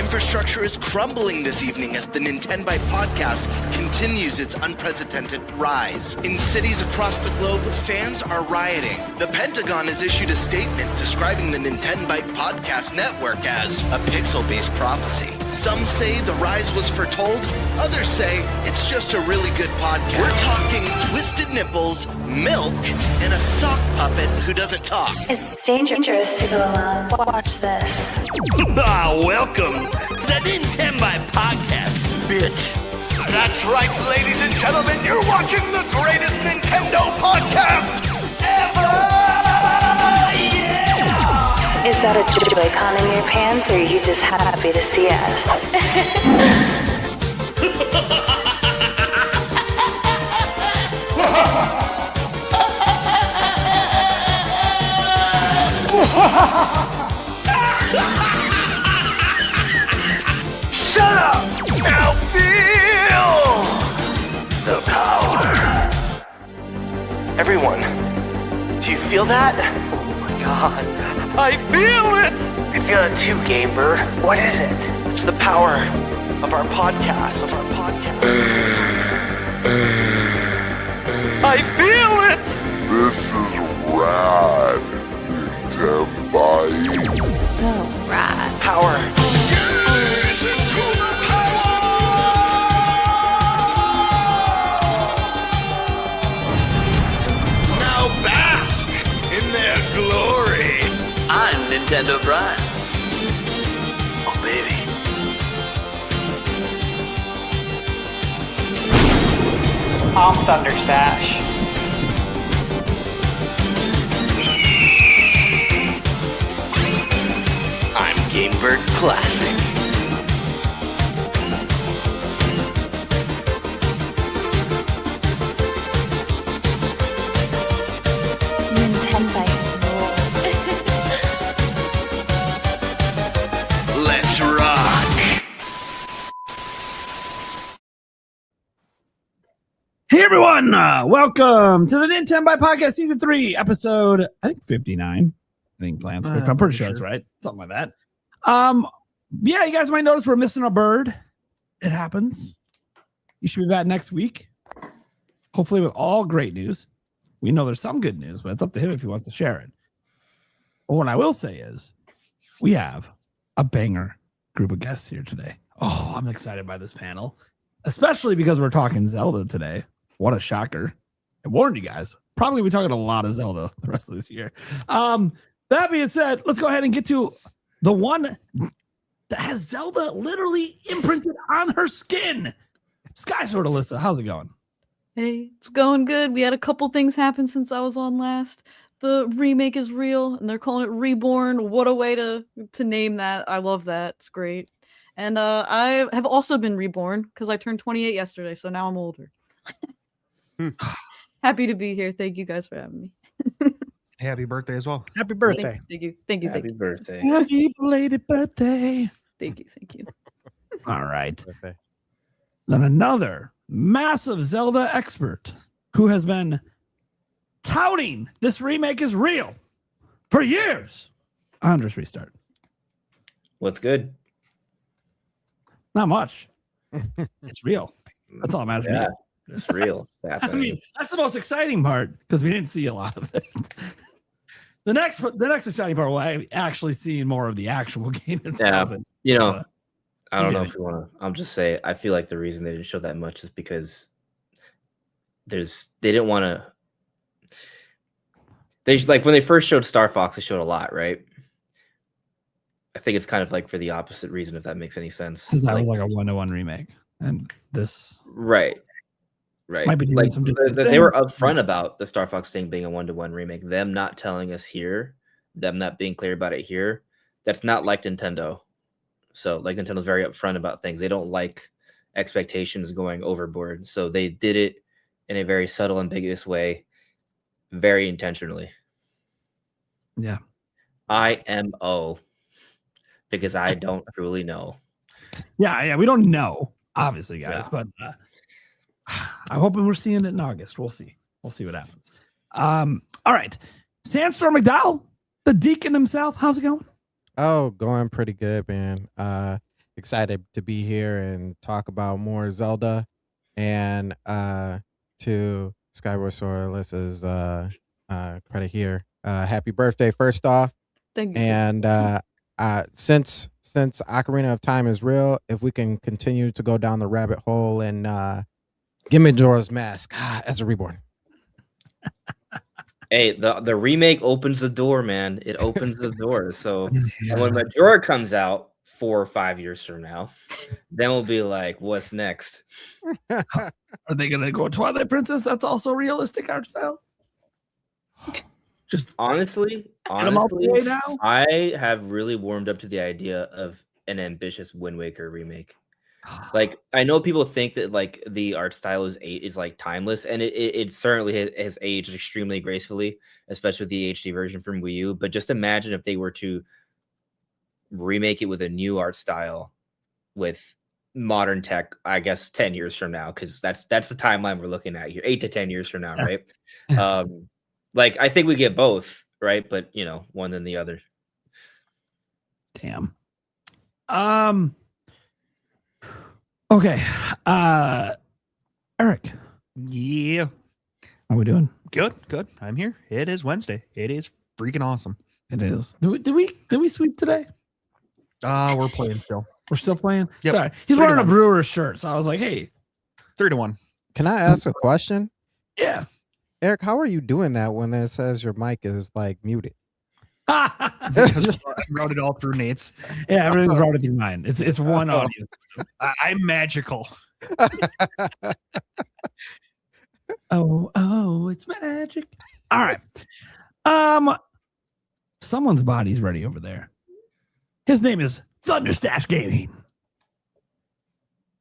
infrastructure is crumbling this evening as the NintenByte Podcast continues its unprecedented rise. In cities across the globe, fans are rioting. The Pentagon has issued a statement describing the NintenByte Podcast network as a pixel-based prophecy. Some say the rise was foretold, others say it's just a really good podcast. We're talking twisted nipples, milk, and a sock puppet who doesn't talk. It's dangerous to go alone. Watch this. Welcome to the NintenByte Podcast, bitch. That's right, ladies and gentlemen, you're watching the greatest Nintendo podcast ever! Yeah! Is that a Joy-Con in your pants, or are you just happy to see us? Shut up! Now feel the power. Everyone, do you feel that? Oh my god, I feel it! I feel it too, Gamer. What is it? It's the power of our podcast. I feel it! This is rad, NintenByte. So rad. Power. Now bask in their glory. I'm Nintendo Brian. Oh baby. I'm Thunderstash. I'm Gamebird Classic. NintenByte rules. Let's rock. Hey everyone, welcome to the NintenByte Podcast Season 3, episode, I think 59. I think Lance, I'm pretty sure it's right. Something like that. Yeah, you guys might notice we're missing a bird. It happens. You should be back next week. Hopefully with all great news. We know there's some good news, but it's up to him if he wants to share it. But what I will say is we have a banger group of guests here today. Oh, I'm excited by this panel, especially because we're talking Zelda today. What a shocker. I warned you guys. Probably we're talking a lot of Zelda the rest of this year. That being said, let's go ahead and get to the one that has Zelda literally imprinted on her skin. Sky Sword Alyssa, how's it going? Hey, it's going good. We had a couple things happen since I was on last. The remake is real, and they're calling it Reborn. What a way to name that. I love that. It's great. And I have also been reborn because I turned 28 yesterday, so now I'm older. Happy to be here. Thank you guys for having me. Happy birthday as well. Happy birthday. Thank you. Happy birthday. Happy belated birthday. Thank you. All right. Then another massive Zelda expert who has been touting this remake is real for years. Andres Restart. What's good? Not much. It's real. That's all that matters. Yeah, to me. it's real. It's I mean, that's the most exciting part because we didn't see a lot of it. The next exciting part will actually see more of the actual game itself. Yeah, you know, I don't know if you want to. I'll just say I feel like the reason they didn't show that much is because they didn't want to. They like when they first showed Star Fox, they showed a lot, right? I think it's kind of like for the opposite reason, if that makes any sense. That was like a 1-to-1 remake, and this right. might be doing Like some different they were things. upfront about the Star Fox thing being a 1-to-1 remake. Them not telling us here, them not being clear about it here. That's not like Nintendo. So like Nintendo's very upfront about things. They don't like expectations going overboard. So they did it in a very subtle, ambiguous way, very intentionally. Yeah. IMO, because I don't truly know. Yeah, we don't know, obviously, guys, Yeah. but I'm hoping we're seeing it in August. We'll see. We'll see what happens. All right. Sandstorm McDowell, the deacon himself. How's it going? Oh, going pretty good, man. excited to be here and talk about more Zelda. And to Skyward Sword Alyssa's credit here. Happy birthday, first off. Thank you. And since Ocarina of Time is real, if we can continue to go down the rabbit hole and give me Majora's Mask as a reborn. Hey, the remake opens the door, man. It opens the door. So when Majora comes out 4 or 5 years from now, then we'll be like, what's next? Are they gonna go Twilight Princess? That's also realistic art style. Just honestly, now? I have really warmed up to the idea of an ambitious Wind Waker remake. Like, I know people think that like the art style is like timeless, and it certainly has aged extremely gracefully, especially with the HD version from Wii U. But just imagine if they were to remake it with a new art style with modern tech, I guess 10 years from now, because that's the timeline we're looking at here, 8 to 10 years from now, right? Like, I think we get both, right? But one than the other. Damn. Okay. Eric. Yeah. How we doing? Good. I'm here. It is Wednesday. It is freaking awesome. It is. Did we sweep today? We're playing still. We're still playing? Yep. Sorry. He's wearing a Brewers shirt, so I was like, hey. 3-1. Can I ask a question? Yeah. Eric, how are you doing that when it says your mic is like muted? Because I routed all through Nate's. Yeah, everything's routed through mine. It's one audio system. I'm magical. Oh, it's magic. All right. Someone's body's ready over there. His name is Thunderstash Gaming.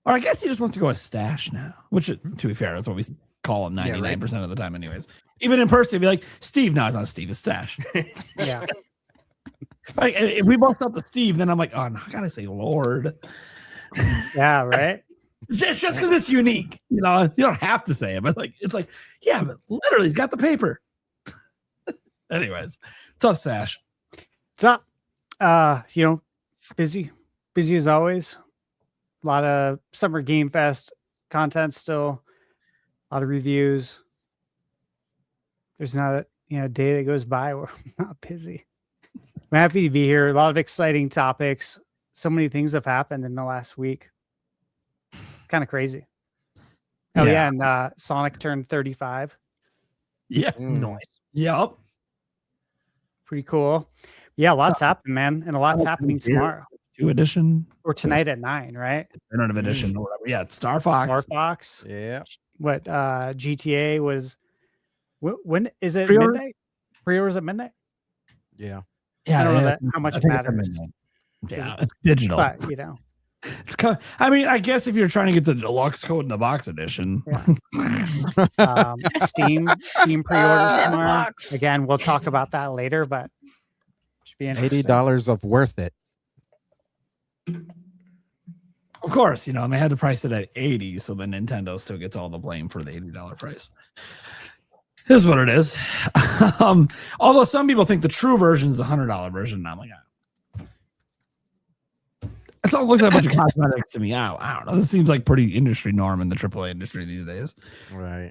Or I guess he just wants to go with Stash now, which, to be fair, that's what we call him 99% of the time anyways. Even in person, he'd be like, Steve. No, it's not Steve, it's Stash. Yeah. Like, if we both up to Steve, then I'm like, oh, no, I gotta say Lord. Yeah, right? It's just because it's unique. You don't have to say it, but it's like, yeah, but literally, he's got the paper. Anyways, tough Stash. What's up? Busy as always. A lot of Summer Game Fest content still. A lot of reviews. There's not a day that goes by where I'm not busy. I'm happy to be here. A lot of exciting topics. So many things have happened in the last week. Kind of crazy. Oh yeah, and Sonic turned 35. Yeah, nice. Yep. Pretty cool. Yeah, lots happened, man, and a lot's happening tomorrow. 2 edition or tonight at 9, right? Internet edition or whatever. Yeah, it's Star Fox. Star Fox. Yeah. What GTA was? When is it? Pre-orders? Midnight? Pre-orders at midnight. Yeah. I don't know how much it matters. Yeah, it's digital. But it's I mean, I guess if you're trying to get the deluxe code in the box edition. Yeah. Steam pre-orders tomorrow. Again, we'll talk about that later, but should be interesting. $80 of worth it. Of course, and they had to price it at 80, so then Nintendo still gets all the blame for the $80 price. Here's what it is. Although some people think the true version is the $100 version, and I'm like, it all looks like a bunch of cosmetics to me. I don't know. This seems like pretty industry norm in the AAA industry these days. Right.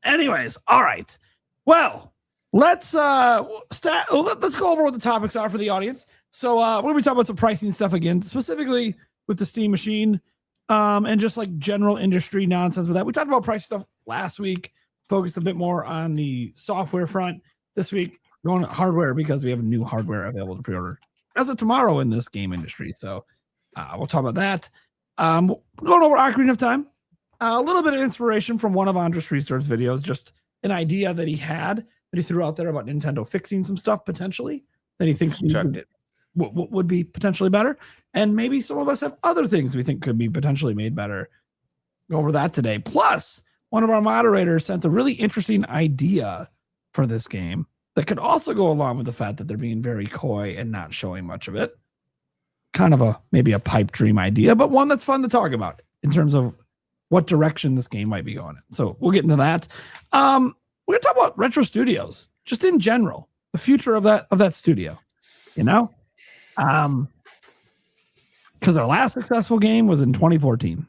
Anyways, all right. Well, let's go over what the topics are for the audience. So we're going to be talking about some pricing stuff again, specifically with the Steam machine, and just like general industry nonsense with that. We talked about price stuff last week, focused a bit more on the software front. This week, going hardware because we have new hardware available to pre-order as of tomorrow in this game industry. So we'll talk about that. Going over Ocarina of Time, a little bit of inspiration from one of Andres Research's videos, just an idea that he had that he threw out there about Nintendo fixing some stuff potentially that he thinks would be potentially better. And maybe some of us have other things we think could be potentially made better. Go over that today. Plus, one of our moderators sent a really interesting idea for this game that could also go along with the fact that they're being very coy and not showing much of it. Kind of maybe a pipe dream idea, but one that's fun to talk about in terms of what direction this game might be going in. So we'll get into that. We're going to talk about retro studios, just in general, the future of that studio. because our last successful game was in 2014.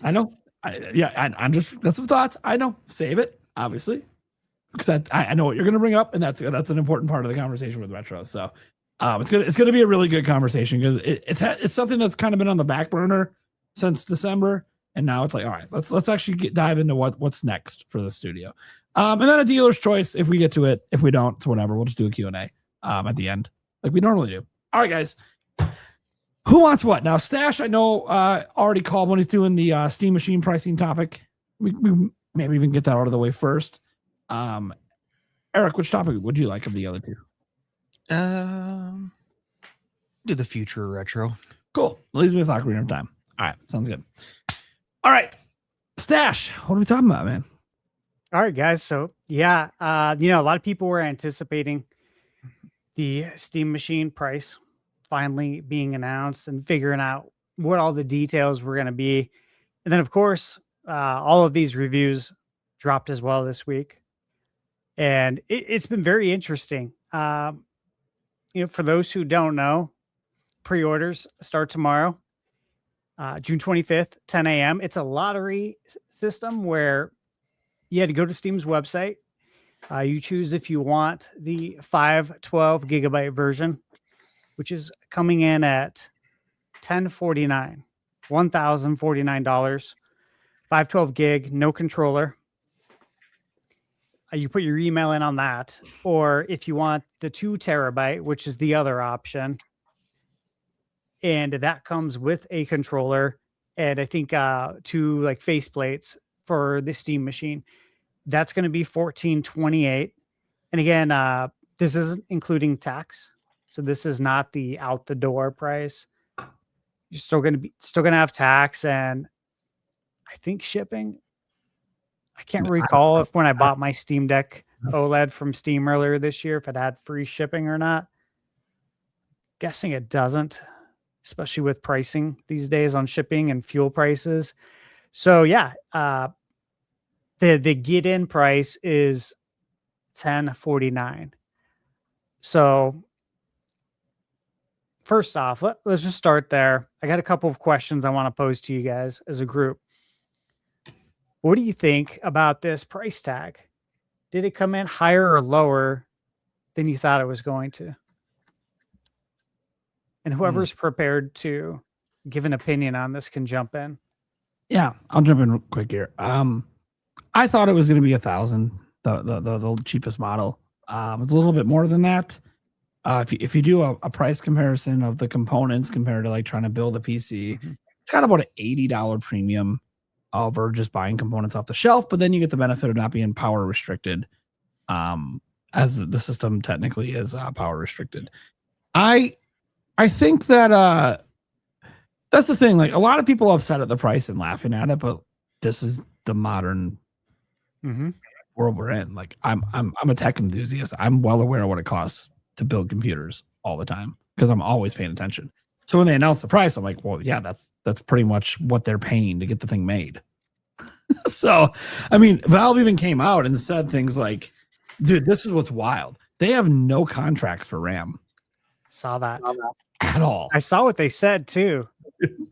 I know. I'm just, that's some thoughts. I know. Save it, obviously, because I know what you're going to bring up, and that's an important part of the conversation with retro. So it's gonna be a really good conversation because it's something that's kind of been on the back burner since December, and now it's like, all right, let's actually dive into what's next for the studio, and then a dealer's choice if we get to it. If we don't, it's whatever. We'll just do a Q&A at the end like we normally do. All right, guys. Who wants what? Now, Stash, I know, already called when he's doing the Steam Machine pricing topic. We maybe even get that out of the way first. Eric, which topic would you like of the other two? Do the future retro. Cool. Leaves me with Ocarina of Time. All right. Sounds good. All right. Stash, what are we talking about, man? All right, guys. So, yeah, a lot of people were anticipating the Steam Machine price finally being announced and figuring out what all the details were going to be. And then, of course, all of these reviews dropped as well this week. And it's been very interesting. For those who don't know, pre-orders start tomorrow, June 25th, 10 a.m. It's a lottery system where you had to go to Steam's website. You choose if you want the 512 gigabyte version, which is coming in at $1,049, $1,049, 512 gig, no controller. You put your email in on that. Or if you want the 2 terabyte, which is the other option, and that comes with a controller and I think 2 like faceplates for the Steam Machine. That's going to be $1,428. And again, this isn't including tax. So this is not the out the door price. You're still going to have tax and I think shipping. I can't recall if when I bought my Steam Deck OLED from Steam earlier this year, if it had free shipping or not. Guessing it doesn't, especially with pricing these days on shipping and fuel prices. So yeah, the get in price is $1,049. So first off, let's just start there. I got a couple of questions I want to pose to you guys as a group. What do you think about this price tag? Did it come in higher or lower than you thought it was going to? And whoever's prepared to give an opinion on this can jump in. Yeah, I'll jump in real quick here. I thought it was going to be $1,000, the cheapest model. It's a little bit more than that. If you do a price comparison of the components compared to like trying to build a PC, it's got about an $80 premium over just buying components off the shelf. But then you get the benefit of not being power restricted, as the system technically is power restricted. I think that that's the thing. Like a lot of people are upset at the price and laughing at it, but this is the modern world we're in. Like I'm a tech enthusiast. I'm well aware of what it costs to build computers all the time because I'm always paying attention. So when they announce the price, I'm like, well, yeah, that's pretty much what they're paying to get the thing made. So, I mean, Valve even came out and said things like, dude, this is what's wild. They have no contracts for RAM. Saw that. At all. I saw what they said too.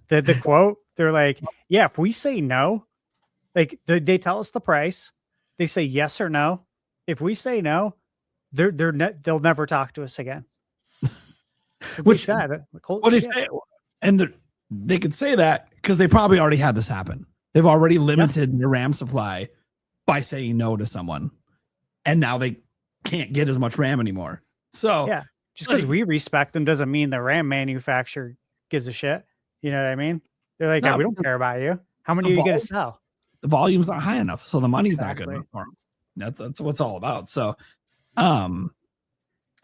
The quote, they're like, yeah, if we say no, like they tell us the price, they say yes or no. If we say no, they'll never talk to us again. Which sad. What they say, and they could say that because they probably already had this happen. They've already limited their RAM supply by saying no to someone, and now they can't get as much RAM anymore. So yeah, just because we respect them doesn't mean the RAM manufacturer gives a shit. You know what I mean? They're like, no, we don't care about you. How many are you going to sell? The volume's not high enough, so the money's not good enough for them. That's what it's all about. So, and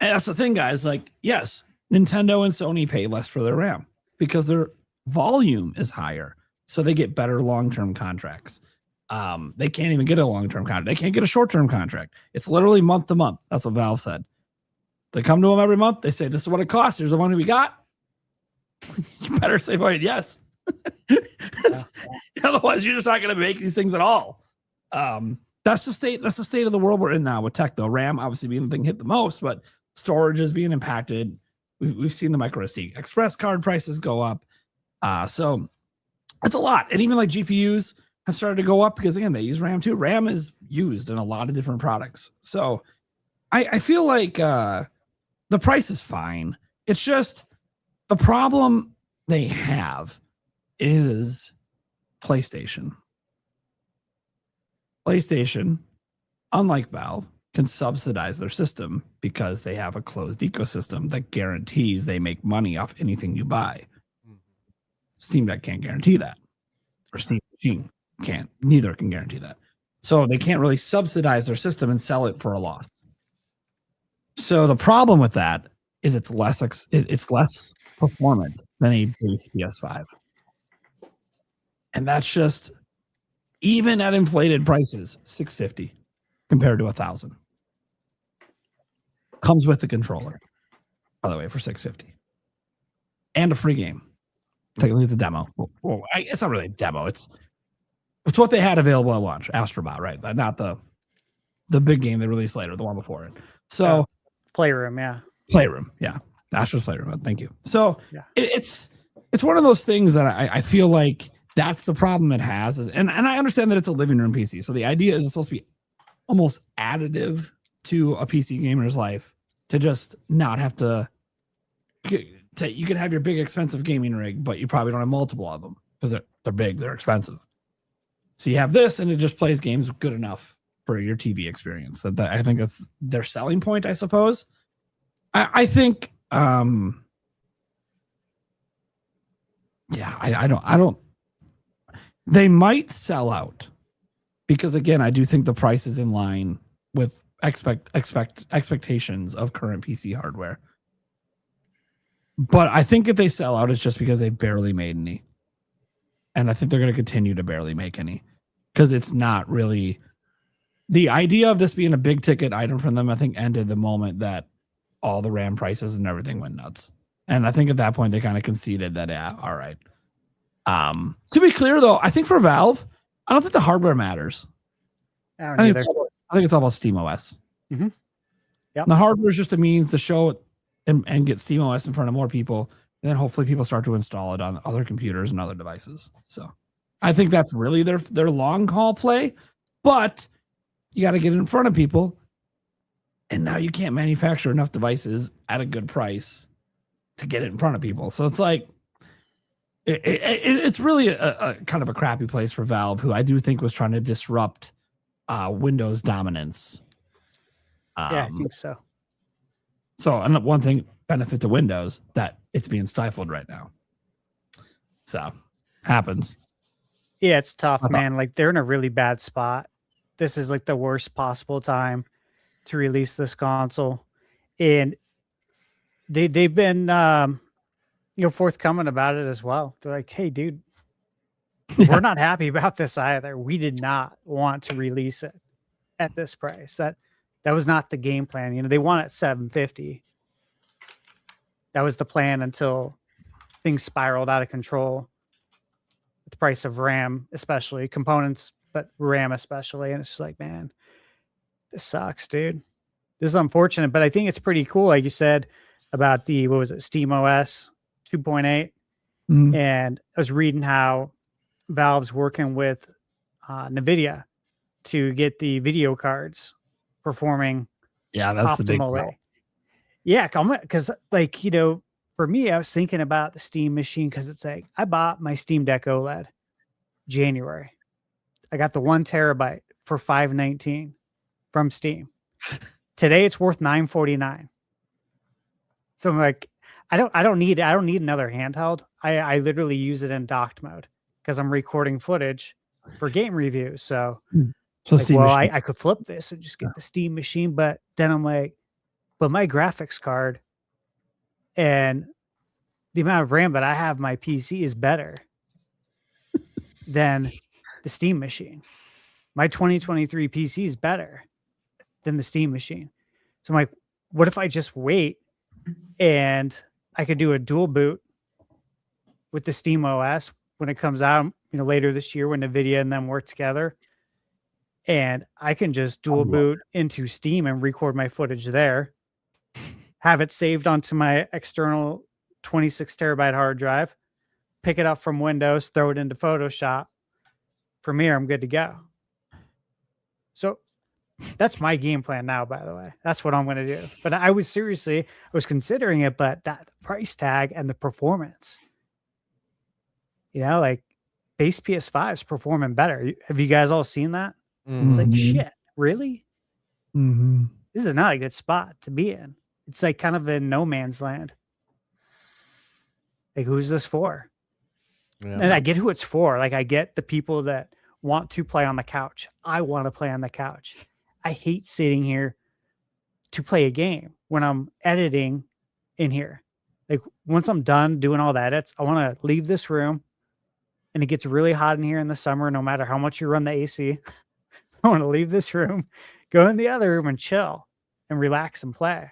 that's the thing, guys. Like, yes, Nintendo and Sony pay less for their RAM because their volume is higher, so they get better long-term contracts. They can't even get a long-term contract. They can't get a short-term contract. It's literally month to month. That's what Valve said. They come to them every month. They say, this is what it costs. Here's the money we got. You better say, yes. Otherwise, you're just not going to make these things at all. That's the state of the world we're in now with tech, though. RAM obviously being the thing hit the most, but storage is being impacted. We've seen the micro SD express card prices go up. So it's a lot. And even like GPUs have started to go up because, again, they use RAM too. RAM is used in a lot of different products. So I feel like the price is fine. It's just the problem they have is PlayStation. PlayStation, unlike Valve, can subsidize their system because they have a closed ecosystem that guarantees they make money off anything you buy. Steam Deck can't guarantee that, or Steam Machine can't. Neither can guarantee that. So they can't really subsidize their system and sell it for a loss. So the problem with that is it's less performant than a base PS5, and that's just even at inflated prices, $650 compared to $1,000. Comes with the controller, by the way, for $650 and a free game. Take a look at the demo. Well, it's not really a demo. It's what they had available at launch. Astrobot, right? Not the big game they released later, the one before it. So Playroom, yeah. Playroom, yeah. Astro's Playroom. Thank you. So yeah. It's one of those things that I feel like that's the problem it has. And I understand that it's a living room PC. So the idea is it's supposed to be almost additive to a PC gamer's life to just not have to you can have your big expensive gaming rig, but you probably don't have multiple of them because they're big, they're expensive. So you have this and it just plays games good enough for your TV experience. So I think that's their selling point, I suppose. I think I don't they might sell out because, again, I do think the price is in line with expectations of current PC hardware. But I think if they sell out, it's just because they barely made any. And I think they're going to continue to barely make any because it's not really the idea of this being a big ticket item for them. I think ended the moment that all the RAM prices and everything went nuts. And I think at that point they kind of conceded that, yeah, all right. To be clear, though, I think for Valve, I don't think the hardware matters. I think it's all about SteamOS. Mm-hmm. Yep. The hardware is just a means to show it and get SteamOS in front of more people. And then hopefully people start to install it on other computers and other devices. So I think that's really their long haul play. But you got to get it in front of people. And now you can't manufacture enough devices at a good price to get it in front of people. So it's like, it's really a kind of a crappy place for Valve, who I do think was trying to disrupt Windows dominance. Yeah, I think so. So, and one thing benefit to Windows that it's being stifled right now. So, happens. Yeah, it's tough, man. Like they're in a really bad spot. This is like the worst possible time to release this console, and they've been forthcoming about it as well. They're like, hey, dude, we're not happy about this either. We did not want to release it at this price. That was not the game plan. You know, they want it $750. That was the plan until things spiraled out of control. The price of RAM, especially components, but RAM especially. And it's just like, man, this sucks, dude. This is unfortunate, but I think it's pretty cool. Like you said about the, what was it? SteamOS 2.8. Mm-hmm. And I was reading how Valve's working with NVIDIA to get the video cards performing that's the big optimally. Yeah, because like, you know, for me, I was thinking about the Steam machine because it's like I bought my Steam Deck OLED January. I got the 1 terabyte for $519 from Steam. Today it's worth $949. So I'm like, I don't need another handheld. I literally use it in docked mode because I'm recording footage for game reviews. So like, well, I could flip this and just get the Steam machine, but then I'm like, but my graphics card and the amount of RAM that I have my PC is better than the Steam machine. My 2023 PC is better than the Steam machine. So I'm like, what if I just wait and I could do a dual boot with the Steam OS when it comes out, you know, later this year when NVIDIA and them work together, and I can just dual boot into Steam and record my footage there. have it saved onto my external 26 terabyte hard drive, pick it up from Windows, throw it into Photoshop, Premiere, I'm good to go. So that's my game plan now, by the way. That's what I'm going to do. But I was considering it, but that price tag and the performance, like base PS5 is performing better. Have you guys all seen that? It's like, shit, really? This is not a good spot to be in. It's like kind of in no man's land. Like, who's this for? Yeah. And I get who it's for. Like, I get the people that want to play on the couch. I want to play on the couch. I hate sitting here to play a game when I'm editing in here. Like, once I'm done doing all the edits, I want to leave this room, and it gets really hot in here in the summer, no matter how much you run the AC. I want to leave this room, go in the other room and chill and relax and play.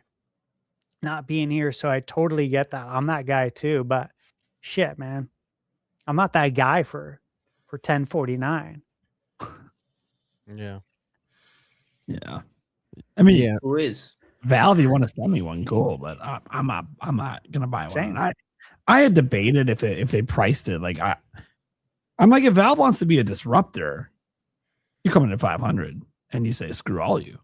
Not being here. So I totally get that. I'm that guy too, but shit, man. I'm not that guy for $10.49. Yeah. Yeah. I mean, Yeah. Who is? Valve, you want to sell me one, cool, but I'm not gonna buy one. I had debated if they priced it like I'm like, if Valve wants to be a disruptor, you come in at 500 and you say screw all you.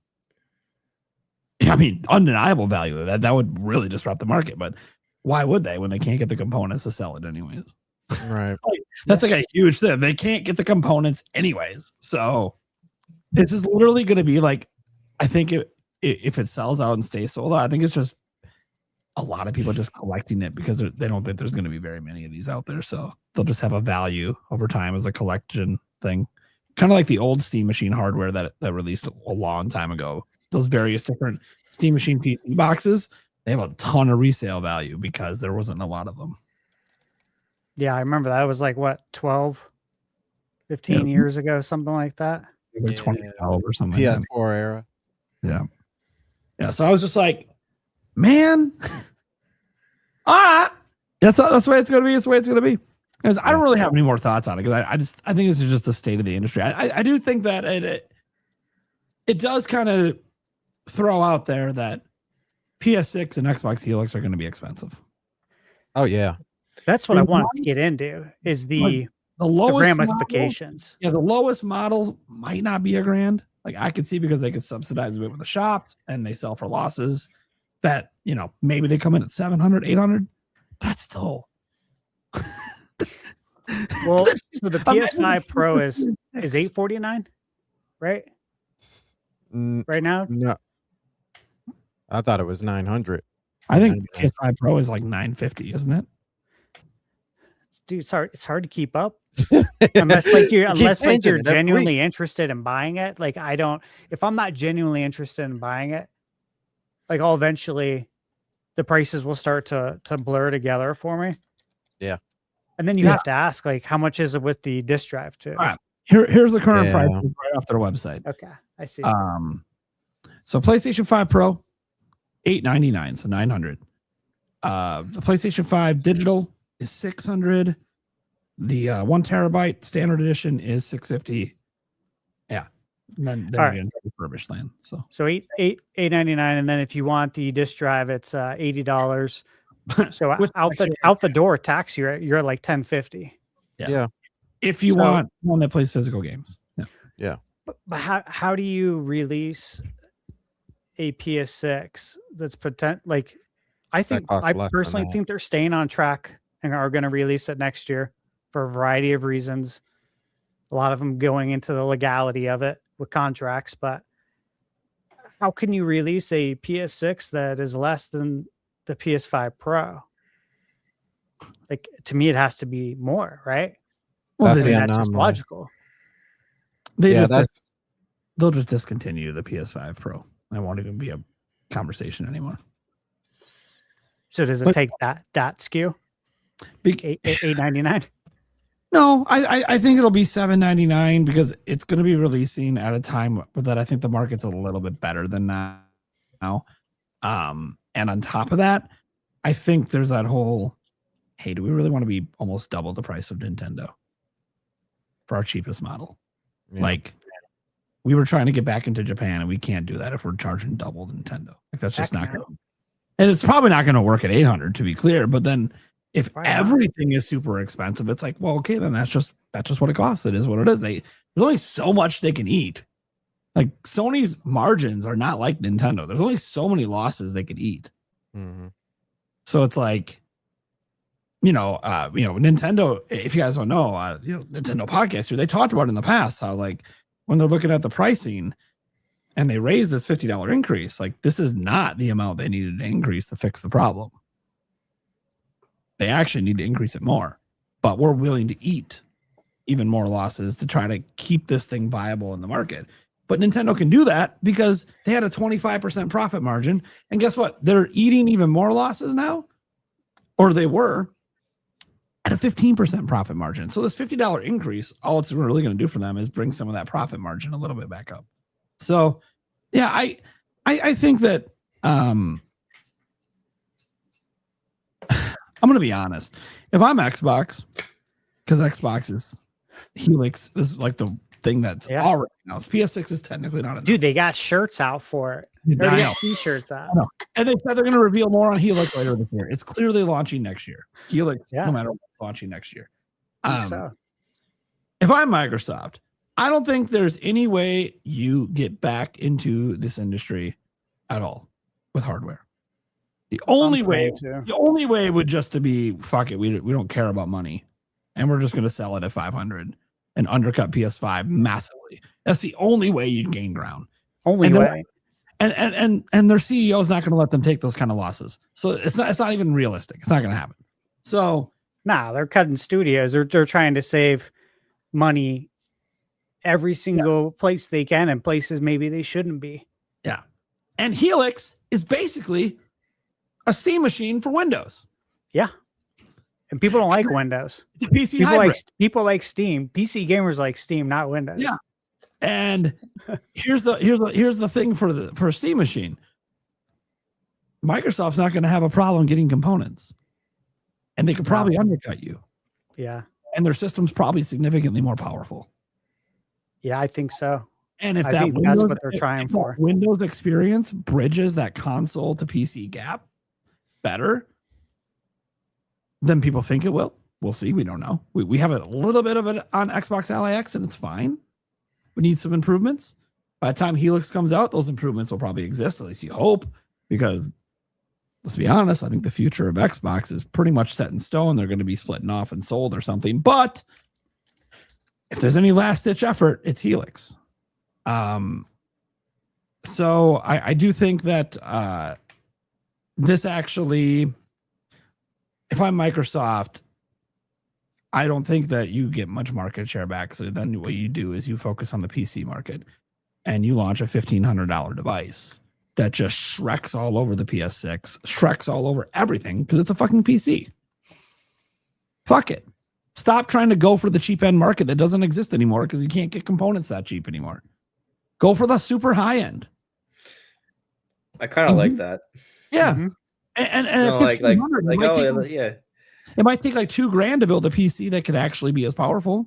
I mean, undeniable value of that would really disrupt the market, but why would they when they can't get the components to sell it anyways? Right. That's like a huge thing. They can't get the components anyways. So it's just literally going to be like, I think if it sells out and stays sold out, I think it's just a lot of people just collecting it because they don't think there's going to be very many of these out there. So they'll just have a value over time as a collection thing. Kind of like the old Steam Machine hardware that released a long time ago. Those various different Steam Machine PC boxes, they have a ton of resale value because there wasn't a lot of them. Yeah, I remember that. It was like, what, 12, 15 years ago, something like that? Like 2012 or something. PS4 era. Yeah. Yeah, so I was just like, man, that's the way it's going to be. It's the way it's going to be. Because I don't really have any more thoughts on it because I think this is just the state of the industry. I do think that it does kind of throw out there that PS6 and Xbox Helix are going to be expensive. Oh yeah, that's what I wanted to get into. Is the lowest ramifications? Model, the lowest models might not be $1,000. Like I could see because they could subsidize a bit with the shops and they sell for losses. That maybe they come in at 700, 800. That's still. Well, so the PS5 Pro is $849, right? Right now? No, I thought it was 900. I think PS5 Pro is like 950, isn't it? Dude, it's hard to keep up unless you're genuinely interested in buying it. Like if I'm not genuinely interested in buying it, like I'll eventually the prices will start to blur together for me. Yeah. And then you have to ask, like, how much is it with the disk drive too? All right. Here's the current price right off their website. Okay, I see. So PlayStation 5 Pro, $899, so $900. The PlayStation 5 Digital is $600. The 1 terabyte standard edition is $650. Yeah, and then right. you're in refurbished land. So $899, and then if you want the disk drive, it's $80. So out the door tax, you're at like $10.50. Yeah. If you want one that plays physical games. Yeah. But how do you release a PS6 that's like I personally think they're staying on track and are going to release it next year for a variety of reasons. A lot of them going into the legality of it with contracts, but how can you release a PS6 that is less than the PS5 Pro? Like, to me, it has to be more, right? Well, that's just logical. They'll just discontinue the PS5 Pro. It won't even be a conversation anymore. So does it take that SKU? $899? No, I think it'll be $799 because it's going to be releasing at a time that I think the market's a little bit better than now. And on top of that, I think there's that whole, hey, do we really want to be almost double the price of Nintendo for our cheapest model? Yeah. Like, we were trying to get back into Japan, and we can't do that if we're charging double Nintendo. Like, that's just not good. And it's probably not going to work at 800, to be clear. But then if Why not? everything is super expensive, it's like, well, okay, then that's just what it costs. It is what it is. There's only so much they can eat. Like Sony's margins are not like Nintendo. There's only so many losses they could eat. Mm-hmm. So it's like, Nintendo, if you guys don't know, Nintendo podcast here, they talked about in the past how like when they're looking at the pricing and they raise this $50 increase, like this is not the amount they needed to increase to fix the problem. They actually need to increase it more, but we're willing to eat even more losses to try to keep this thing viable in the market. But Nintendo can do that because they had a 25% profit margin. And guess what? They're eating even more losses now, or they were at a 15% profit margin. So this $50 increase, all it's really going to do for them is bring some of that profit margin a little bit back up. So, yeah, I think that I'm going to be honest. If I'm Xbox, because Xbox is Helix is like the thing that's already announced. PS6 is technically not enough. Dude, they got shirts out for it. They already got t-shirts out. And they said they're going to reveal more on Helix later this year. It's clearly launching next year. Helix, no matter what, it's launching next year. If I'm Microsoft, I don't think there's any way you get back into this industry at all with hardware. The only way would just to be fuck it. We don't care about money, and we're just going to sell it at 500 and undercut PS5 massively. That's the only way you'd gain ground. Only way. And their CEO is not going to let them take those kind of losses. So it's not even realistic. It's not going to happen. So they're cutting studios. They're trying to save money every single place they can, and places maybe they shouldn't be. Yeah. And Helix is basically a Steam machine for Windows. Yeah. And people don't like Windows. It's a PC people like Steam. PC gamers like Steam, not Windows. Yeah. And here's the thing for a Steam machine. Microsoft's not going to have a problem getting components, and they could probably undercut you. Yeah. And their system's probably significantly more powerful. Yeah, I think so. And if that's what they're trying for. Windows experience bridges that console to PC gap better than people think it will. We'll see. We don't know. We have a little bit of it on Xbox Ally X, and it's fine. We need some improvements. By the time Helix comes out, those improvements will probably exist, at least you hope, because let's be honest, I think the future of Xbox is pretty much set in stone. They're going to be splitting off and sold or something. But if there's any last-ditch effort, it's Helix. So I do think that this actually, if I'm Microsoft, I don't think that you get much market share back. So then what you do is you focus on the PC market and you launch a $1,500 device that just shreks all over the PS6, shreks all over everything because it's a fucking PC. Fuck it. Stop trying to go for the cheap end market that doesn't exist anymore because you can't get components that cheap anymore. Go for the super high end. I kind of like that. Yeah. Mm-hmm. And yeah. It might take like $2,000 to build a PC that could actually be as powerful.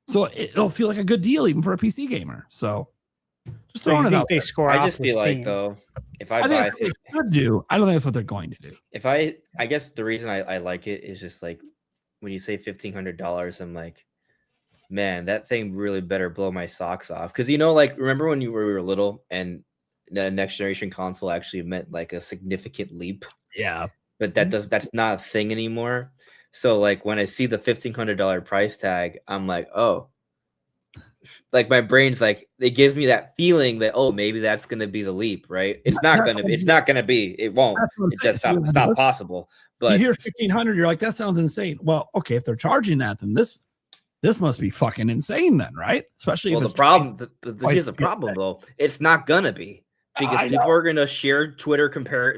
So it'll feel like a good deal even for a PC gamer. So just throwing it out there. I just feel like though, if I buy, they should do. I don't think that's what they're going to do. If I guess the reason I like it is just like when you say $1,500, I'm like, man, that thing really better blow my socks off. Because like remember when we were little and the next generation console actually meant like a significant leap. Yeah. But that's not a thing anymore. So like when I see the $1,500 price tag, I'm like, oh, like my brain's like, it gives me that feeling that, oh, maybe that's going to be the leap, right? It's not going to be, it won't. It's just not possible. But you hear 1,500, you're like, that sounds insane. Well, okay, if they're charging that, then this must be fucking insane then, right? Especially if the problem, here's the problem though. It's not going to be. Because people are going to share Twitter compressed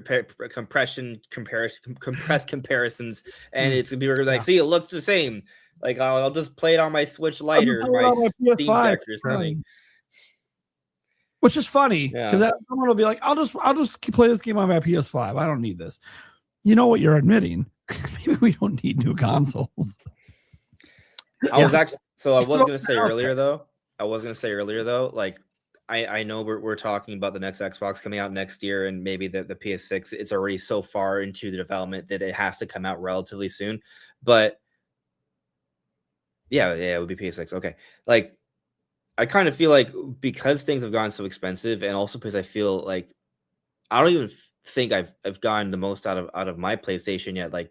comparisons, and it's going to be like, see, it looks the same. Like, I'll just play it on my Switch Lite or my Steam Deck or something. Which is funny, because someone will be like, I'll just play this game on my PS5. I don't need this. You know what you're admitting? Maybe we don't need new consoles. I was going to say earlier, though, like, I know we're talking about the next Xbox coming out next year, and maybe the PS6. It's already so far into the development that it has to come out relatively soon. But yeah, it would be PS6. Okay, like I kind of feel like because things have gotten so expensive, and also because I feel like I don't even think I've gotten the most out of my PlayStation yet. Like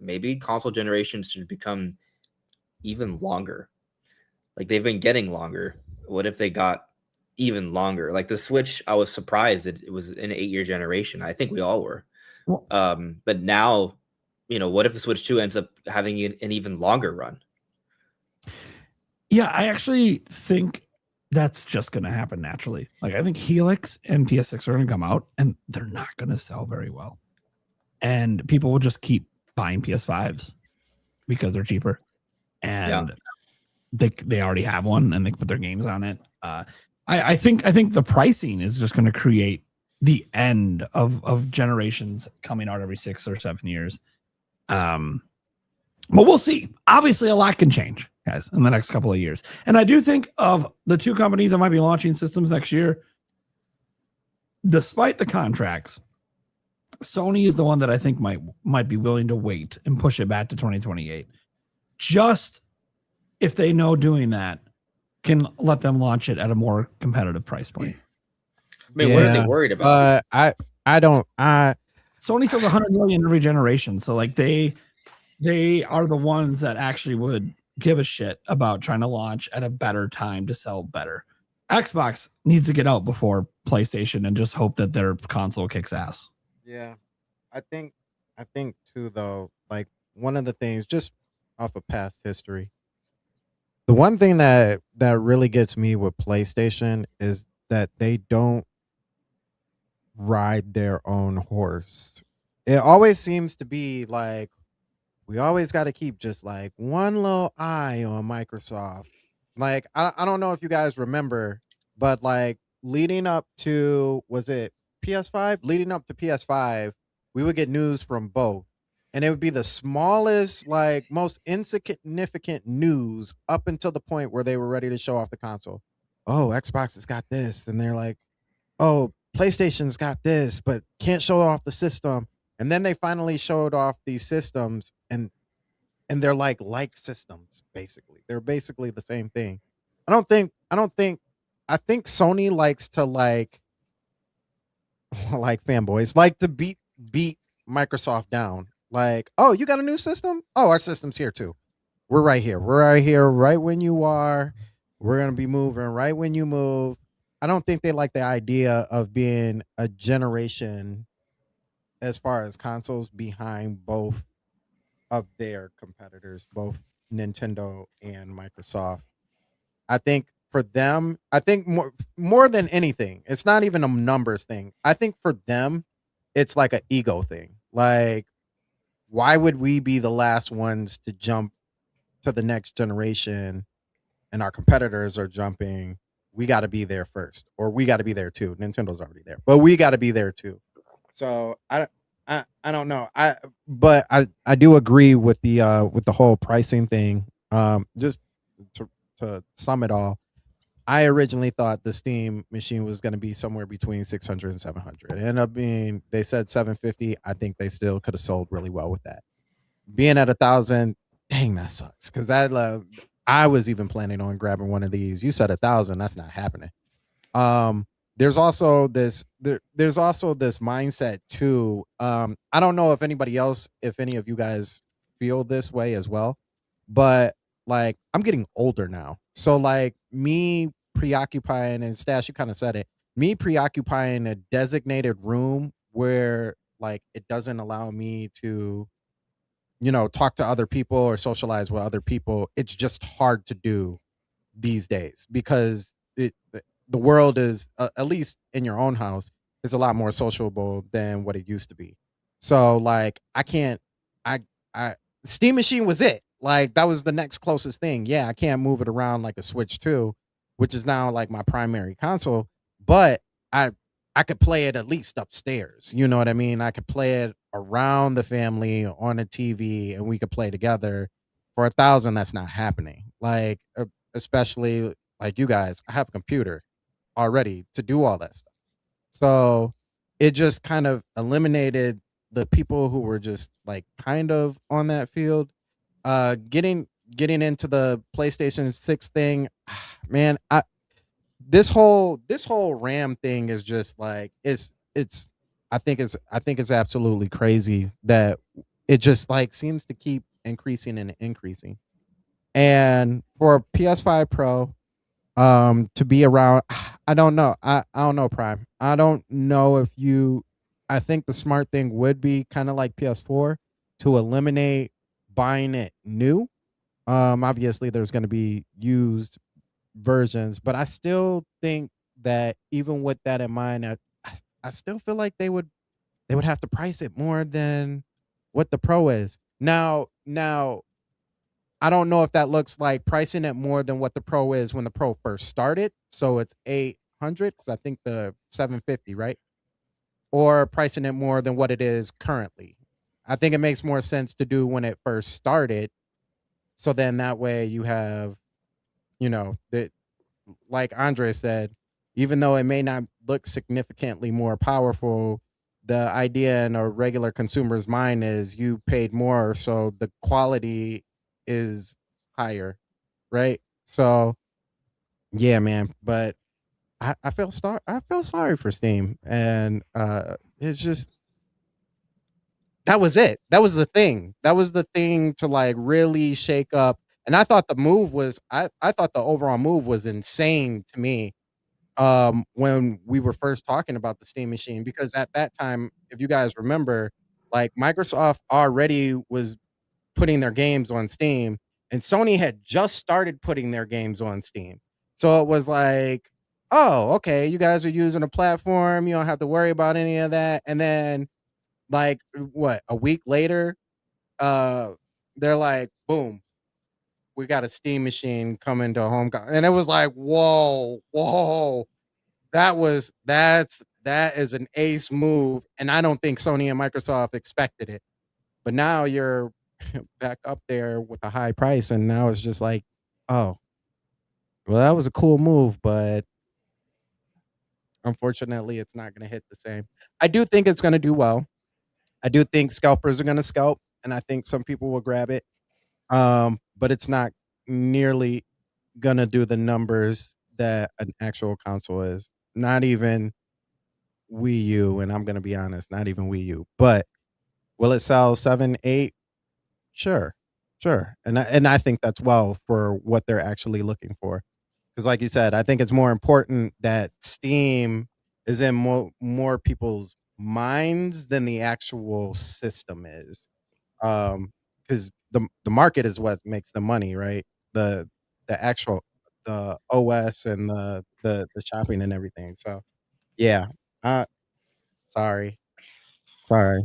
maybe console generations should become even longer. Like they've been getting longer. What if they got even longer? Like the Switch, I was surprised that it was an 8-year generation. I think we all were. Well- But now, what if the Switch 2 ends up having an even longer run? Yeah, I actually think that's just going to happen naturally. Like I think Helix and PS6 are going to come out and they're not going to sell very well. And people will just keep buying PS5s because they're cheaper. And they already have one and they put their games on it. I think the pricing is just going to create the end of generations coming out every 6 or 7 years. But we'll see. Obviously, a lot can change, guys, in the next couple of years. And I do think of the two companies that might be launching systems next year, despite the contracts, Sony is the one that I think might be willing to wait and push it back to 2028. Just if they know doing that can let them launch it at a more competitive price point. I mean, what are they worried about? I don't. Sony sells 100 million every generation, so like they are the ones that actually would give a shit about trying to launch at a better time to sell better. Xbox needs to get out before PlayStation and just hope that their console kicks ass. Yeah, I think too though. Like one of the things, just off of past history, the one thing that really gets me with PlayStation is that they don't ride their own horse. It always seems to be like we always got to keep just like one little eye on Microsoft. Like I don't know if you guys remember, but like leading up to, was it PS5? Leading up to PS5, we would get news from both. And it would be the smallest, like most insignificant news up until the point where they were ready to show off the console. Oh, Xbox has got this. And they're like, oh, PlayStation's got this, but can't show off the system. And then they finally showed off these systems, and they're like systems, basically. They're basically the same thing. I think Sony likes to like fanboys like to beat Microsoft down. Like, oh, you got a new system? Oh, our system's here too. We're right here. We're right here, right when you are. We're gonna be moving right when you move. I don't think they like the idea of being a generation as far as consoles behind both of their competitors, both Nintendo and Microsoft. I think for them, more than anything, it's not even a numbers thing. I think for them, it's like an ego thing. Like, why would we be the last ones to jump to the next generation and our competitors are jumping? We got to be there first, or we got to be there too. Nintendo's already there, but we got to be there too. So I don't know. But I do agree with the whole pricing thing. Just to sum it all, I originally thought the Steam machine was going to be somewhere between 600 and 700. It ended up being, they said 750. I think they still could have sold really well with that. Being at 1,000, dang, that sucks. Because I was even planning on grabbing one of these. You said 1,000, that's not happening. There's also this mindset too. I don't know if any of you guys feel this way as well, but like I'm getting older now. So like me preoccupying, and Stash, you kind of said it, me preoccupying a designated room where like it doesn't allow me to, talk to other people or socialize with other people. It's just hard to do these days because the world is, at least in your own house, is a lot more sociable than what it used to be. So like Steam machine was it. Like that was the next closest thing. Yeah, I can't move it around like a Switch 2, which is now like my primary console, but I could play it at least upstairs. You know what I mean? I could play it around the family on a TV and we could play together. For 1,000, that's not happening. Like, especially like you guys, I have a computer. already to do all that stuff. So it just kind of eliminated the people who were just like kind of on that field. Getting into the PlayStation 6 thing, man, this whole RAM thing is just like it's I think it's absolutely crazy that it just like seems to keep increasing and increasing. And for PS5 Pro to be around, I don't know. I don't know, Prime. I don't know if you I think the smart thing would be kind of like PS4 to eliminate buying it new. Obviously there's going to be used versions, but I still think that even with that in mind, I still feel like they would have to price it more than what the Pro is. Now I don't know if that looks like pricing it more than what the Pro is when the Pro first started. So it's 800 because I think the 750, right? Or pricing it more than what it is currently. I think it makes more sense to do when it first started. So then that way you have, that like Andre said, even though it may not look significantly more powerful, the idea in a regular consumer's mind is you paid more, so the quality is higher, right? So yeah, man. But I feel sorry for Steam, and it's just that was it. That was the thing. That was the thing to like really shake up. And I thought the move was I thought the overall move was insane to me when we were first talking about the Steam machine, because at that time, if you guys remember, like Microsoft already was putting their games on Steam, and Sony had just started putting their games on Steam. So it was like, oh, okay, you guys are using a platform, you don't have to worry about any of that. And then like what, a week later, uh they're like, boom, we got a Steam machine coming to home. And it was like, whoa, that is an ace move. And I don't think Sony and Microsoft expected it. But now you're back up there with a high price, and now it's just like, oh, well, that was a cool move, but unfortunately it's not going to hit the same. I do think it's going to do well. I do think scalpers are going to scalp, and I think some people will grab it. But it's not nearly going to do the numbers that an actual console is. Not even Wii U, and I'm going to be honest, not even Wii U. But will it sell 7, 8? Sure. Sure. And I think that's well for what they're actually looking for. Because like you said, I think it's more important that Steam is in more people's minds than the actual system is. Because the market is what makes the money, right? The actual the OS and the shopping and everything. So yeah. Uh sorry. Sorry.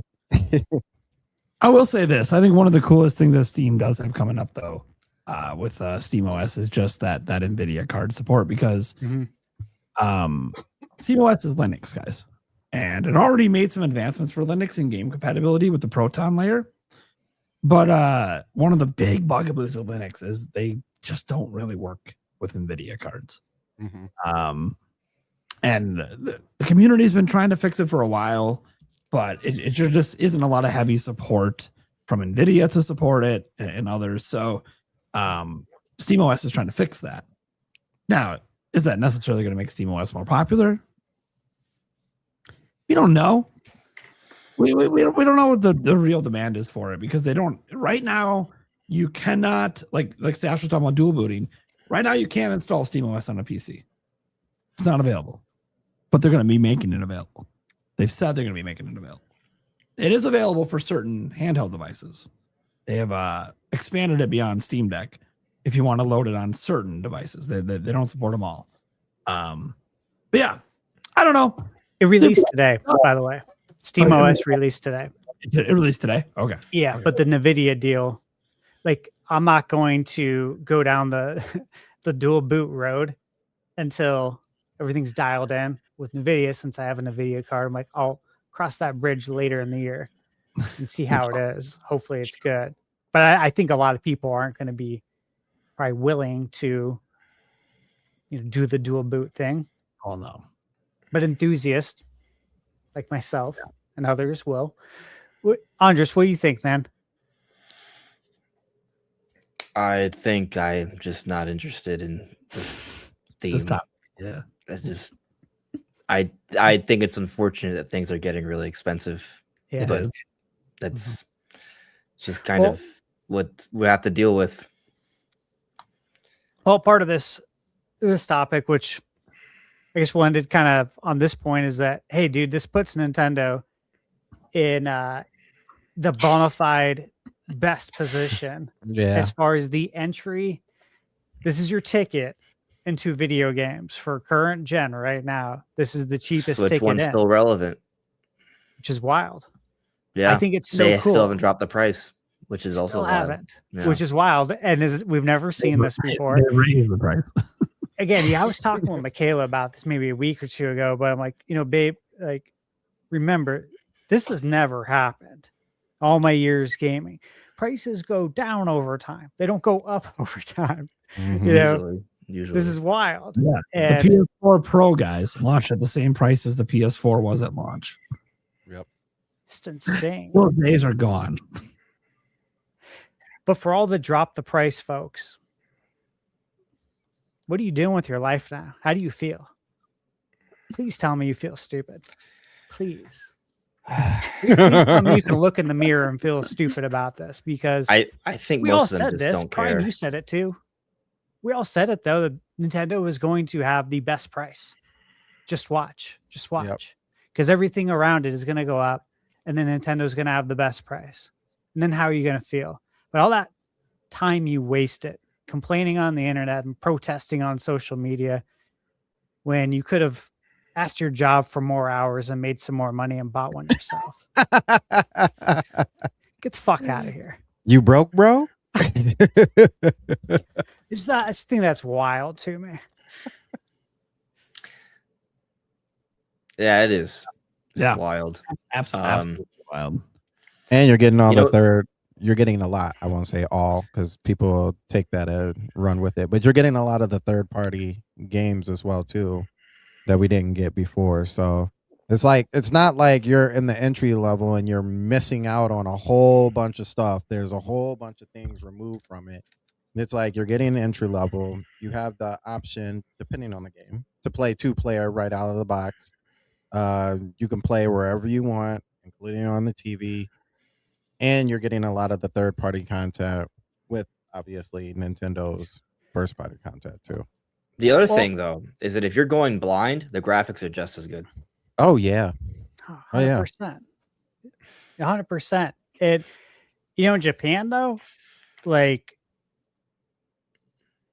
I will say this. I think one of the coolest things that Steam does have coming up, though, with Steam OS is just that NVIDIA card support, because Steam OS is Linux, guys. And it already made some advancements for Linux and game compatibility with the Proton layer. But one of the big bugaboos of Linux is they just don't really work with NVIDIA cards. And the community's been trying to fix it for a while, but it just isn't a lot of heavy support from NVIDIA to support it and others. So SteamOS is trying to fix that. Now, is that necessarily going to make SteamOS more popular? We don't know. We don't know what the real demand is for it, because they don't right now. You cannot, like Stash was talking about dual booting. Right now, you can't install SteamOS on a PC. It's not available, but they're going to be making it available. They've said they're going to be making it available. It is available for certain handheld devices. They have expanded it beyond Steam Deck if you want to load it on certain devices. They don't support them all. But yeah, I don't know. It released today, by the way. SteamOS released today. It released today? Okay. Yeah, okay. But the NVIDIA deal, like, I'm not going to go down the dual boot road until everything's dialed in with NVIDIA, since I have a NVIDIA card. I'm like, I'll cross that bridge later in the year and see how it is. Hopefully it's good. But I think a lot of people aren't going to be probably willing to do the dual boot thing. Oh no. but enthusiast like myself and others will. Andres, what do you think, man? I think I'm just not interested in this theme. This topic. Yeah. I think it's unfortunate that things are getting really expensive. Yeah. It But is. that's just kind of what we have to deal with. Well, part of this topic, which I guess we'll end it kind of on this point, is that, hey, dude, this puts Nintendo in the bona fide best position as far as the entry. This is your ticket into video games for current gen right now. This is the cheapest Switch ticket one's in, still relevant. which is wild. Yeah, I think it's so they cool. still haven't dropped the price, which is also Still wild. haven't, Yeah. which is wild, and we've never seen this before. They raised the price. Again, I was talking with Michaela about this maybe a week or two ago, but I'm like, babe, like, remember, this has never happened. All my years gaming, prices go down over time. They don't go up over time. Usually. This is wild. Yeah. And The PS4 Pro guys launched at the same price as the PS4 was at launch. it's insane. Those days are gone. But for all the drop the price folks, what are you doing with your life now? How do you feel? Please tell me you feel stupid. Please. Please tell me you can look in the mirror and feel stupid about this, because I think we all most of them said just this. don't Brian, care. you said it too. We all said it though, that Nintendo was going to have the best price. Just watch. Just watch. Because everything around it is going to go up, and then Nintendo's going to have the best price. And then how are you going to feel? But all that time you wasted complaining on the internet and protesting on social media, when you could have asked your job for more hours and made some more money and bought one yourself. Get the fuck out of here. You broke, bro? It's that thing that's wild to me. Yeah, it is. It's Yeah. wild. Absolutely wild. And you're getting all You the know- third. You're getting a lot. I won't say all, because people take that and run with it. But you're getting a lot of the third party games as well too, that we didn't get before. So it's like, it's not like you're in the entry level and you're missing out on a whole bunch of stuff. There's a whole bunch of things removed from it. It's like you're getting entry level. You have the option, depending on the game, to play 2-player right out of the box. You can play wherever you want, including on the TV. And you're getting a lot of the third-party content with, obviously, Nintendo's first-party content, too. The other thing, though, is that if you're going blind, the graphics are just as good. Oh, yeah. 100%. 100%. It, in Japan, though, like,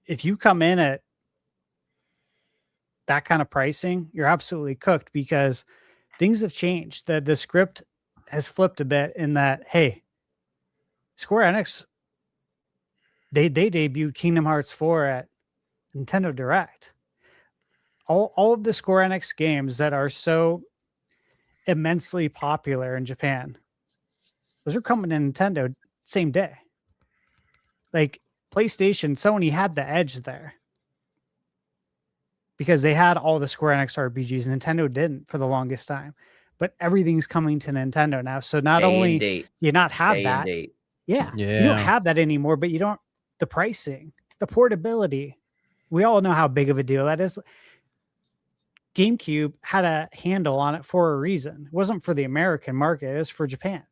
if you come in at that kind of pricing, you're absolutely cooked, because things have changed. The script has flipped a bit in that, hey, Square Enix, they debuted Kingdom Hearts 4 at Nintendo Direct. All of the Square Enix games that are so immensely popular in Japan, those are coming to Nintendo same day. Like PlayStation, Sony had the edge there, because they had all the Square Enix RPGs. Nintendo didn't for the longest time. But everything's coming to Nintendo now. So not Day and only date. do you not have Day and that, date. you don't Yeah. have that anymore, but you don't, the pricing, the portability. We all know how big of a deal that is. GameCube had a handle on it for a reason. It wasn't for the American market, it was for Japan.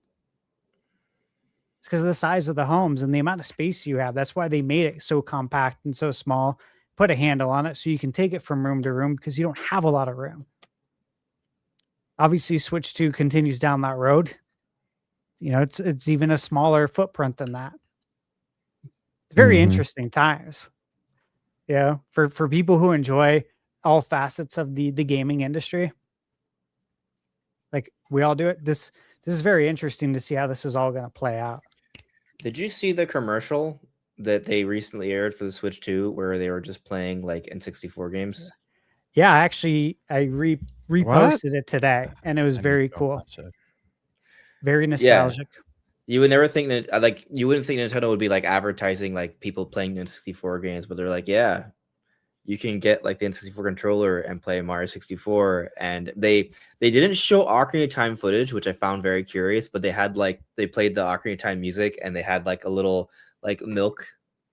It's because of the size of the homes and the amount of space you have. That's why they made it so compact and so small. Put a handle on it so you can take it from room to room, because you don't have a lot of room. Obviously, Switch 2 continues down that road. It's even a smaller footprint than that. It's very interesting times. Yeah, for people who enjoy all facets of the gaming industry, like we all do it. This is very interesting to see how this is all going to play out. Did you see the commercial that they recently aired for the Switch 2 where they were just playing like N64 games? Yeah, actually, I reposted it today, and it was very cool. Very nostalgic. You would never think that, you wouldn't think Nintendo would be like advertising like people playing N64 games, but they're like, yeah, you can get like the N64 controller and play Mario 64. And they didn't show Ocarina of Time footage, which I found very curious, but they played the Ocarina of Time music, and they had like a little like milk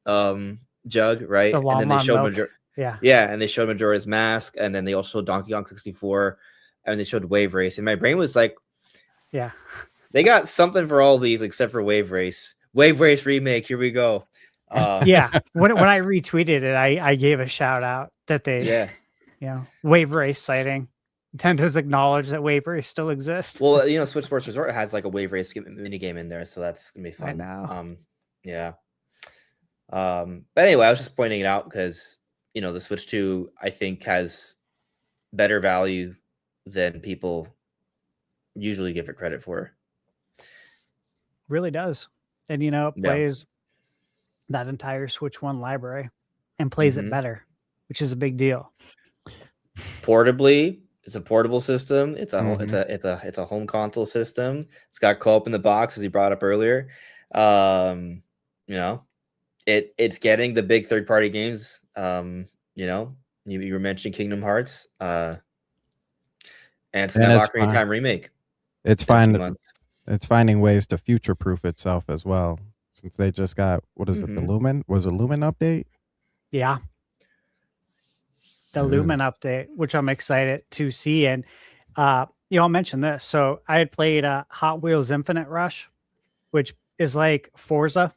jug, right? The And then they showed milk. Yeah. and they showed Majora's Mask, and then they also showed Donkey Kong 64, and they showed Wave Race. And my brain was like, yeah, they got something for all these except for Wave Race. Wave Race remake, here we go. Yeah. When I retweeted it, I gave a shout out that they, Wave Race sighting. Nintendo's acknowledged that Wave Race still exists. Well, Switch Sports Resort has like a Wave Race mini game in there, so that's gonna be fun. I know. Yeah. But anyway, I was just pointing it out because the Switch 2 I think has better value than people usually give it credit for. Really does. And it plays that entire Switch 1 library and plays it better, which is a big deal. Portably, it's a portable system. It's a it's a home console system. It's got co-op in the box, as you brought up earlier. It's getting the big third-party games. You were mentioning Kingdom Hearts, and it's an Ocarina of Time remake. It's finding ways to future-proof itself as well. Since they just got, what is it, the Lumen? Was it Lumen update? Yeah. The Lumen update, which I'm excited to see. And, I'll mention this. So I had played Hot Wheels Infinite Rush, which is like Forza,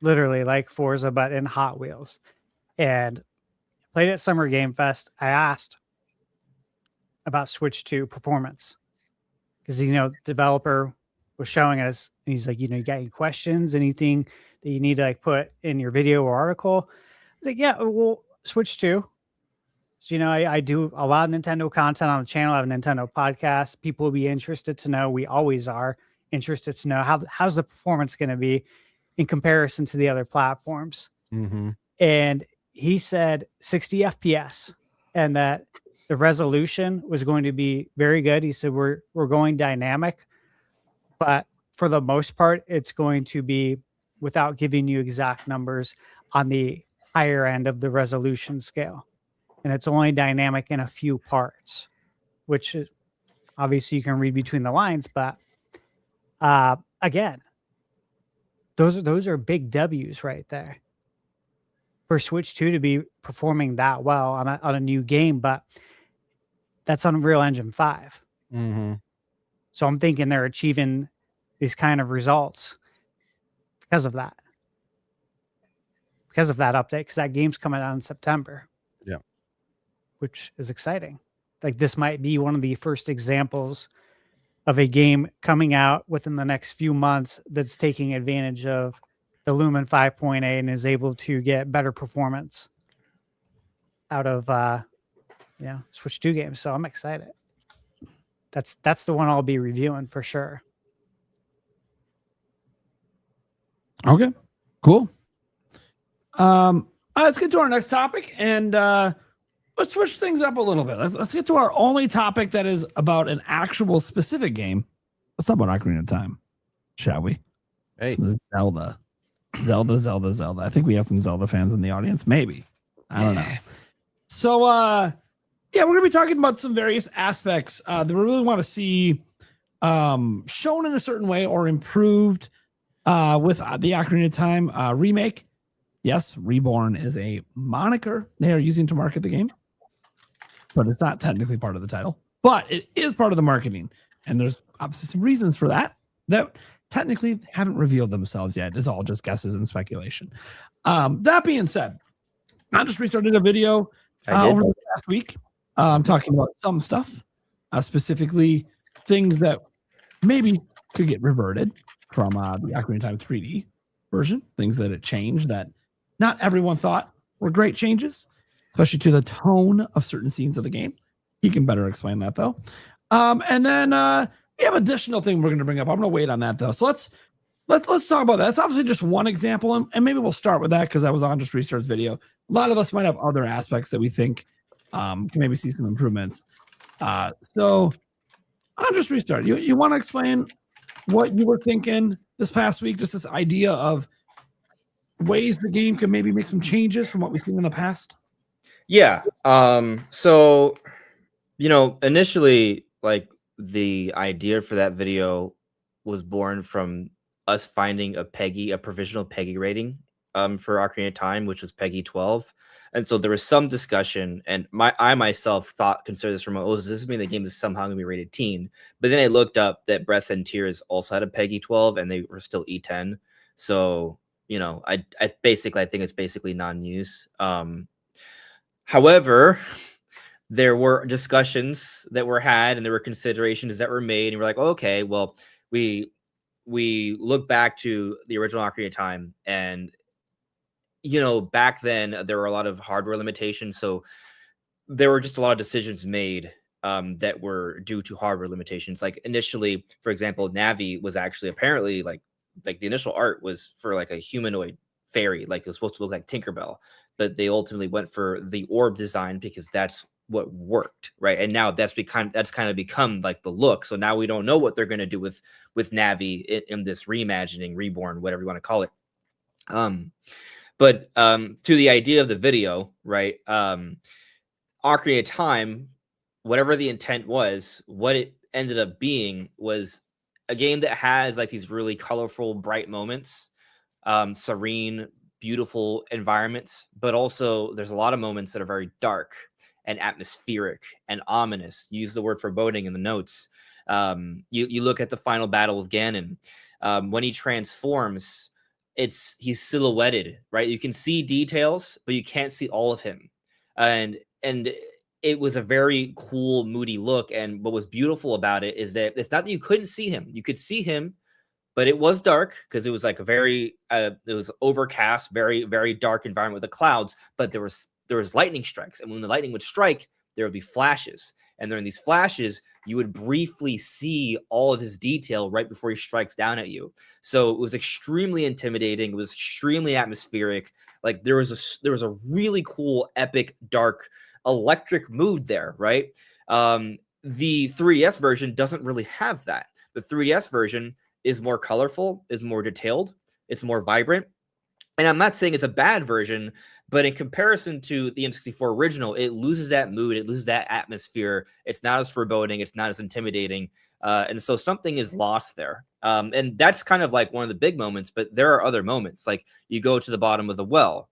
literally like Forza, but in Hot Wheels. And played at Summer Game Fest. I asked about Switch 2 performance because, developer was showing us, and he's like, you got any questions, anything that you need to like put in your video or article? I was like, yeah, well, Switch 2. So, I do a lot of Nintendo content on the channel. I have a Nintendo podcast. People will be interested to know. We always are interested to know how's the performance going to be in comparison to the other platforms. Mm-hmm. And he said 60 FPS and that the resolution was going to be very good. He said, we're going dynamic, but for the most part, it's going to be, without giving you exact numbers, on the higher end of the resolution scale. And it's only dynamic in a few parts, which is obviously you can read between the lines. But again, those are big W's right there for Switch 2 to be performing that well on a new game. But that's on Unreal Engine 5. Mm-hmm. So I'm thinking they're achieving these kind of results because of that. Because of that update, because that game's coming out in September. Yeah. Which is exciting. Like this might be one of the first examples of a game coming out within the next few months that's taking advantage of the Lumen 5.8 and is able to get better performance out of Switch 2 games. So I'm excited. That's the one I'll be reviewing for sure. Okay, cool. Let's get to our next topic, and let's switch things up a little bit. Let's get to our only topic that is about an actual specific game. Let's talk about Ocarina of Time, shall we? Hey, Zelda. I think we have some Zelda fans in the audience. Maybe. I don't know. So, we're going to be talking about some various aspects that we really want to see shown in a certain way or improved with the Ocarina of Time remake. Yes, Reborn is a moniker they are using to market the game, but it's not technically part of the title. But it is part of the marketing, and there's obviously some reasons for that technically haven't revealed themselves yet. It's all just guesses and speculation. That being said, I just restarted a video over the past week talking about some stuff, specifically things that maybe could get reverted from the Ocarina of Time 3D version, things that it changed that not everyone thought were great changes, especially to the tone of certain scenes of the game. He can better explain that, though. And then we have additional thing we're going to bring up. I'm going to wait on that, though. So let's talk about that. It's obviously just one example, and maybe we'll start with that because that was on just Restart's video. A lot of us might have other aspects that we think can maybe see some improvements. So I'll just restart. You want to explain what you were thinking this past week, just this idea of ways the game could maybe make some changes from what we've seen in the past? Yeah. So, initially, like, the idea for that video was born from us finding a provisional Peggy rating for Ocarina of Time, which was Peggy 12. And so there was some discussion, and I myself considered this remote. Oh, does this mean the game is somehow going to be rated teen? But then I looked up that Breath and Tears also had a Peggy 12, and they were still E10. So, I think it's basically non-use. However, there were discussions that were had, and there were considerations that were made, and we're like, okay, well, we look back to the original Ocarina of Time, and back then there were a lot of hardware limitations, so there were just a lot of decisions made that were due to hardware limitations. Like initially, for example, Navi was actually apparently like the initial art was for like a humanoid fairy, like it was supposed to look like Tinkerbell, but they ultimately went for the orb design because that's what worked, right? And now that's kind of become like the look. So now we don't know what they're going to do with Navi in this reimagining, reborn, whatever you want to call it. But to the idea of the video, right? Ocarina of Time, whatever the intent was, what it ended up being was a game that has like these really colorful, bright moments, serene, beautiful environments, but also there's a lot of moments that are very dark and atmospheric and ominous. Use the word foreboding in the notes. You look at the final battle with Ganon. When he transforms, he's silhouetted, right? You can see details, but you can't see all of him. And it was a very cool, moody look. And what was beautiful about it is that it's not that you couldn't see him. You could see him, but it was dark because it was like it was overcast, very, very dark environment with the clouds, but there was lightning strikes. And when the lightning would strike, there would be flashes. And during these flashes, you would briefly see all of his detail right before he strikes down at you. So it was extremely intimidating. It was extremely atmospheric. Like there was a really cool, epic, dark, electric mood there, right? The 3DS version doesn't really have that. The 3DS version is more colorful, is more detailed, it's more vibrant. And I'm not saying it's a bad version, but in comparison to the N64 original, it loses that mood, it loses that atmosphere. It's not as foreboding, it's not as intimidating. And so something is lost there. And that's kind of like one of the big moments, but there are other moments. Like you go to the bottom of the well.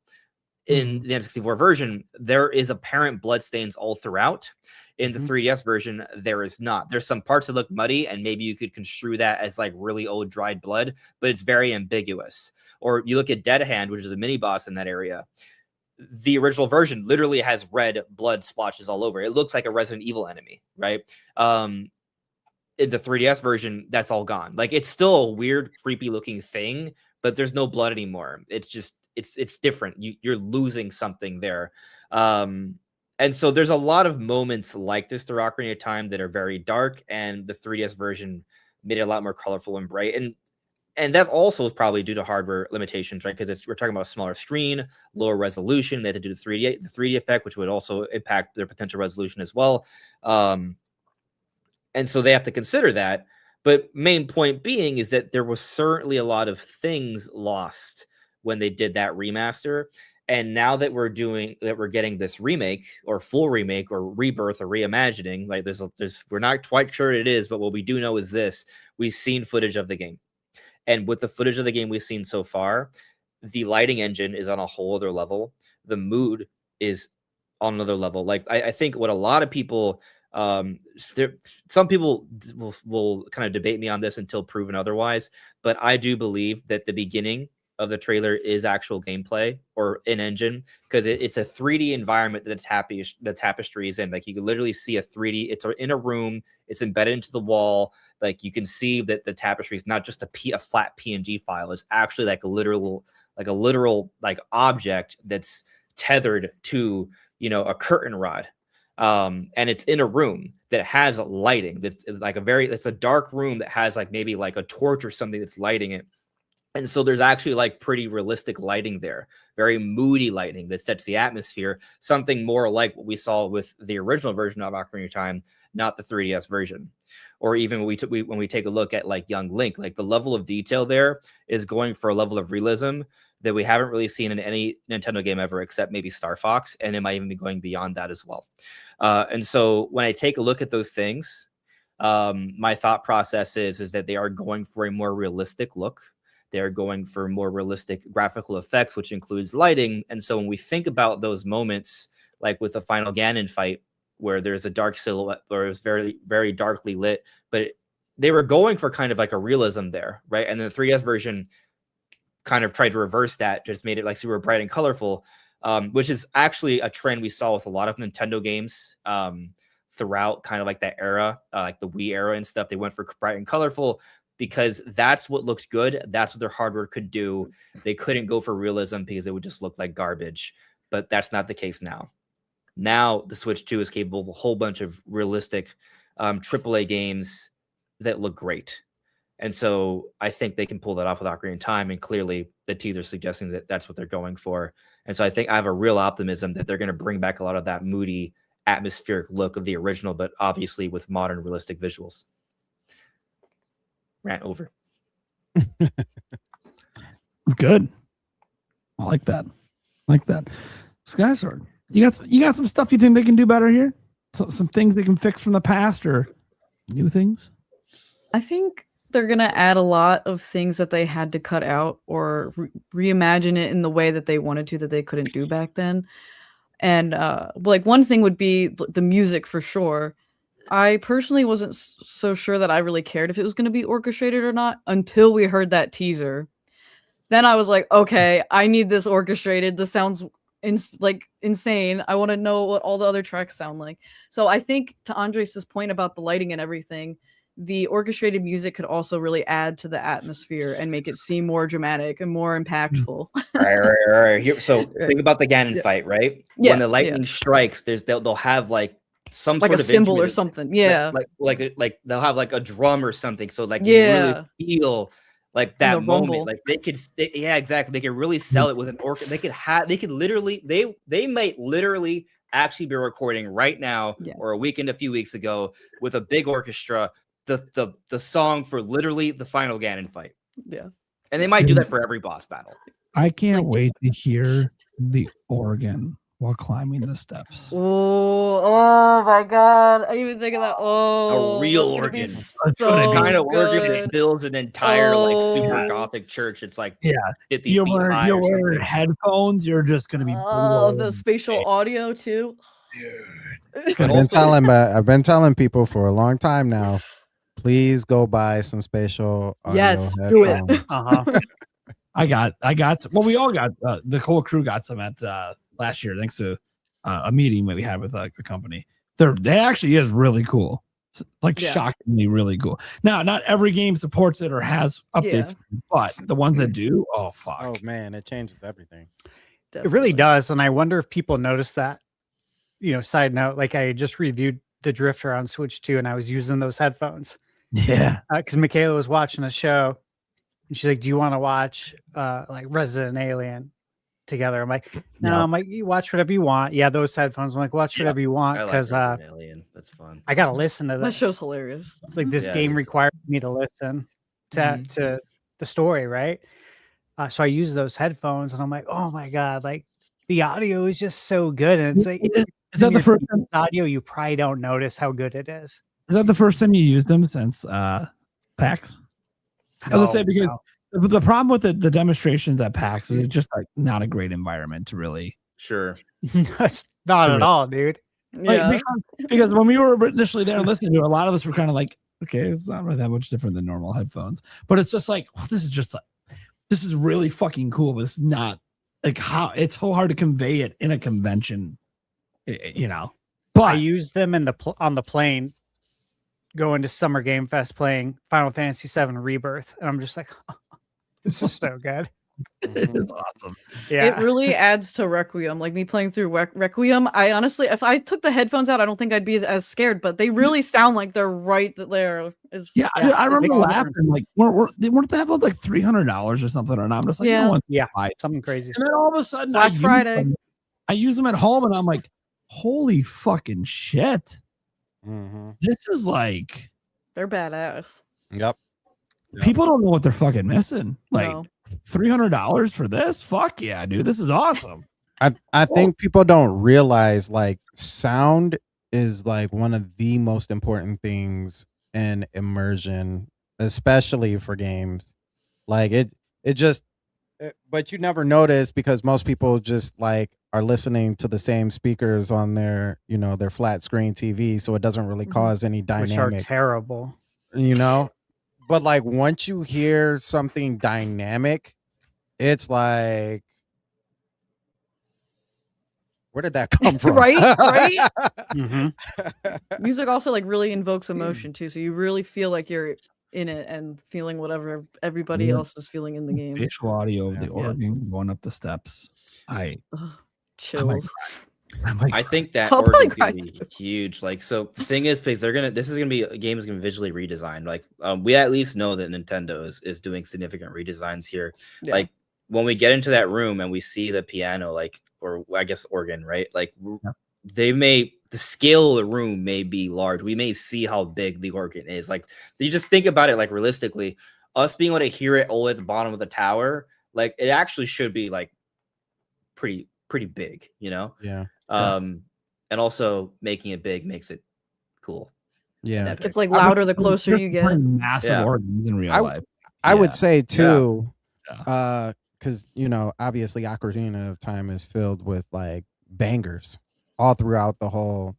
In the N64 version, there is apparent bloodstains all throughout. In the 3DS version, there is not. There's some parts that look muddy, and maybe you could construe that as like really old dried blood, but it's very ambiguous. Or you look at Dead Hand, which is a mini boss in that area. The original version literally has red blood splotches all over. It looks like a Resident Evil enemy, right? In the 3DS version, that's all gone. Like it's still a weird, creepy looking thing, but there's no blood anymore. It's just it's different. You're losing something there. And so there's a lot of moments like this through Ocarina of Time that are very dark, and the 3DS version made it a lot more colorful and bright. And that also is probably due to hardware limitations, right? Because we're talking about a smaller screen, lower resolution. They had to do the 3D effect, which would also impact their potential resolution as well. And so they have to consider that. But main point being is that there was certainly a lot of things lost when they did that remaster. And now that we're getting this remake or full remake or rebirth or reimagining, like we're not quite sure what it is, but what we do know is this: we've seen footage of the game. And with the footage of the game we've seen so far, the lighting engine is on a whole other level. The mood is on another level. Like I think what a lot of people, some people will kind of debate me on this until proven otherwise, but I do believe that the beginning of the trailer is actual gameplay or in engine, because it's a 3D environment that the tapestry is in. Like you can literally see a 3D. It's in a room. It's embedded into the wall. Like you can see that the tapestry is not just a flat PNG file. It's actually like a literal object that's tethered to a curtain rod. And it's in a room that has lighting. That's like it's a dark room that has like maybe like a torch or something that's lighting it. And so there's actually like pretty realistic lighting there, very moody lighting that sets the atmosphere, something more like what we saw with the original version of Ocarina of Time, not the 3DS version. Or even when we take a look at like Young Link, like the level of detail there is going for a level of realism that we haven't really seen in any Nintendo game ever, except maybe Star Fox, and it might even be going beyond that as well. And so when I take a look at those things, my thought process is that they are going for a more realistic look. They're going for more realistic graphical effects, which includes lighting. And so when we think about those moments, like with the final Ganon fight, where there's a dark silhouette, or it's very, very darkly lit, but they were going for kind of like a realism there, right? And the 3DS version kind of tried to reverse that, just made it like super bright and colorful, which is actually a trend we saw with a lot of Nintendo games throughout kind of like that era, like the Wii era and stuff. They went for bright and colorful because that's what looked good. That's what their hardware could do. They couldn't go for realism because it would just look like garbage, but that's not the case now. Now the Switch 2 is capable of a whole bunch of realistic AAA games that look great. And so I think they can pull that off with Ocarina of Time, and clearly the teaser suggesting that that's what they're going for. And so I think I have a real optimism that they're going to bring back a lot of that moody, atmospheric look of the original, but obviously with modern, realistic visuals. Rant over. It's good. I like that. Skysword, you got some stuff you think they can do better here? So, some things they can fix from the past, or new things? I think they're going to add a lot of things that they had to cut out or reimagine it in the way that they wanted to, that they couldn't do back then. And like one thing would be the music for sure. I personally wasn't so sure that I really cared if it was going to be orchestrated or not until we heard that teaser. Then I was like, okay, I need this orchestrated. This sounds insane. I want to know what all the other tracks sound like. So I think, to Andres' point about the lighting and everything, the orchestrated music could also really add to the atmosphere and make it seem more dramatic and more impactful. Right. Here, so think about the Ganon fight, right? Yeah, when the lightning strikes, they'll have like some like sort a of symbol or instrument, something. Yeah, like they'll have like a drum or something. So like Yeah. you really feel like that the moment. rumble. Like yeah, exactly. They could really sell it with an orchestra. They could literally they might literally actually be recording right now or a weekend a few weeks ago with a big orchestra the song for literally the final Ganon fight. Yeah. And they might do that for every boss battle. I can't wait to hear the organ while climbing the steps. Oh my god. I didn't even think of that. Oh, A real that's gonna be organ. so The kind of organ good. that fills an entire like super Oh. gothic church. It's like 50 You feet wear high or something. headphones, you're just gonna be Oh, blown the spatial audio too. I've been telling people for a long time now, please go buy some spatial audio Yes, do it. headphones. I got well, we all got the whole crew got some at last year thanks to a meeting that we had with a company. They actually is really cool. It's like shockingly really cool. Now, not every game supports it or has updates, but the ones that do, oh fuck. Oh man, it changes everything. It really does. And I wonder if people notice that. You know, side note, like I just reviewed the Drifter on Switch 2 and I was using those headphones. Yeah. Because Michaela was watching a show and she's like, do you want to watch like Resident Alien together? I'm like, no, I'm like, you watch whatever you want. Yeah, those headphones. I'm like, watch whatever you want because Alien. That's fun. I gotta listen to this. That show's hilarious. It's like this game requires me to listen to the story, right? So I use those headphones and I'm like, oh my god, like the audio is just so good. And it's like, is that the first time audio? You probably don't notice how good it is. Is that the first time you used them since PAX? I was gonna say because the problem with the demonstrations at PAX is just like not a great environment to really. Sure. It's not at all, dude. Like, because when we were initially there and listening to it, a lot of us were kind of like, okay, it's not really that much different than normal headphones. But it's just like, well, this is really fucking cool, but it's not like how it's so hard to convey it in a convention, you know. But I used them on the plane going to Summer Game Fest playing Final Fantasy VII Rebirth, and I'm just like, oh, this is so good. It's awesome. Yeah, It really adds to Requiem. Like me playing through Requiem, I honestly, if I took the headphones out, I don't think I'd be as scared. But they really sound like they're right there. I remember laughing like, weren't the headphones like $300 or something? And I'm just like, no one buy it. Something crazy. And then all of a sudden, Black Friday, I use them at home, and I'm like, holy fucking shit! This is they're badass. Yep. People don't know what they're fucking missing. Like, No. $300 for this? Fuck yeah, dude. This is awesome. I think people don't realize like sound is like one of the most important things in immersion, especially for games. Like but you never notice because most people just like are listening to the same speakers on their, their flat screen TV, so it doesn't really cause any Which are dynamic, terrible. But like once you hear something dynamic, it's like, where did that come from? Right? Mhm. Music also like really invokes emotion too, so you really feel like you're in it and feeling whatever everybody else is feeling in the game. Spatial audio of the Yeah. organ going up the steps. Ugh, I chills. I think that I'll probably organ's cry gonna be huge. Like, so the thing is, because this is gonna be a game is gonna be visually redesigned. Like, we at least know that Nintendo is doing significant redesigns here. Yeah. Like when we get into that room and we see the piano, like, or I guess organ, right? Like the scale of the room may be large. We may see how big the organ is. Like, you just think about it, like realistically, us being able to hear it all at the bottom of the tower, like it actually should be like pretty big, Yeah. And also making it big makes it cool. Yeah. and epic. It's like louder the closer you There's get. massive Yeah. organs in real I- life. I would say too, Yeah. because obviously Ocarina of Time is filled with like bangers all throughout the whole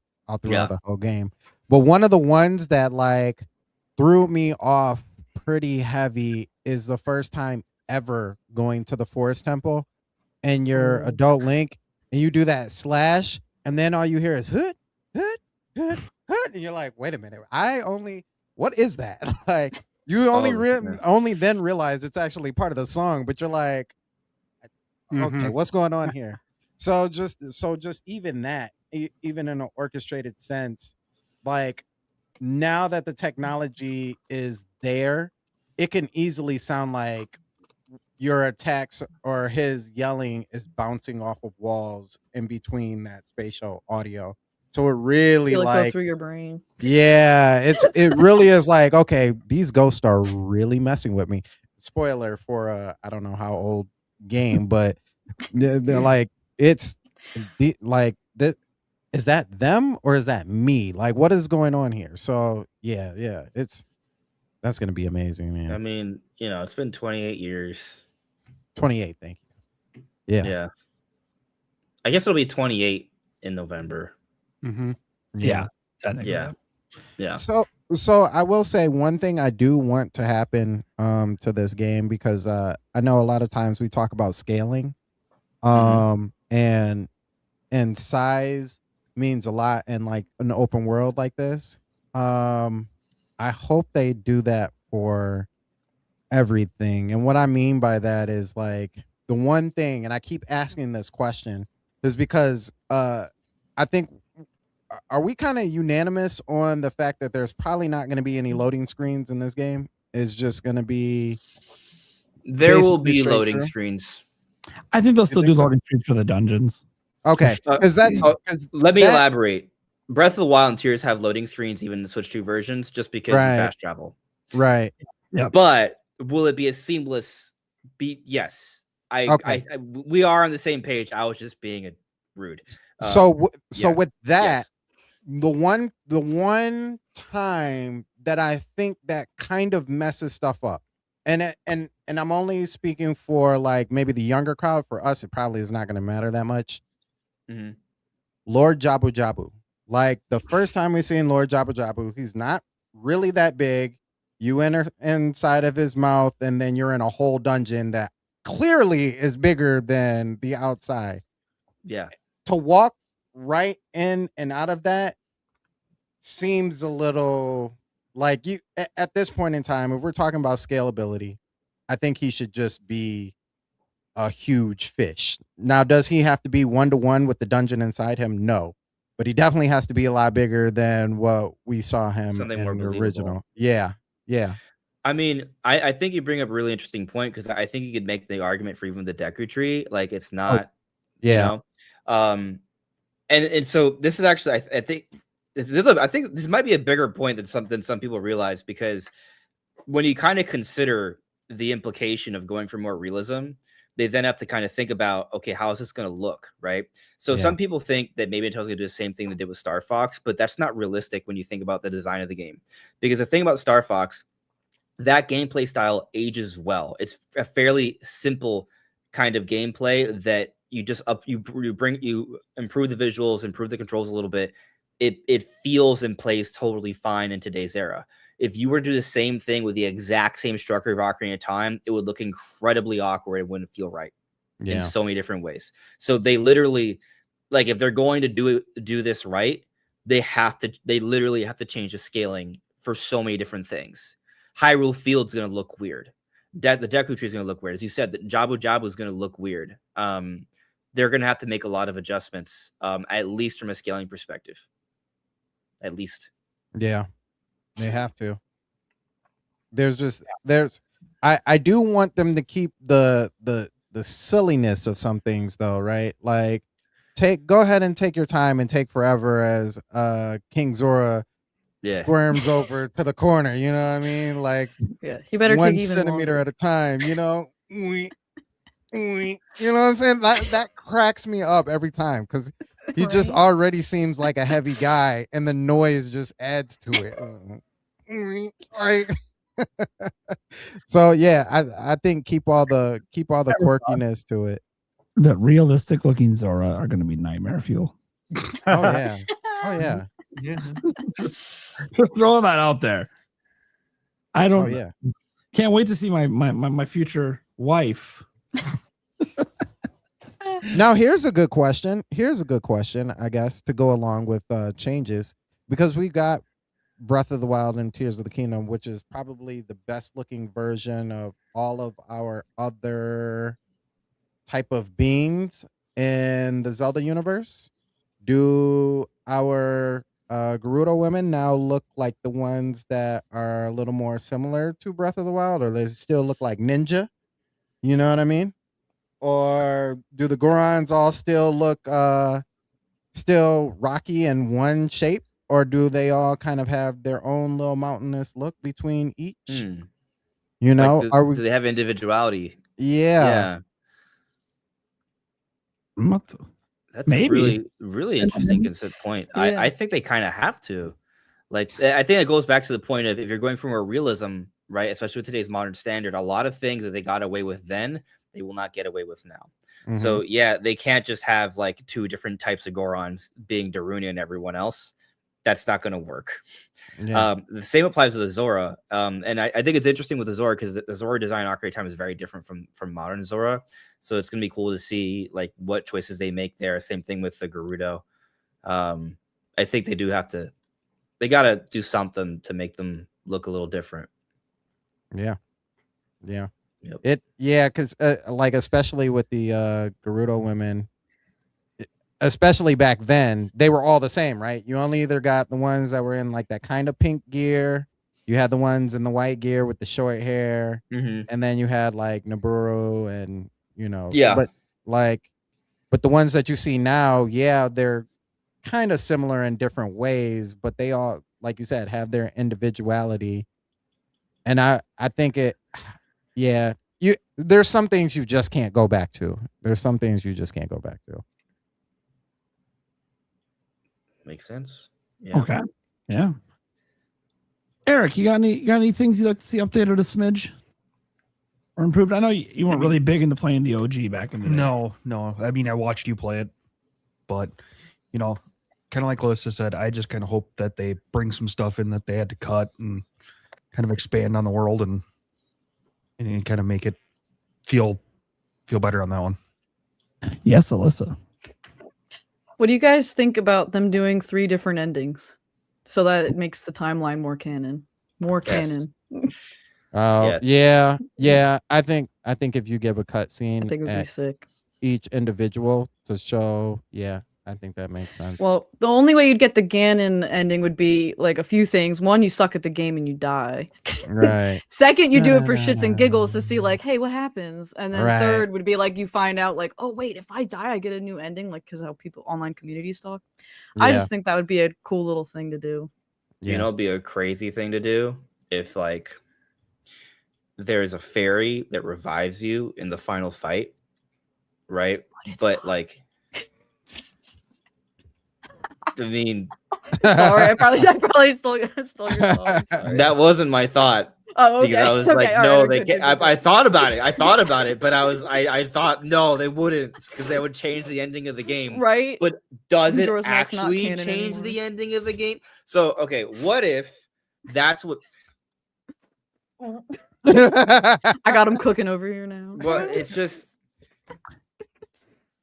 game. But one of the ones that like threw me off pretty heavy is the first time ever going to the Forest Temple, and you're adult Link, and you do that slash, and then all you hear is hood, hood, hood, hood, and you're like, wait a minute, what is that? Like. You only then realize it's actually part of the song, but you're like, okay, what's going on here? So just even that, even in an orchestrated sense, like now that the technology is there, it can easily sound like your attacks or his yelling is bouncing off of walls in between that spatial audio. So it really Feel it go like through your brain. yeah, it really is like, okay, these ghosts are really messing with me. Spoiler for I don't know how old game, but they're like it's like that. Is that them or is that me? Like, what is going on here? So yeah, that's gonna be amazing, man. I mean, it's been 28 years. 28, thank you. Yeah. I guess it'll be 28 in November. Mm-hmm. Yeah. Technically. Yeah. So I will say one thing I do want to happen to this game, because I know a lot of times we talk about scaling, and size means a lot in like an open world like this. I hope they do that for everything. And what I mean by that is like the one thing, and I keep asking this question, is because I think, are we kind of unanimous on the fact that there's probably not going to be any loading screens in this game? It's just going to be There will basically be straight loading through? screens. I think they'll still do think so? loading screens for the dungeons. Okay, because that's Let me elaborate. Breath of the Wild and Tears have loading screens even in the Switch 2 versions, just because you Right. fast travel. right. Yep. But will it be a seamless beat? Yes. Okay. We are on the same page. I was just being rude. So yeah. with that, Yes. the one time that I think that kind of messes stuff up, and I'm only speaking for like maybe the younger crowd. For us, it probably is not going to matter that much. Mhm. Lord Jabu Jabu, like the first time we seen Lord Jabu Jabu, he's not really that big. You enter inside of his mouth, and then you're in a whole dungeon that clearly is bigger than the outside. Yeah. To walk right in and out of that seems a little like you at this point in time, if we're talking about scalability, I think he should just be a huge fish. Now, does he have to be 1-to-1 with the dungeon inside him? No, but he definitely has to be a lot bigger than what we saw him Something in more the believable. original. Yeah. I mean, I think you bring up a really interesting point, because I think you could make the argument for even the Deku Tree. Like, it's not, Yeah. And so this is actually, I think this might be a bigger point than some people realize, because when you kind of consider the implication of going for more realism, they then have to kind of think about, okay, how is this going to look, right? So some people think that maybe Nintendo's going to do the same thing they did with Star Fox, but that's not realistic when you think about the design of the game. Because the thing about Star Fox, that gameplay style ages well. It's a fairly simple kind of gameplay that you just you improve the visuals, improve the controls a little bit. It feels and plays totally fine in today's era. If you were to do the same thing with the exact same structure of Ocarina of Time, it would look incredibly awkward. It wouldn't feel right in so many different ways. So they literally, like, if they're going to do this right, they literally have to change the scaling for so many different things. Hyrule Field's going to look weird. The Deku Tree is going to look weird. As you said, the Jabu Jabu is going to look weird. They're going to have to make a lot of adjustments, at least from a scaling perspective. At least. Yeah. They have to. I do want them to keep the silliness of some things though, right? Like go ahead and take your time and take forever as King Zora squirms over to the corner, you know what I mean? Like he better 1 take even centimeter longer. at a time, you know? You know what I'm saying? That cracks me up every time because he just already seems like a heavy guy and the noise just adds to it. Right. So yeah, I think keep all the quirkiness to it. The realistic looking Zora are going to be nightmare fuel. Oh yeah. Oh yeah. Yeah. Just throwing that out there. I don't. Oh yeah. Can't wait to see my future wife. Now here's a good question. I guess, to go along with changes, because we got Breath of the Wild and Tears of the Kingdom, which is probably the best looking version of all of our other type of beings in the Zelda universe. Do our Gerudo women now look like the ones that are a little more similar to Breath of the Wild, or they still look like ninja? You know what I mean? Or do the Gorons all still look still rocky in one shape? Or do they all kind of have their own little mountainous look between each? You know, like do they have individuality? Yeah. That's Maybe. a really, really interesting point. Yeah. I think they kind of have to. Like, I think it goes back to the point of, if you're going for more realism, right, especially with today's modern standard, a lot of things that they got away with then, they will not get away with now. So yeah, they can't just have like two different types of Gorons, being Darunia and everyone else. That's not going to work. Yeah. The same applies to the Zora. And I think it's interesting with the Zora because the Zora design Ocarina of Time is very different from modern Zora. So it's going to be cool to see like what choices they make there. Same thing with the Gerudo. I think they got to do something to make them look a little different. Yeah. Yep. Because like, especially with the Gerudo women, especially back then, they were all the same, right? You only either got the ones that were in like that kind of pink gear, you had the ones in the white gear with the short hair, and then you had like Naburu and but the ones that you see now, they're kind of similar in different ways, but they all, like you said, have their individuality. And I think there's some things you just can't go back to. Makes sense. Yeah. Okay. Yeah. Eric, you got any things you'd like to see updated a smidge or improved? I know you weren't really big into playing the OG back in the day. No. I mean, I watched you play it, but kind of like Alyssa said, I just kind of hope that they bring some stuff in that they had to cut and kind of expand on the world and kind of make it feel better on that one. Yes, Alyssa. What do you guys think about them doing 3 different endings so that it makes the timeline more canon? Canon. Oh, yeah. I think if you give a cutscene, I think it would be sick. Each individual to show, I think that makes sense. Well, the only way you'd get the Ganon ending would be like a few things. One, you suck at the game and you die. Right. Second, you do it for shits and giggles to see like, hey, what happens? And then third would be like, you find out like, oh wait, if I die, I get a new ending. Like, because how people online communities talk. I just think that would be a cool little thing to do. You know, it'd be a crazy thing to do if like there's a fairy that revives you in the final fight, right? But like, I mean, Sorry, I probably stole your song. Sorry. that wasn't my thought. Oh, okay. Because I was Okay, like, all no, right, they good, can't. good, I good. thought about it, but I thought no, they wouldn't, because they would change the ending of the game. Right? But does it Majora's Mask not actually canon change anymore. the ending of the game? So okay, what if that's what? I got him cooking over here now. But it's just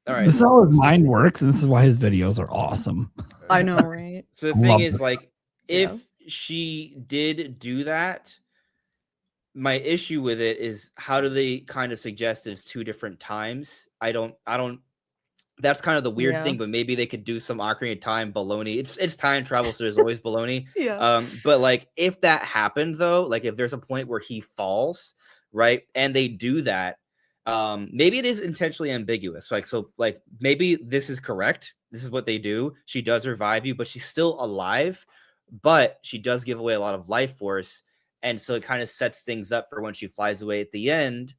all right. This is how his mind works, and this is why his videos are awesome. I know, right? So the thing Love is, it. like, if she did do that, my issue with it is how do they kind of suggest it's 2 different times? I don't. That's kind of the weird thing, but maybe they could do some Ocarina of Time baloney. It's time travel, so there's always baloney. Yeah. But like, if that happened though, like if there's a point where he falls, right, and they do that, maybe it is intentionally ambiguous. So maybe this is correct. This is what they do. She does revive you, but she's still alive, but she does give away a lot of life force, and so it kind of sets things up for when she flies away at the end.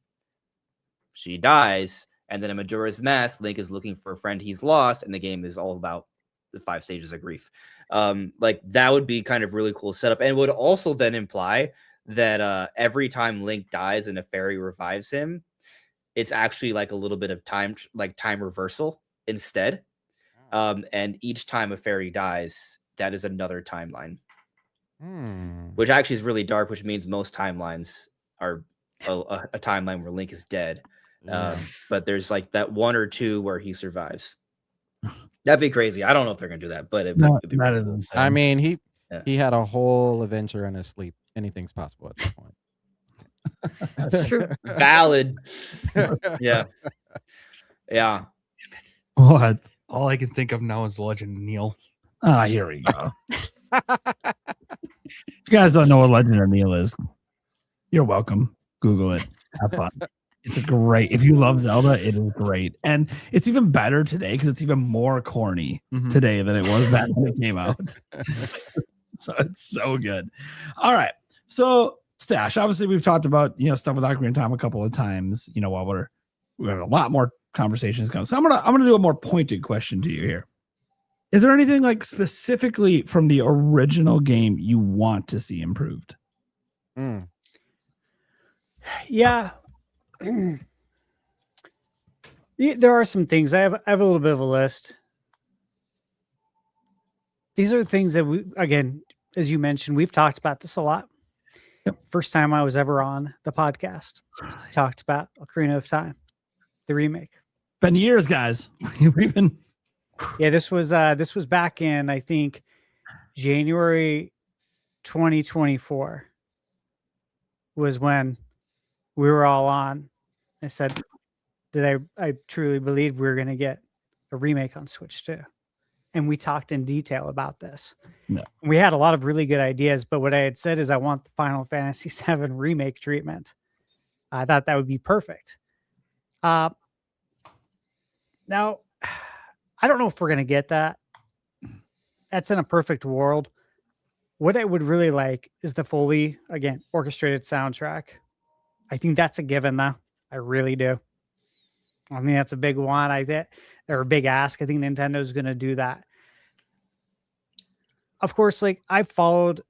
She dies. And then in Majora's Mask, Link is looking for a friend he's lost, and the game is all about the 5 stages of grief. Like that would be kind of really cool setup, and would also then imply that every time Link dies and a fairy revives him, it's actually like a little bit of time reversal instead. And each time a fairy dies, that is another timeline, which actually is really dark. Which means most timelines are a timeline where Link is dead. But there's like that 1 or 2 where he survives. That'd be crazy. I don't know if they're gonna do that, but it'd be really cool. I mean, he had a whole adventure in his sleep. Anything's possible at that point. That's true. Valid. Yeah. What? All I can think of now is the Legend of Neil. Ah, here we go. If you guys don't know what Legend of Neil is, you're welcome. Google it. Have fun. It's great. If you love Zelda, it is great. And it's even better today because it's even more corny today than it was back when it came out. So it's so good. All right. So Stash, obviously we've talked about, stuff with Ocarina of Time a couple of times, while we have a lot more conversations coming. So I'm gonna do a more pointed question to you here. Is there anything like specifically from the original game you want to see improved? Yeah. There are some things. I have a little bit of a list. These are things that we, again, as you mentioned, we've talked about this a lot. Yep. First time I was ever on the podcast, talked about Ocarina of Time, the remake. Been years, guys. We've been. Yeah, this was back in, I think, January 2024 was when we were all on. I said that I truly believed we were going to get a remake on Switch too. And we talked in detail about this. No. We had a lot of really good ideas, but what I had said is I want the Final Fantasy VII remake treatment. I thought that would be perfect. Now, I don't know if we're going to get that. That's in a perfect world. What I would really like is the fully, again, orchestrated soundtrack. I think that's a given, though. I really do. I think that's a big one. Or a big ask. I think Nintendo's going to do that. Of course, like I've followed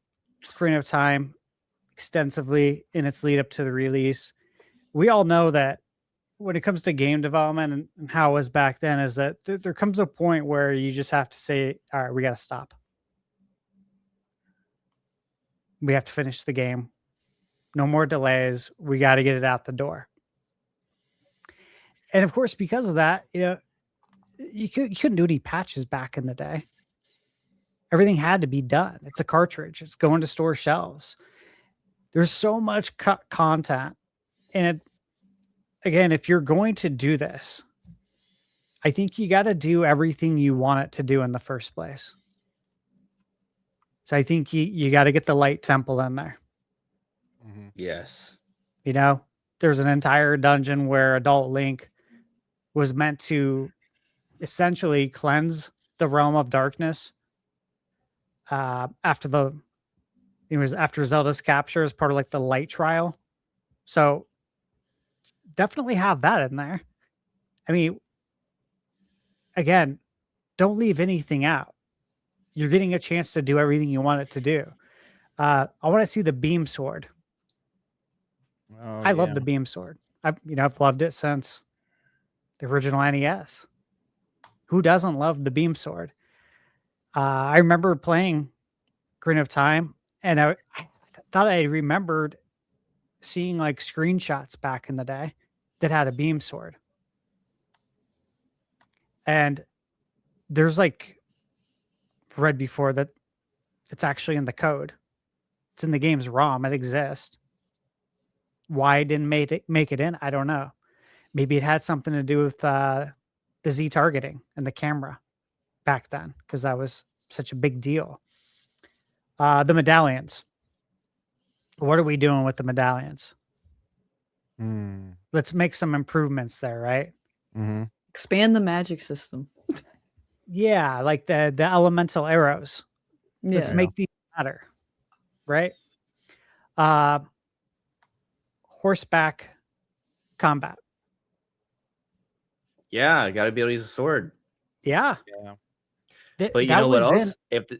Ocarina of Time extensively in its lead up to the release. We all know that when it comes to game development and how it was back then, is that there comes a point where you just have to say, all right, we got to stop. We have to finish the game. No more delays. We got to get it out the door. And of course, because of that, you couldn't do any patches back in the day. Everything had to be done. It's a cartridge. It's going to store shelves. There's so much content. And again, if you're going to do this, I think you got to do everything you want it to do in the first place. So I think you got to get the Light Temple in there. Yes. There's an entire dungeon where Adult Link was meant to essentially cleanse the realm of darkness after Zelda's capture as part of like the light trial. So definitely have that in there. I mean, again, don't leave anything out. You're getting a chance to do everything you want it to do. I want to see the beam sword. Oh, I love yeah. the beam sword. I've loved it since the original NES. Who doesn't love the beam sword? I remember playing Ocarina of Time, and I thought I remembered seeing like screenshots back in the day that had a beam sword. And there's like read before that it's actually in the code. It's in the game's ROM. It exists. Why it didn't make it in? I don't know. Maybe it had something to do with the Z targeting and the camera back then, because that was such a big deal. The medallions. What are we doing with the medallions? Let's make some improvements there, right? Mm-hmm. Expand the magic system. Yeah, like the elemental arrows. Yeah. Let's make these matter, right? Horseback combat. Yeah, I gotta be able to use a sword. Yeah. Yeah. But you know what else?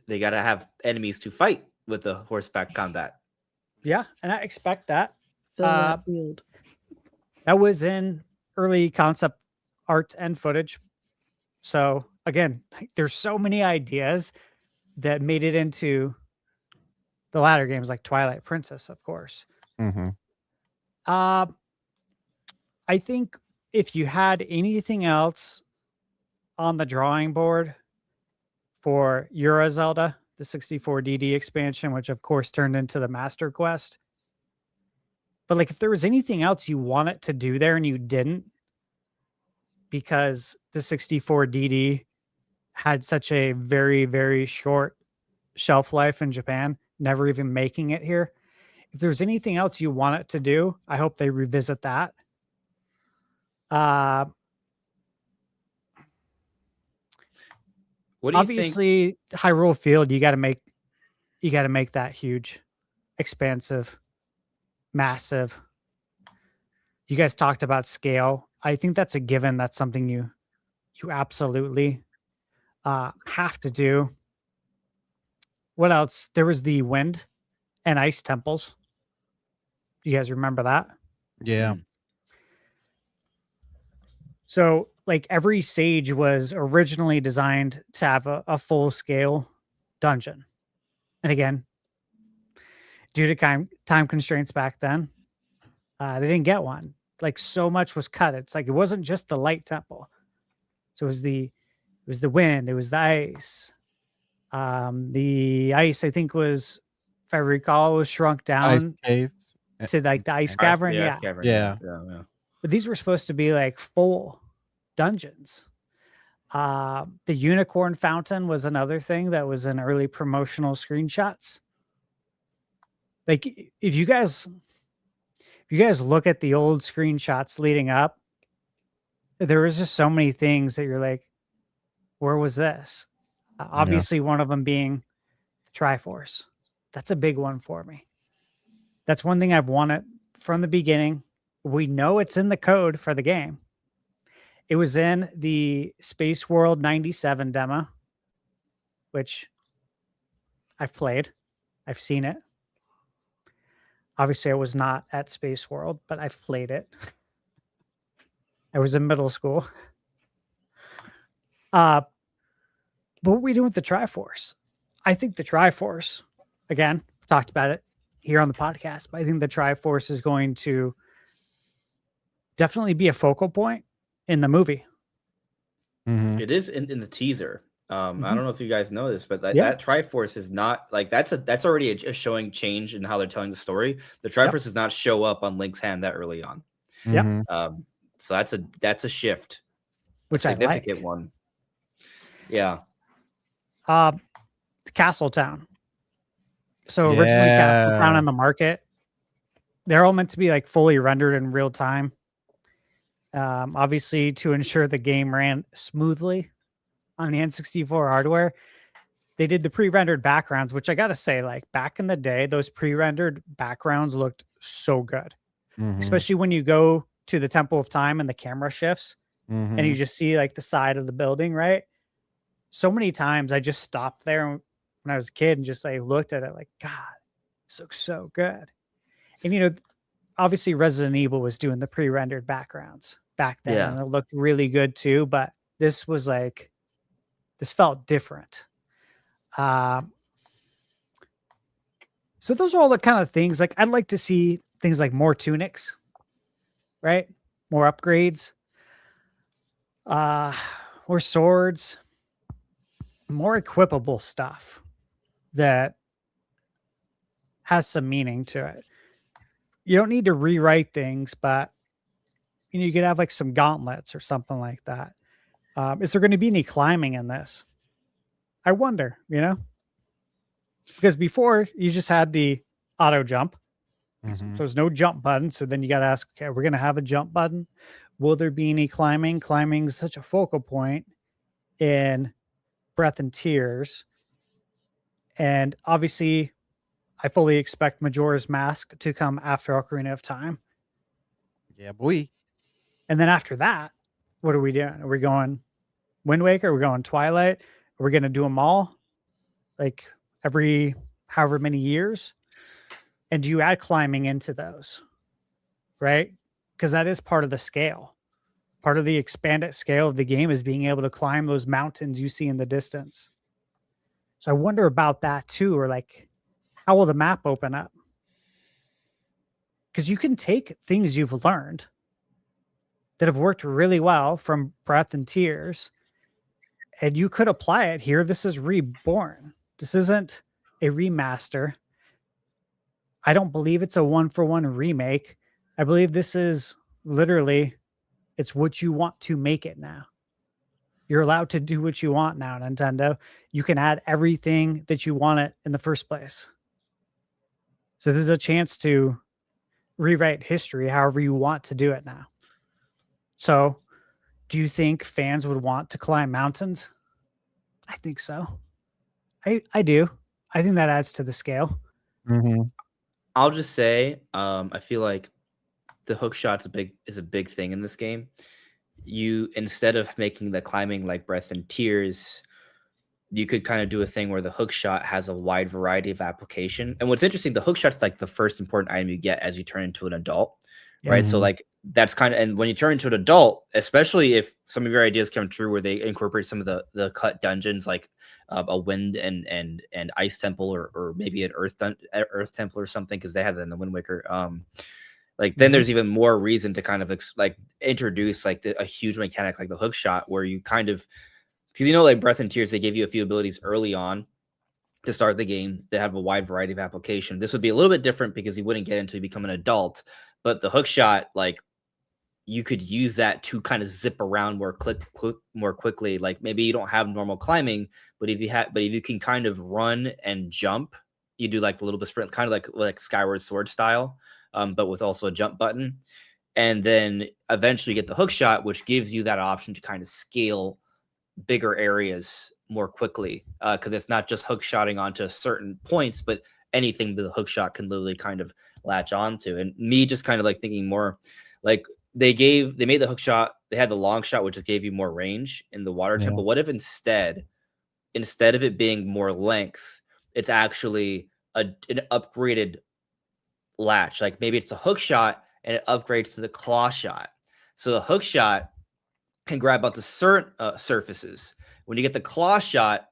They gotta have enemies to fight with the horseback combat. Yeah, and I expect that. Fill that field. That was in early concept art and footage. So again, there's so many ideas that made it into the latter games, like Twilight Princess, of course. Mm-hmm. I think if you had anything else on the drawing board for Eura Zelda, the 64DD expansion, which of course turned into the Master Quest. But like if there was anything else you wanted to do there and you didn't, because the 64DD had such a very, very short shelf life in Japan, never even making it here. If there's anything else you want it to do, I hope they revisit that. What do you Obviously, Hyrule Field, you got to make that huge, expansive, massive. You guys talked about scale. I think that's a given. That's something you absolutely have to do. What else? There was the wind and ice temples. You guys remember that? Yeah. So, like every sage was originally designed to have a full scale dungeon. And again, due to time constraints back then, they didn't get one. Like so much was cut. It's like it wasn't just the light temple. So it was the wind, it was the ice. The ice, I think, was, if I recall, was shrunk Ice down caves. to like the ice cavern. Yeah. Yeah. But these were supposed to be like full dungeons. The unicorn fountain was another thing that was in early promotional screenshots. Like if you guys look at the old screenshots leading up, there was just so many things that you're like, where was this? Obviously, one of them being Triforce. That's a big one for me. That's one thing I've wanted from the beginning. We know it's in the code for the game. It was in the Space World 97 demo, which I've played. I've seen it. Obviously, I was not at Space World, but I've played it. I was in middle school. But what are we doing with the Triforce? I think the Triforce, again, we talked about it here on the podcast, but I think the Triforce is going to definitely be a focal point in the movie. Mm-hmm. It is in the teaser. I don't know if you guys know this, but that Triforce is not like that's already a showing change in how they're telling the story. The Triforce does not show up on Link's hand that early on. Yeah. So that's a shift, which a significant one. Yeah. Castle Town. So originally Castle Town on the market, they're all meant to be like fully rendered in real time. Obviously to ensure the game ran smoothly on the N64 hardware, they did the pre-rendered backgrounds, which I gotta say, like back in the day, those pre-rendered backgrounds looked so good. especially when you go to the Temple of Time and the camera shifts and you just see like the side of the building, right? So many times I just stopped there when I was a kid and just like looked at it like, God, this looks so good. And you know, obviously Resident Evil was doing the pre-rendered backgrounds back then, Yeah. and it looked really good too. But this was like, this felt different. So those are all the kind of things. Like I'd like to see things like more tunics, right? More upgrades, more swords, more equipable stuff that has some meaning to it. You don't need to rewrite things, but you know, you could have like some gauntlets or something like that. Is there going to be any climbing in this? I wonder, you know, because before you just had the auto jump. So there's no jump button. So then you got to ask, okay, we're going to have a jump button. Will there be any climbing? Climbing is such a focal point in Breath and Tears. And obviously, I fully expect Majora's Mask to come after Ocarina of Time. Yeah, boy. And then after that, what are we doing? Are we going Wind Waker? Are we going Twilight? Are we going to do them all? Like every however many years? And do you add climbing into those? Right? Because that is part of the scale. Part of the expanded scale of the game is being able to climb those mountains you see in the distance. So I wonder about that too, or like, how will the map open up? Because you can take things you've learned that have worked really well from Breath and Tears, and you could apply it here. This is Reborn. This isn't a remaster. I don't believe it's a 1-for-1 remake. I believe this is literally, it's what you want to make it now. You're allowed to do what you want now, Nintendo. You can add everything that you want it in the first place. So there's a chance to rewrite history however you want to do it now. So do you think fans would want to climb mountains? I think so. I do. I think that adds to the scale. I'll just say, I feel like the hook shot's a big thing in this game. You, instead of making the climbing like Breath and Tears, you could kind of do a thing where the hook shot has a wide variety of application. And what's interesting, the hook shot's like the first important item you get as you turn into an adult, right? So like that's kind of, and when you turn into an adult, especially if some of your ideas come true where they incorporate some of the cut dungeons, like a wind and ice temple, or maybe an earth temple or something, because they had that in the Wind Waker. Like then there's even more reason to kind of introduce like a huge mechanic like the hook shot, where you kind of, because you know, like Breath and Tears, they give you a few abilities early on to start the game that have a wide variety of application. This would be a little bit different because you wouldn't get until you become an adult. But the hook shot, like you could use that to kind of zip around more quickly. Like maybe you don't have normal climbing, but if you can kind of run and jump, you do like the little bit sprint, kind of like Skyward Sword style, but with also a jump button. And then eventually you get the hook shot, which gives you that option to kind of scale bigger areas more quickly, because it's not just hook shotting onto certain points, but anything that the hook shot can literally kind of latch onto. And me just kind of like thinking more like they made the hook shot, they had the long shot, which just gave you more range in the water temple. What if instead of it being more length, it's actually an upgraded latch? Like maybe it's a hook shot and it upgrades to the claw shot. So the hook shot can grab onto certain surfaces. When you get the claw shot,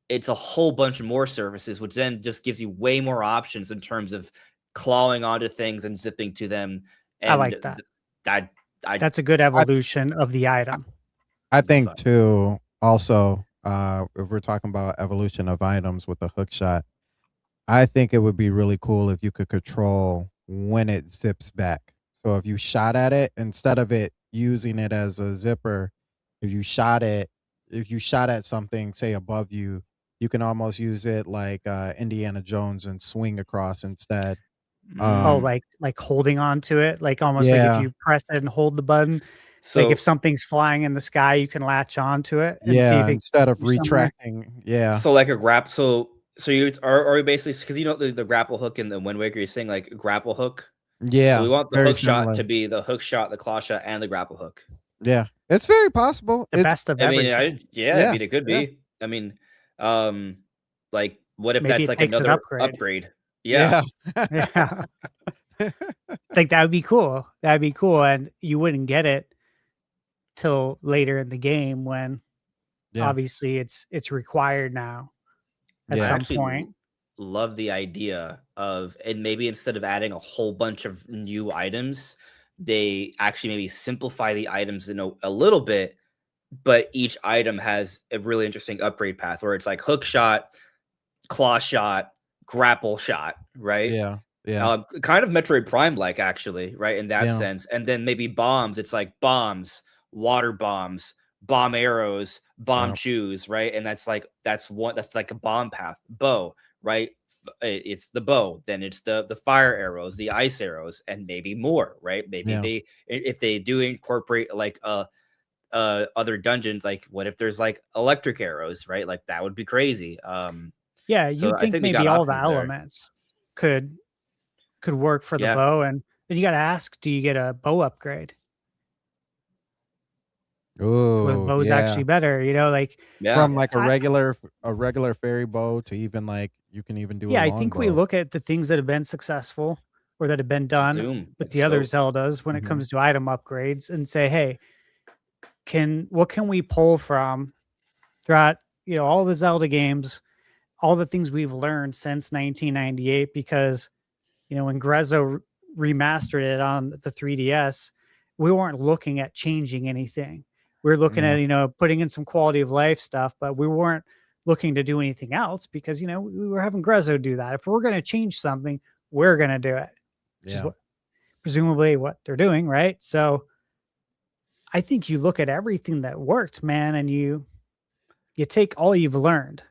it's a whole bunch of more surfaces, which then just gives you way more options in terms of clawing onto things and zipping to them. And I like that. That's a good evolution of the item. I think too, also, if we're talking about evolution of items with the hook shot, I think it would be really cool if you could control when it zips back. So if you shot at it, instead of it using it as a zipper, if you shot at something, say above you, you can almost use it like Indiana Jones and swing across instead. Like holding on to it, like almost like if you press it and hold the button. So like if something's flying in the sky, you can latch onto it. And see if it instead of retracting. Yeah. So like a grab. So you are you basically, because you know the grapple hook in the Wind Waker, you're saying like grapple hook Yeah, So we want the very hook shot similar. to be the hook shot, the claw shot, and the grapple hook. Yeah, it's very possible. The It's best of I mean, everything. I mean, it could be. I mean, like, what if Maybe that's it like takes an another upgrade. upgrade? Yeah. Yeah. Like that would be cool. That'd be cool. And you wouldn't get it till later in the game when Yeah. obviously it's required now at Yeah. I some actually point. love the idea of, and maybe instead of adding a whole bunch of new items, they actually maybe simplify the items in a little bit, but each item has a really interesting upgrade path where it's like hook shot, claw shot, grapple shot, right? Yeah. Yeah. Kind of Metroid Prime like, actually, right? In that Yeah. sense. And then maybe bombs, it's like bombs, water bombs, bomb arrows, bomb Yeah. chews, right? And that's like a bomb path. Bow, right? It's the bow, then it's the fire arrows, the ice arrows, and maybe more, right? Maybe Yeah. if they do incorporate like other dungeons, like what if there's like electric arrows, right? Like that would be crazy. Yeah, So you'd I think think we maybe got all the options there. elements could work for the Yeah. bow, and then you got to ask, do you get a bow upgrade? Where the Oh, bow's yeah. actually better, you know, like Yeah. From like I- a regular fairy bow to even like you can even do yeah, a I think we longbow. look at the things that have been successful or that have been done Doom, with the other scope. Zeldas when it Mhm. comes to item upgrades and say, hey, what can we pull from throughout, you know, all the Zelda games, all the things we've learned since 1998? Because, you know, when Grezzo remastered it on the 3DS, we weren't looking at changing anything. We were looking Yeah. at, you know, putting in some quality of life stuff, but we weren't looking to do anything else because, you know, we were having Grezzo do that. If we're going to change something, we're going to do it, which is Yeah. what presumably what they're doing, right? So I think you look at everything that worked, man, and you take all you've learned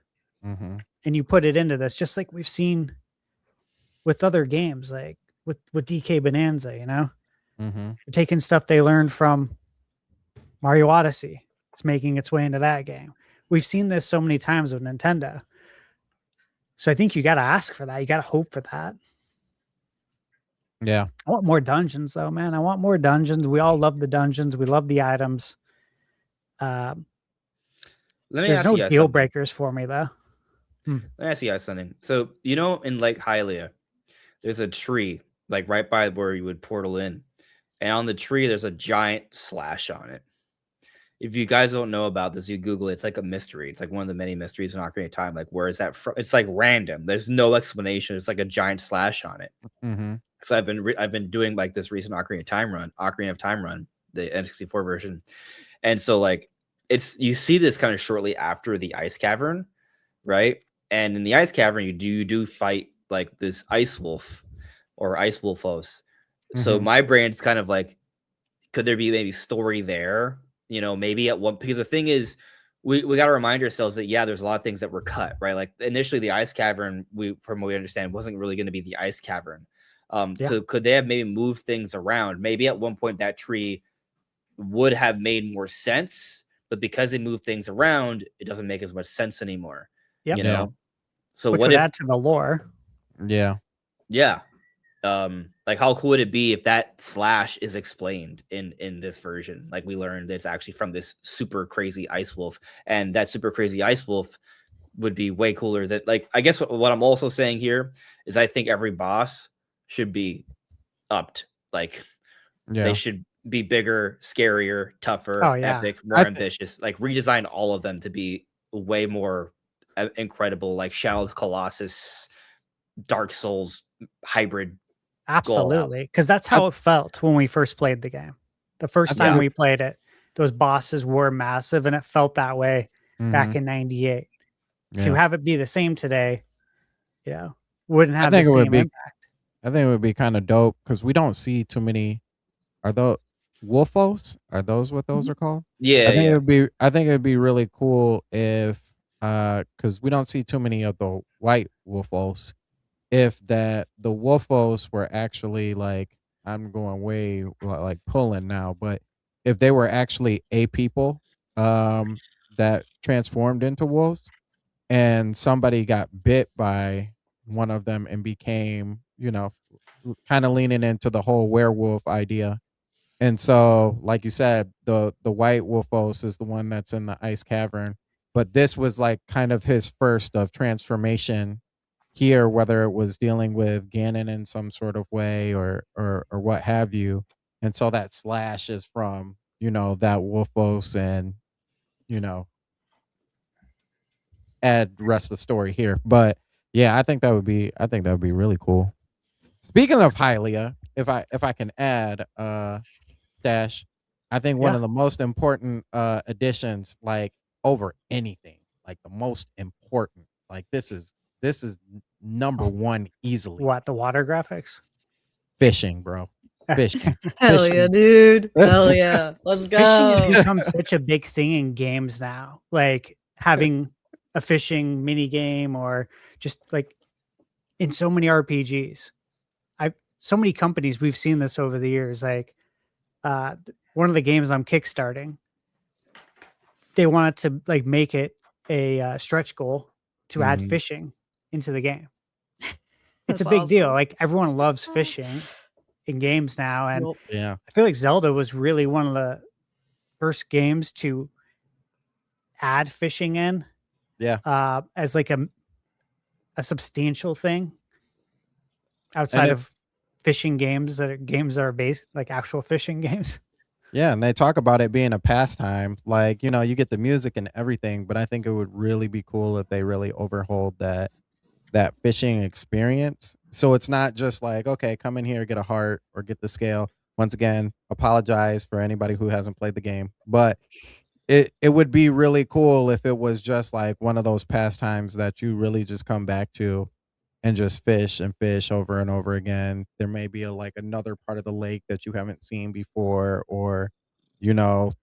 Mm-hmm. and you put it into this, just like we've seen with other games, like with DK Bonanza, you know, Mm-hmm. you're taking stuff they learned from Mario Odyssey. It's making its way into that game. We've seen this so many times with Nintendo. So I think you got to ask for that. You got to hope for that. Yeah. I want more dungeons, though, man. I want more dungeons. We all love the dungeons. We love the items. Let me There's ask no you guys deal something. breakers for me, though. Let me ask you guys something. So, you know, in Lake Hylia, there's a tree like right by where you would portal in, and on the tree there's a giant slash on it. If you guys don't know about this, you Google it. It's like a mystery. It's like one of the many mysteries in Ocarina of Time. Like, where is that from? It's like random. There's no explanation. It's like a giant slash on it. Mm-hmm. So I've been doing like this recent Ocarina of Time run, the N64 version, and so like you see this kind of shortly after the ice cavern, right? And in the ice cavern, you do fight like this ice wolf or ice wolfos. So Mhm. my brain's kind of like, could there be maybe story there? You know, maybe at one, because the thing is, we got to remind ourselves that, yeah, there's a lot of things that were cut, right? Like initially the ice cavern, from what we understand, wasn't really going to be the ice cavern. Yeah. So could they have maybe moved things around? Maybe at one point that tree would have made more sense, but because they moved things around, it doesn't make as much sense anymore. Yep. You Yeah. know? So Which what would if, add to the lore. Yeah. yeah. Like how cool would it be if that slash is explained in this version? Like we learned that it's actually from this super crazy ice wolf, and that super crazy ice wolf would be way cooler. That, like, I guess what I'm also saying here is I think every boss should be upped. Like Yeah. they should be bigger, scarier, tougher, Oh, yeah. epic, more I thi- ambitious. Like redesign all of them to be way more incredible. Like Shadow of the Colossus, Dark Souls hybrid. Absolutely. Because that's how it felt when we first played the game. The first Yeah. time we played it, those bosses were massive and it felt that way back Mhm. in 98. Yeah. To have it be the same today, you know, wouldn't have the think it would same be- impact. I think it would be kind of dope because we don't see too many. Are those wolfos? Are those what those are called? Yeah, I think yeah. I think it'd be really cool if because we don't see too many of the white wolfos. If the wolfos were actually like, I'm going way like pulling now, but if they were actually a people that transformed into wolves and somebody got bit by one of them and became, kind of leaning into the whole werewolf idea. And so, like you said, the white Wolfos is the one that's in the ice cavern. But this was like kind of his first of transformation here, whether it was dealing with Ganon in some sort of way or what have you. And so that slash is from, that Wolfos and, add rest of the story here. But yeah, I think that would be really cool. Speaking of Hylia, if I can add Stash, I think one Yeah. of the most important additions, like over anything, like the most important, like this is number one easily. What, the water graphics? Fishing, bro. Fishing. Hell yeah, dude. Hell yeah. Let's Fishing has go. become such a big thing in games now. Like having a fishing mini game, or just like in so many RPGs. So many companies, we've seen this over the years. Like one of the games I'm kickstarting, they wanted to like make it a stretch goal to add Mhm. fishing into the game. It's That's a big deal. awesome. Like everyone loves fishing in games now, and Yup. Yeah. I feel like Zelda was really one of the first games to add fishing in. Yeah. As like a substantial thing outside And of fishing games that are based like actual fishing games. Yeah, and they talk about it being a pastime. Like, you get the music and everything, but I think it would really be cool if they really overhauled that fishing experience. So it's not just like, okay, come in here, get a heart or get the scale. Once again, apologize for anybody who hasn't played the game. But it would be really cool if it was just like one of those pastimes that you really just come back to and just fish and fish over and over again. There may be like another part of the lake that you haven't seen before, or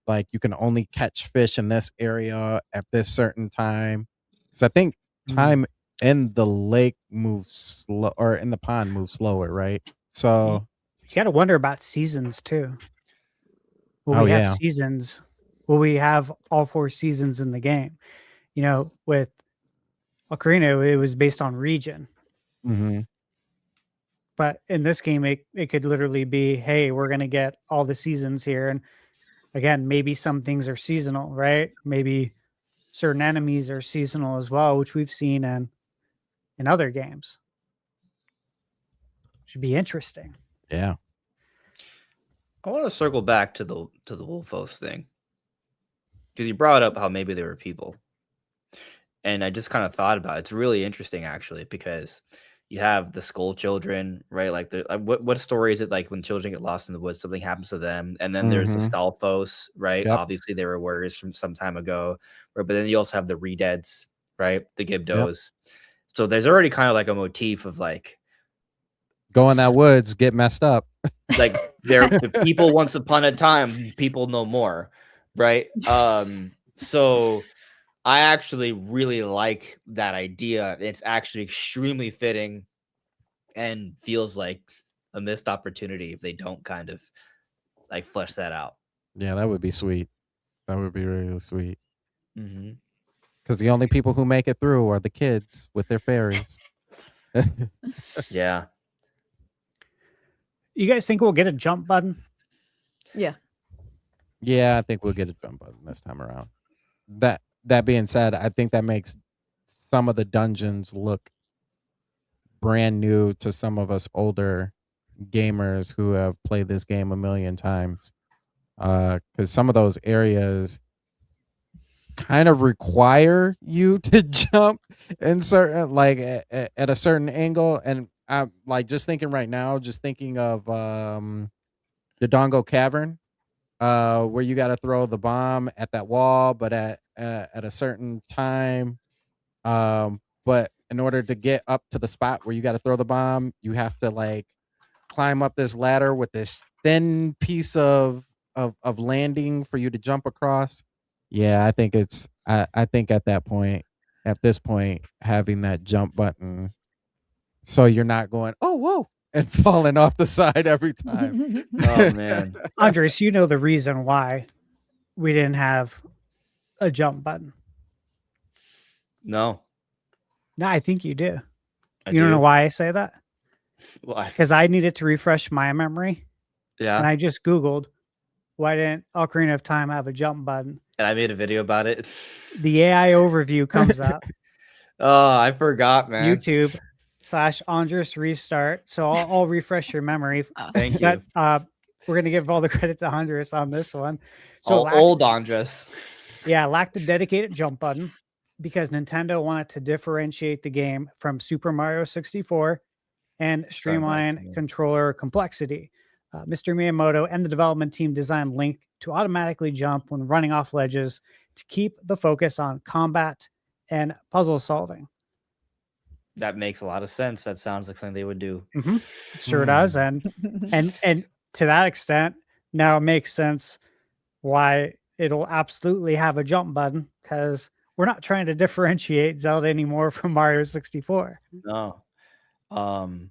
like you can only catch fish in this area at this certain time. So I think time in the lake moves slow, or in the pond moves slower, right? So You got to wonder about seasons too. Will Oh, we have yeah. seasons? Will we have all 4 seasons in the game? With Ocarina, it was based on region. mhm. But in this game, it could literally be, hey, we're going to get all the seasons here. And again, maybe some things are seasonal, right? Maybe certain enemies are seasonal as well, which we've seen in other games. Should be interesting. Yeah. I want to circle back to the Wolfos thing, because you brought up how maybe they were people, and I just kind of thought about it. It's really interesting actually, because you have the Skull Children, right? Like what story is it like when children get lost in the woods, something happens to them, and then there's the Mhm. Stalfos, right? Yep. Obviously they were warriors from some time ago, but then you also have the Redeads, right? The Yep. Gibdos. So there's already kind of like a motif of like Go in that woods, get messed up. they're the people once upon a time, people no more, right? So I actually really like that idea. It's actually extremely fitting and feels like a missed opportunity if they don't kind of like flesh that out. Yeah, that would be sweet. That would be really sweet. Mm-hmm. Because the only people who make it through are the kids with their fairies. Yeah. You guys think we'll get a jump button? Yeah. Yeah, I think we'll get a jump button this time around. That being said, I think that makes some of the dungeons look brand new to some of us older gamers who have played this game a million times. Because some of those areas kind of require you to jump in certain, like at a certain angle. And I'm like just thinking right now, just thinking of the Dongo Cavern, where you got to throw the bomb at that wall, but at a certain time. But in order to get up to the spot where you got to throw the bomb, you have to like climb up this ladder with this thin piece of landing for you to jump across. Yeah, I think I think at this point, having that jump button, so you're not going, oh whoa, and falling off the side every time. Oh man. Andres, you know the reason why we didn't have a jump button. No. No, I think you do. You don't know why I say that? Why? Because I needed to refresh my memory. Yeah. And I just Googled, why didn't Ocarina of Time have a jump button? And I made a video about it. The AI overview comes up. Oh, I forgot, man. YouTube/Andres restart. So I'll refresh your memory. Thank you. But, we're going to give all the credit to Andres on this one. So old Andres. Yeah, lacked a dedicated jump button because Nintendo wanted to differentiate the game from Super Mario 64 and streamline controller complexity. Mr. Miyamoto and the development team designed Link to automatically jump when running off ledges to keep the focus on combat and puzzle solving. That makes a lot of sense. That sounds like something they would do. Mm-hmm. It sure does. And to that extent, now it makes sense why it'll absolutely have a jump button, because we're not trying to differentiate Zelda anymore from Mario 64. No. I'll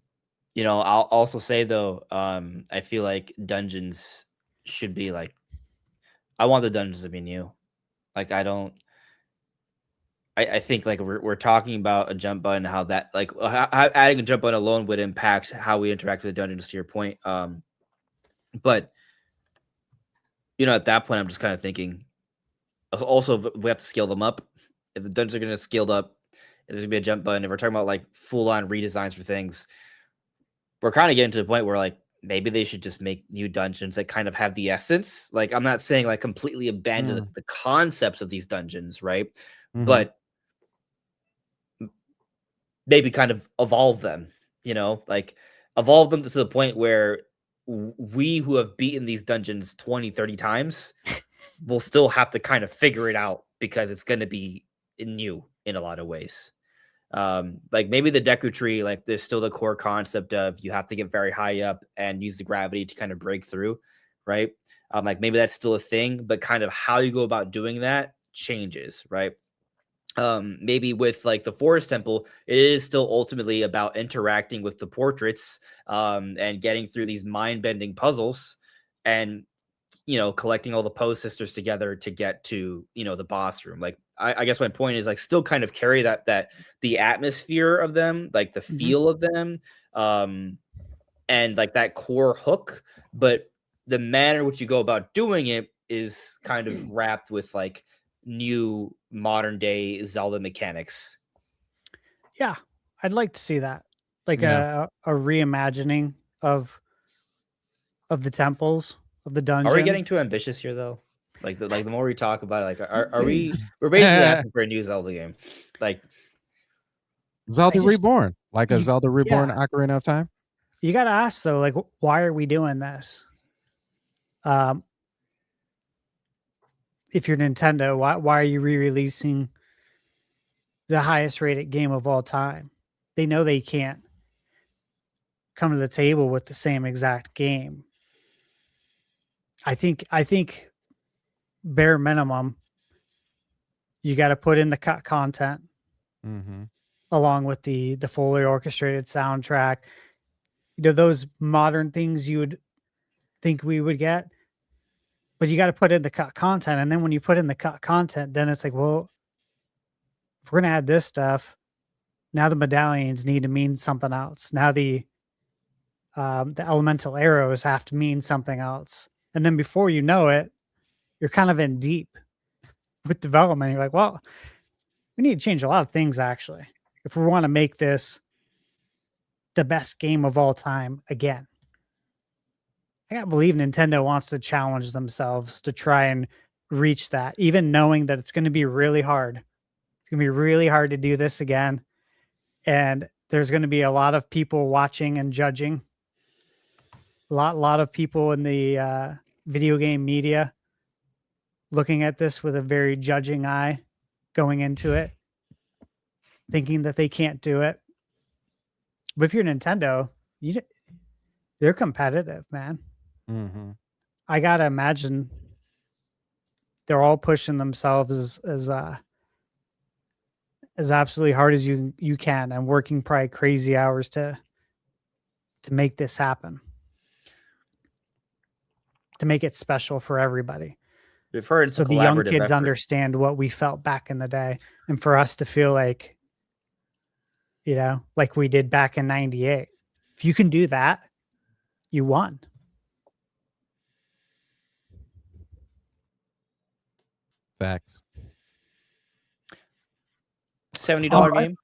also say though, I feel like dungeons should be like, I want the dungeons to be new. Like I think like we're talking about a jump button, how that like how adding a jump button alone would impact how we interact with the dungeons, to your point. But at that point, I'm just kind of thinking. Also, we have to scale them up. If the dungeons are going to scaled up, if there's going to be a jump button, if we're talking about like full on redesigns for things, we're kind of getting to the point where like maybe they should just make new dungeons that kind of have the essence. Like, I'm not saying like completely abandon the concepts of these dungeons, right? Mhm. But maybe kind of evolve them, like evolve them to the point where we who have beaten these dungeons 20, 30 times will still have to kind of figure it out, because it's going to be new in a lot of ways. Like maybe the Deku Tree, like there's still the core concept of you have to get very high up and use the gravity to kind of break through, right? Like maybe that's still a thing, but kind of how you go about doing that changes, right? Maybe with like the Forest Temple, it is still ultimately about interacting with the portraits, and getting through these mind-bending puzzles, and collecting all the Poe sisters together to get to the boss room. Like I guess my point is like still kind of carry that the atmosphere of them, like the feel of them, and like that core hook, but the manner in which you go about doing it is kind of wrapped with like new modern day Zelda mechanics. Yeah, I'd like to see that. Like Yeah. a reimagining of the temples, of the dungeons. Are we getting too ambitious here though? Like the more we talk about it, like are we? We're basically asking for a new Zelda game, like Zelda just- Reborn, like a Zelda Reborn yeah. Ocarina of Time. You got to ask though, like, why are we doing this? If you're Nintendo, why are you re-releasing the highest rated game of all time? They know they can't come to the table with the same exact game. I think bare minimum, you got to put in the content Mm-hmm. along with the fully orchestrated soundtrack. Those modern things you would think we would get, but you got to put in the content. And then when you put in the content, then it's like, well, if we're going to add this stuff, now the medallions need to mean something else. Now the elemental arrows have to mean something else. And then before you know it, you're kind of in deep with development. You're like, well, we need to change a lot of things actually, if we want to make this the best game of all time again. I gotta believe Nintendo wants to challenge themselves to try and reach that, even knowing that it's going to be really hard. It's going to be really hard to do this again. And there's going to be a lot of people watching and judging. A lot of people in the video game media looking at this with a very judging eye going into it, thinking that they can't do it. But if you're Nintendo, they're competitive, man. Mm-hmm. I gotta imagine they're all pushing themselves as absolutely hard as you can, and working probably crazy hours to make this happen, to make it special for everybody. We've heard it's so a the young collaborative kids effort. understand what we felt back in the day, and for us to feel like like we did back in 98. If you can do that, you won. Facts. $70 game.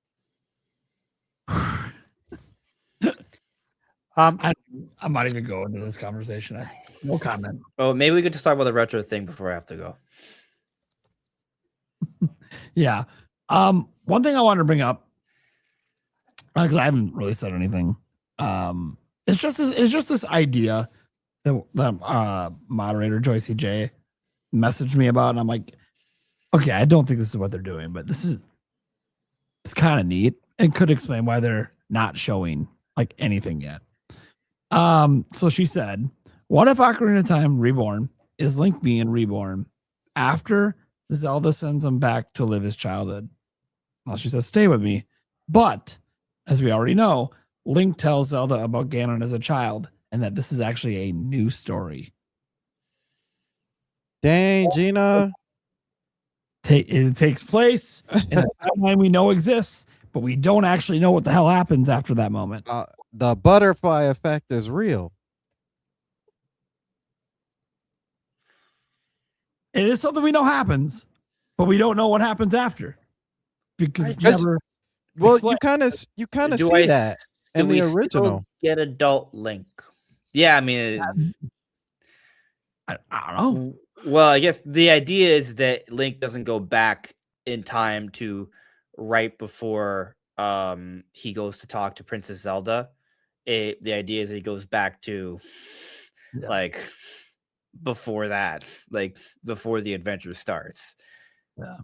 I'm not even going into this conversation. No comment. Oh, maybe we could just talk about the retro thing before I have to go. Yeah. One thing I wanted to bring up, because I haven't really said anything. It's just this idea that moderator Joycey J messaged me about, and I'm like, okay, I don't think this is what they're doing, but it's kind of neat and could explain why they're not showing like anything yet. So she said, what if Ocarina of Time Reborn is Link being reborn after Zelda sends him back to live his childhood? Well, she says, stay with me. But as we already know, Link tells Zelda about Ganon as a child and that this is actually a new story. Dang, Gina. It takes place in a timeline we know exists, but we don't actually know what the hell happens after that moment. The butterfly effect is real. It is something we know happens, but we don't know what happens after because it's never. Well, explained. you kind of see that in the original. Get adult Link. Yeah, I mean, I don't know. Well, I guess the idea is that Link doesn't go back in time to right before he goes to talk to Princess Zelda. The idea is that he goes back to like before that, like before the adventure starts. Yeah.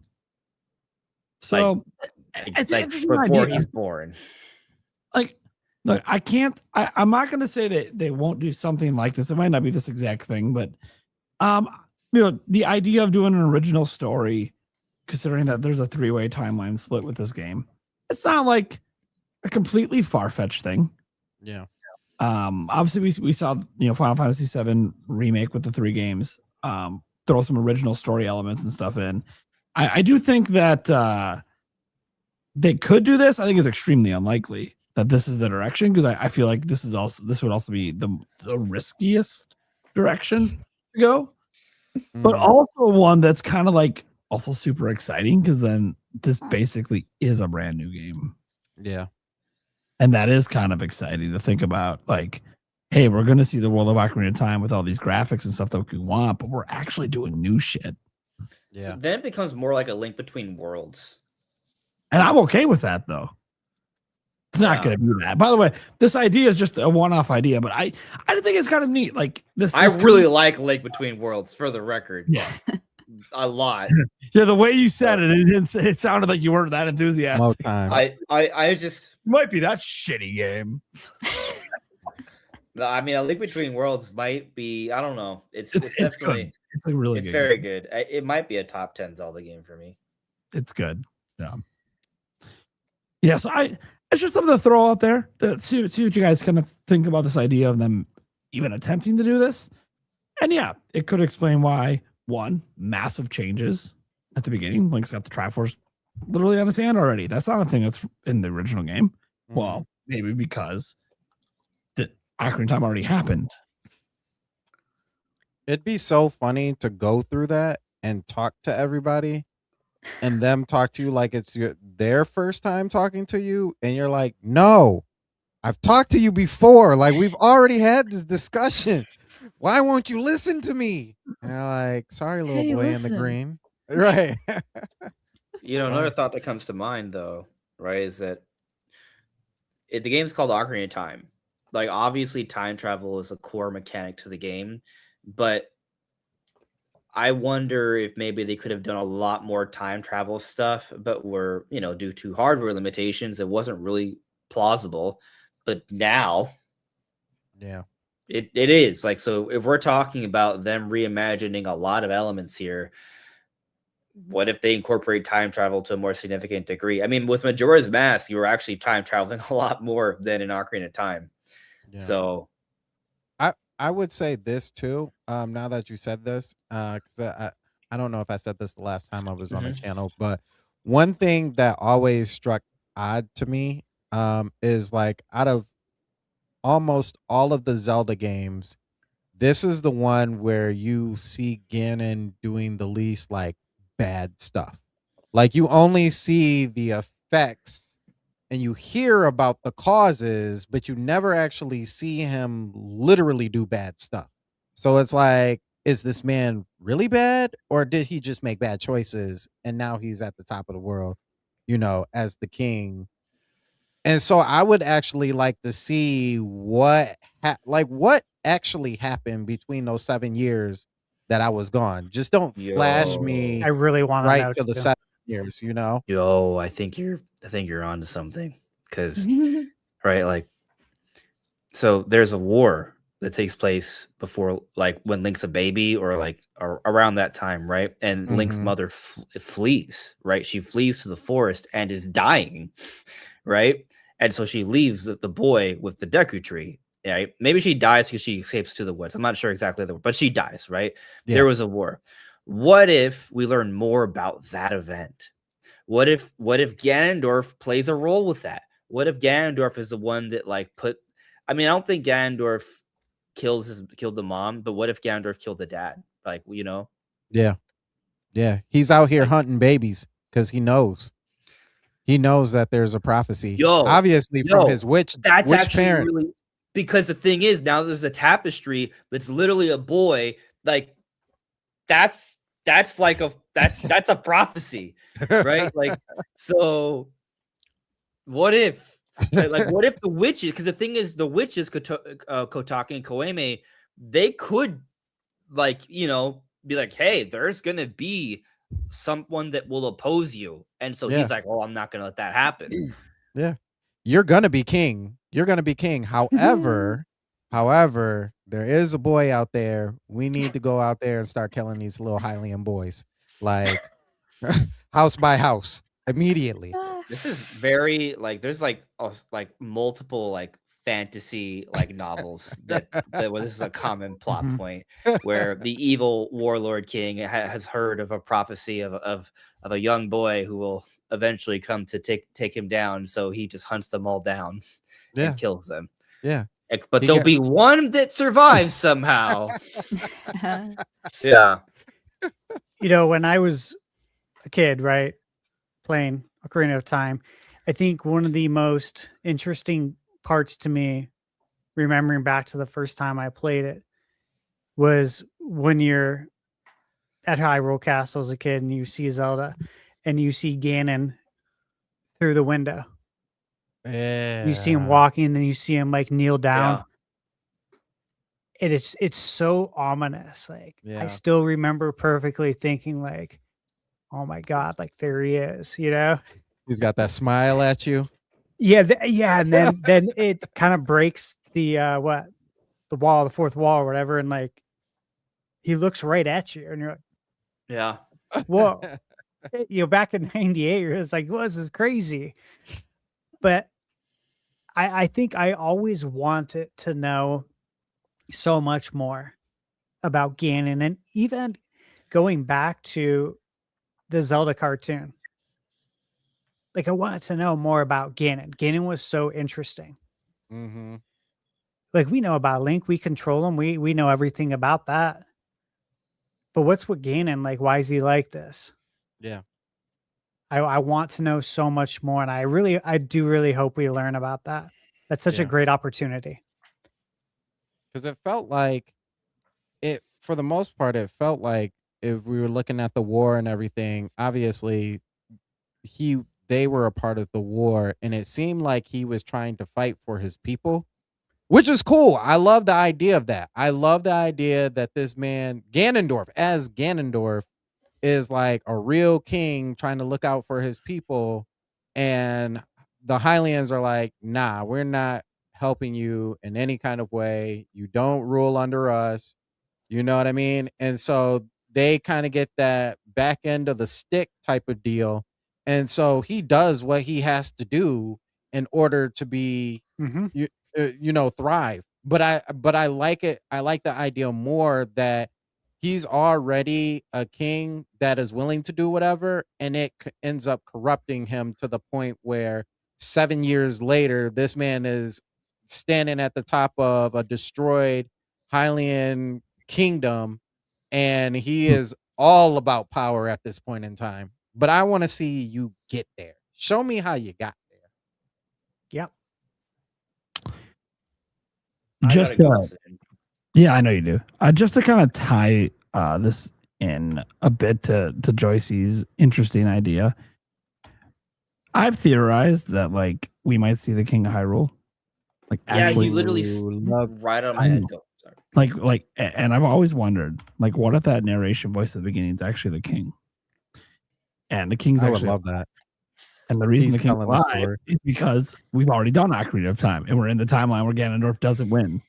So it's like before he's born. Like, look, I'm not going to say that they won't do something like this. It might not be this exact thing, but the idea of doing an original story, considering that there's a 3-way timeline split with this game, it's not like a completely far-fetched thing. Yeah. Obviously we saw Final Fantasy VII remake with the 3 games, throw some original story elements and stuff in. I do think that they could do this. I think it's extremely unlikely that this is the direction, because I feel like this would also be the riskiest direction to go, but also one that's kind of like also super exciting, because then this basically is a brand new game. Yeah. And that is kind of exciting to think about, like, hey, we're going to see the world of Ocarina of Time with all these graphics and stuff that we want, but we're actually doing new shit. Yeah. So then it becomes more like a Link Between Worlds. And I'm okay with that, though. It's not going to be that. By the way, this idea is just a one-off idea, but I think it's kind of neat. Like this, I really like Link Between Worlds, for the record. Yeah. A lot. Yeah, the way you said it sounded like you weren't that enthusiastic. No time. I just might be that shitty game. I mean, a Link Between Worlds might be. I don't know. It's definitely good. It's like really. It's good very game. good. It might be a top 10 Zelda game for me. It's good. Yeah. Yeah. So it's just something to throw out there to see what you guys kind of think about this idea of them even attempting to do this. And yeah, it could explain why. One, massive changes at the beginning. Link's got the Triforce literally on his hand already. That's not a thing that's in the original game. Well, maybe because the Ocarina of Time already happened. It'd be so funny to go through that and talk to everybody and them talk to you like it's their first time talking to you. And you're like, no, I've talked to you before. Like, we've already had this discussion. Why won't you listen to me? And you're like, sorry, little boy in the green. Right. Another thought that comes to mind, though, right, is that the game's called Ocarina of Time. Like, obviously, time travel is a core mechanic to the game, but I wonder if maybe they could have done a lot more time travel stuff, but were, due to hardware limitations, it wasn't really plausible. But now, yeah. It is like, so if we're talking about them reimagining a lot of elements here, what if they incorporate time travel to a more significant degree? I mean, with Majora's Mask, you were actually time traveling a lot more than in Ocarina of Time. Yeah. So I would say this too. Now that you said this, because I don't know if I said this the last time I was on the channel, but one thing that always struck odd to me is like out of almost all of the Zelda games, this is the one where you see Ganon doing the least like bad stuff. Like you only see the effects and you hear about the causes, but you never actually see him literally do bad stuff. So it's like, is this man really bad, or did he just make bad choices and now he's at the top of the world, as the king? And so I would actually like to see what actually happened between those 7 years that I was gone. Just don't flash me I really want to right know to the too. 7 years. Yo, I think you're onto something. Because right, like, so there's a war that takes place before, like, when Link's a baby, or like around that time, right? And Link's Mhm. mother flees, right? She flees to the forest and is dying, right? And so she leaves the boy with the Deku Tree. Right? Maybe she dies because she escapes to the woods. I'm not sure exactly but she dies, right? Yeah. There was a war. What if we learn more about that event? What if Ganondorf plays a role with that? What if Ganondorf is the one that like I mean, I don't think Ganondorf killed the mom, but what if Ganondorf killed the dad? Like, Yeah. Yeah. He's out here Like- hunting babies because he knows. He knows that there's a prophecy. Yo, Obviously from his witch actually parent. really, because the thing is, now there's a tapestry that's literally a boy. Like, that's like that's a prophecy, right? Like, so what if what if the witches, because the thing is, the witches, Kotake and Koeme, they could be like, hey, there's gonna be someone that will oppose you, and so Yeah. he's like, oh, I'm not gonna let that happen. Yeah. You're gonna be king. You're gonna be king. However, there is a boy out there. We need to go out there and start killing these little Hylian boys. Like house by house. Immediately. This is very like, there's like multiple like fantasy like novels that where this is a common plot point, where the evil warlord king has heard of a prophecy of a young boy who will eventually come to take him down, so he just hunts them all down Yeah. and kills them. Yeah. But there'll be one that survives somehow. Yeah. When I was a kid, right, playing Ocarina of Time, I think one of the most interesting parts to me, remembering back to the first time I played it, was when you're at Hyrule Castle as a kid and you see Zelda and you see Ganon through the window. Yeah. You see him walking, and then you see him like kneel down. Yeah. It's so ominous. Like, I still remember perfectly thinking like, oh my God, like there he is, He's got that smile at you. Yeah. And then it kind of breaks the wall, the fourth wall or whatever. And like, he looks right at you and you're like, yeah, whoa. Back in 98, it was like, well, this is crazy. But I think I always wanted to know so much more about Ganon, and even going back to the Zelda cartoon. Like, I wanted to know more about Ganon. Ganon was so interesting. Mm-hmm. Like, we know about Link, we control him, we know everything about that. But what's with Ganon? Like, why is he like this? Yeah. I want to know so much more, and I do really hope we learn about that. That's such a great opportunity. Because it felt like for the most part, it felt like if we were looking at the war and everything, obviously they were a part of the war, and it seemed like he was trying to fight for his people, which is cool. I love the idea of that. I love the idea that this man, Ganondorf, is like a real king trying to look out for his people, and the Hylians are like, nah, we're not helping you in any kind of way. You don't rule under us. You know what I mean? And so they kind of get that back end of the stick type of deal. And so he does what he has to do in order to be, thrive. But I like it. I like the idea more that he's already a king that is willing to do whatever, and it ends up corrupting him to the point where 7 years later, this man is standing at the top of a destroyed Hylian kingdom, and he is all about power at this point in time. But I want to see you get there. Show me how you got there. Yep. Just yeah, I know you do. Just to kind of tie this in a bit to Joyce's interesting idea, I've theorized that like we might see the King of Hyrule. Like, Yeah, actually, you literally right on my I head. know. And I've always wondered, like, what if that narration voice at the beginning is actually the king? And the king's I would actually love that. And the reason He's the king's telling the alive story. is because we've already done Ocarina of Time, and we're in the timeline where Ganondorf doesn't win.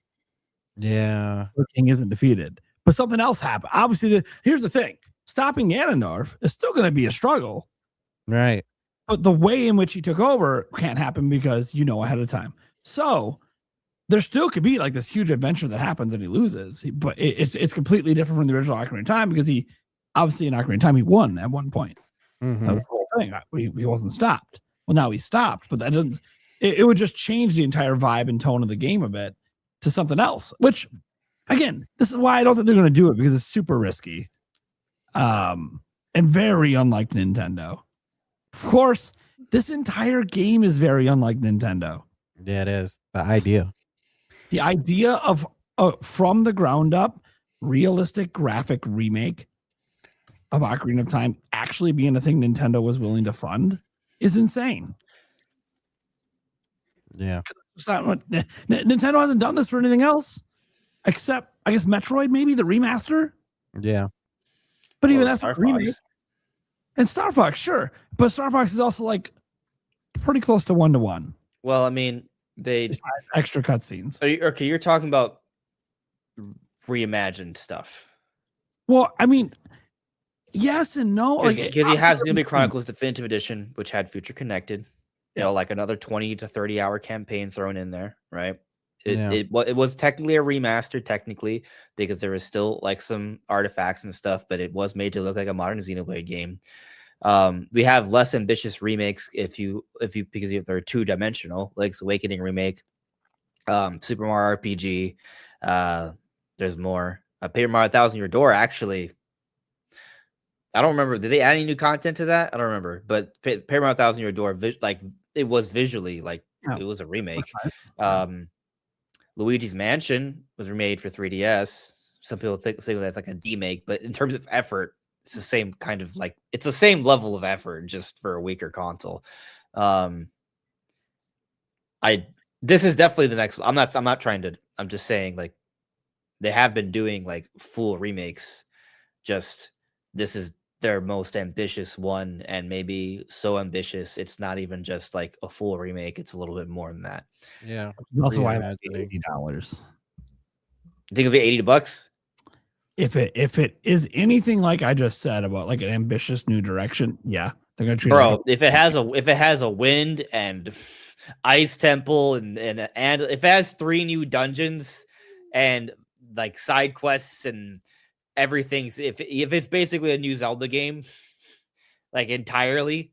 Yeah. The king isn't defeated. But something else happened. Obviously, here's the thing. Stopping Ganondorf is still going to be a struggle. Right. But the way in which he took over can't happen because you know ahead of time. So there still could be like this huge adventure that happens and he loses. But it's completely different from the original Ocarina of Time because he obviously in Ocarina of Time he won at one point. Mhm. That was the whole thing. He wasn't stopped. Well, now he's stopped, but that doesn't. It would just change the entire vibe and tone of the game a bit to something else. Which, again, this is why I don't think they're going to do it because it's super risky, and very unlike Nintendo. Of course, this entire game is very unlike Nintendo. Yeah, it is. The idea. The idea of from the ground up, realistic graphic remake of Ocarina of Time actually being a thing Nintendo was willing to fund is insane. Yeah. It's not what, Nintendo hasn't done this for anything else except, I guess, Metroid, maybe the remaster. Yeah. But even Well, that's Star a remake. Fox. And Star Fox, sure. But Star Fox is also like pretty close to 1-to-1. Well, I mean, they Besides extra cutscenes. okay. You're talking about reimagined stuff Well, I mean, yes and no. because he has Xenoblade Chronicles Definitive Edition, which had Future Connected. You know, like another 20 to 30 hour campaign thrown in there, right? It was technically a remaster, technically, because there was still like some artifacts and stuff, but it was made to look like a modern Xenoblade game. We have less ambitious remakes because they're 2-dimensional, Link's Awakening remake, Super Mario RPG. There's more. Paper Mario Thousand Year Door, actually. I don't remember. Did they add any new content to that? I don't remember. But Paper Mario Thousand Year Door, like it was visually like it was a remake. Luigi's Mansion was remade for 3DS. Some people say that's like a demake, but in terms of effort, it's the same kind of like it's the same level of effort, just for a weaker console. This is definitely the next. I'm not trying to. I'm just saying like they have been doing like full remakes. Just this is their most ambitious one, and maybe so ambitious it's not even just like a full remake. It's a little bit more than that. Yeah. Also, why $80? You think it'll be $80? If it is anything like I just said about like an ambitious new direction, yeah, they're gonna treat Bro, it like if it has a wind and ice temple and if it has 3 new dungeons and like side quests and everything's if it's basically a new Zelda game, like entirely,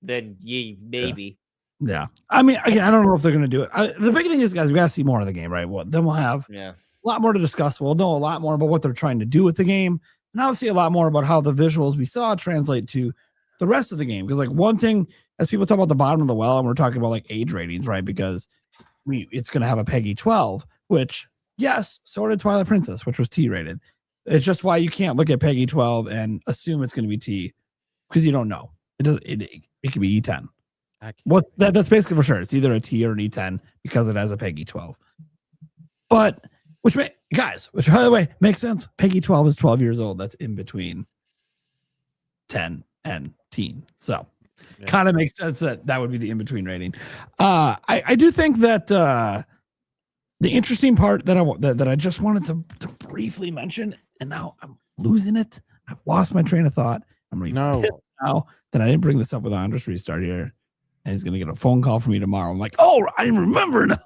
then maybe. Yeah. I mean, again, I don't know if they're gonna do it. The big thing is, guys, we gotta see more of the game, right? Well, then we'll have a lot more to discuss. We'll know a lot more about what they're trying to do with the game, and obviously a lot more about how the visuals we saw translate to the rest of the game. Because like one thing, as people talk about the bottom of the well, and we're talking about like age ratings, right? Because it's gonna have a PEGI 12, which yes, so did Twilight Princess, which was T rated. It's just why you can't look at PEGI 12 and assume it's going to be T, because you don't know. It does. It could be E10. That's basically for sure. It's either a T or an E10 because it has a PEGI 12. But which by the way makes sense. PEGI 12 is 12 years old. That's in between 10 and teen. So kind of makes sense that would be the in between rating. I do think that the interesting part that I just wanted to briefly mention, and now I'm losing it. I've lost my train of thought. I'm really pissed now that I didn't bring this up with Andres Restart here. And he's going to get a phone call from me tomorrow. I'm like, oh, I remember now.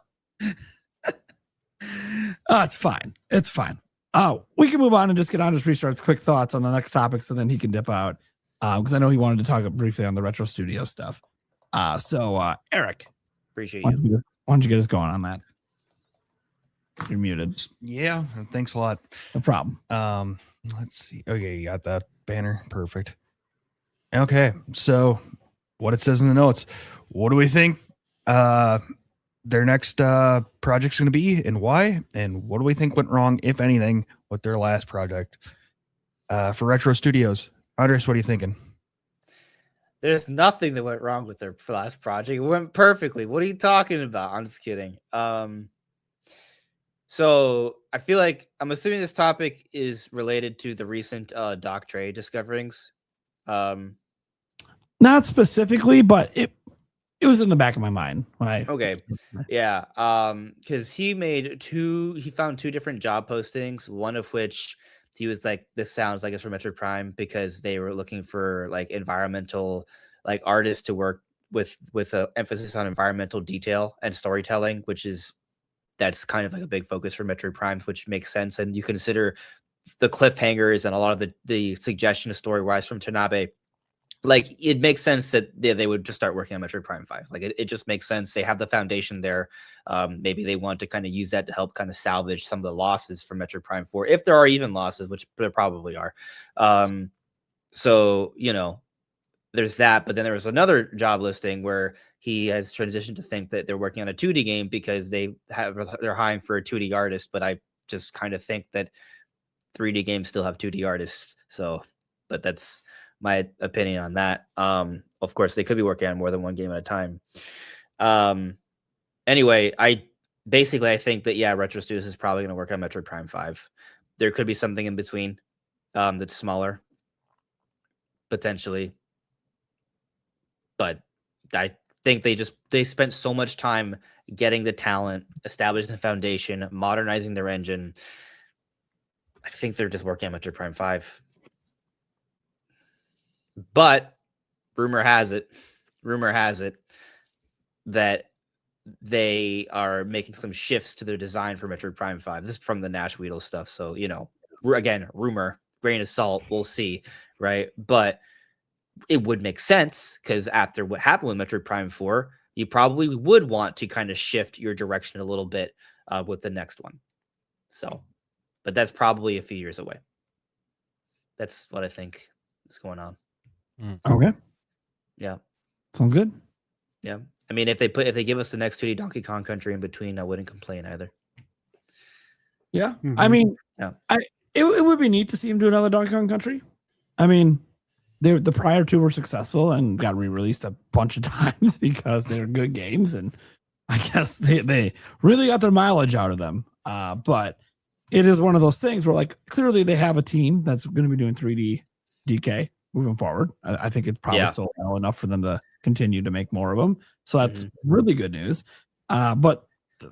It's fine. It's fine. We can move on and just get Andres Restart's quick thoughts on the next topic so then he can dip out. Because I know he wanted to talk briefly on the Retro Studio stuff. So Eric, Appreciate why you. don't you get us going on that? You're muted. Yeah, thanks a lot. No problem. Let's see. Okay, you got that banner. Perfect. Okay, so what it says in the notes. What do we think their next project's going to be and why? And what do we think went wrong, if anything, with their last project? For Retro Studios. Andres, what are you thinking? There's nothing that went wrong with their last project. It went perfectly. What are you talking about? I'm just kidding. So I feel like I'm assuming this topic is related to the recent Doc Trey discoverings. Not specifically, but it was in the back of my mind when I. Okay. Yeah. Because he found two different job postings, one of which he was like, this sounds like it's for Metroid Prime, because they were looking for like environmental like artists to work with a emphasis on environmental detail and storytelling, that's kind of like a big focus for Metroid Prime, which makes sense. And you consider the cliffhangers and a lot of the suggestion of story-wise from Tanabe, like it makes sense that they would just start working on Metroid Prime 5. Like it just makes sense. They have the foundation there. Maybe they want to kind of use that to help kind of salvage some of the losses from Metroid Prime 4, if there are even losses, which there probably are. So, there's that. But then there was another job listing where he has transitioned to think that they're working on a 2D game because they're hiring for a 2D artist. But I just kind of think that 3D games still have 2D artists. So, but that's my opinion on that. Of course, they could be working on more than one game at a time. Anyway, I think that, Retro Studios is probably going to work on Metroid Prime 5. There could be something in between that's smaller, potentially. But I think they spent so much time getting the talent, establishing the foundation, modernizing their engine. I think they're just working on Metroid Prime 5. But rumor has it that they are making some shifts to their design for Metroid Prime 5. This is from the Nash Weedle stuff. So, again, rumor, grain of salt, we'll see, right? But it would make sense because after what happened with Metroid Prime 4, you probably would want to kind of shift your direction a little bit with the next one. So, but that's probably a few years away. That's what I think is going on. Okay. Yeah. Sounds good. Yeah. I mean, if they give us the next 2D Donkey Kong Country in between, I wouldn't complain either. Yeah. Mm-hmm. I mean, Yeah. It would be neat to see him do another Donkey Kong Country. I mean, the prior two were successful and got re-released a bunch of times because they're good games, and I guess they really got their mileage out of them. But it is one of those things where, like, clearly they have a team that's going to be doing 3D DK moving forward. I think it's probably sold well enough for them to continue to make more of them. So that's really good news. But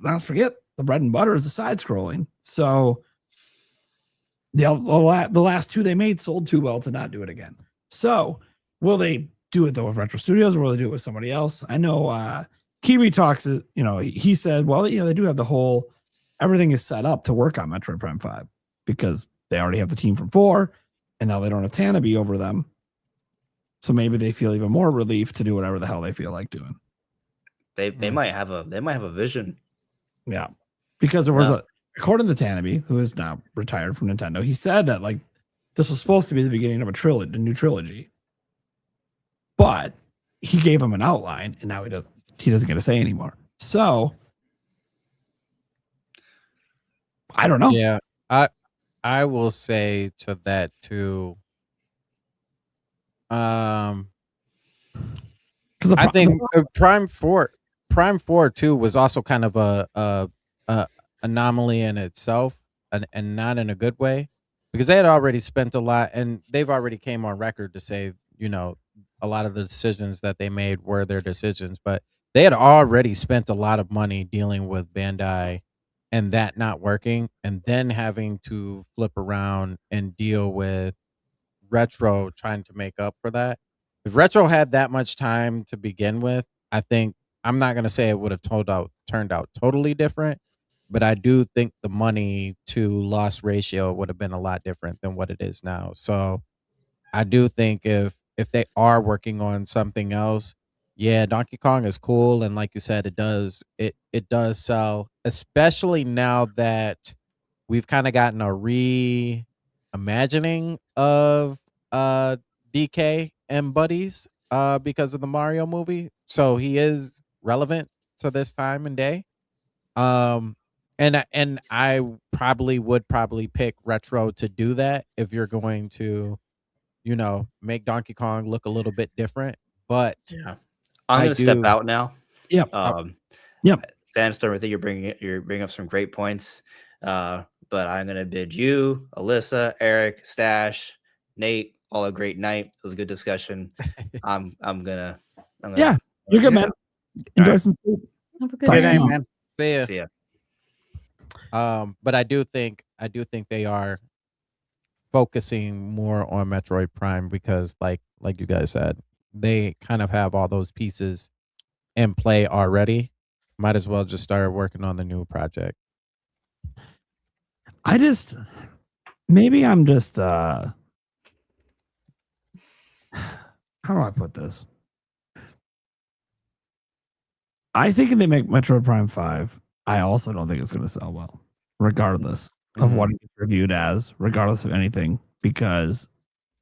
don't forget, the bread and butter is the side scrolling. So the last two they made sold too well to not do it again. So will they do it though with Retro Studios, or will they do it with somebody else? I know Kiwi talks, he said, well, they do have everything is set up to work on Metroid Prime 5 because they already have the team from 4 and now they don't have Tanabe over them. So maybe they feel even more relief to do whatever the hell they feel like doing. They might have a vision. Yeah. Because there was according to Tanabe, who is now retired from Nintendo, he said that like this was supposed to be the beginning of a new trilogy. But he gave him an outline and now he doesn't get to say anymore. So I don't know. Yeah. I will say to that too. I think Prime 4 too was also kind of a anomaly in itself, and not in a good way, because they had already spent a lot, and they've already came on record to say, a lot of the decisions that they made were their decisions, but they had already spent a lot of money dealing with Bandai and that not working, and then having to flip around and deal with Retro trying to make up for that. If Retro had that much time to begin with, I think, I'm not going to say it would have turned out totally different, but I do think the money to loss ratio would have been a lot different than what it is now. So I do think if they are working on something else, Yeah, Donkey Kong is cool, and like you said, it does sell, especially now that we've kind of gotten a reimagining of uh DK and Buddies because of the Mario movie. So he is relevant to this time and day. Um and I probably pick retro to do that if you're going to, make Donkey Kong look a little bit different. But Yeah. I'm I gonna step do out now. Yep. Yep. Sandstorm, I think you're bringing up some great points. But I'm gonna bid you, Alyssa, Eric, Stash, Nate, all a great night. It was a good discussion. I'm gonna Yeah, you're good, peace man. out. Enjoy All right. some food. Have a good Talk Good to you night, night. tomorrow. man. see ya. See ya. But I do think they are focusing more on Metroid Prime because like you guys said, they kind of have all those pieces in play already. Might as well just start working on the new project. Maybe I'm just how do I put this? I think if they make Metroid Prime 5, I also don't think it's going to sell well, regardless of what it's reviewed as, regardless of anything, because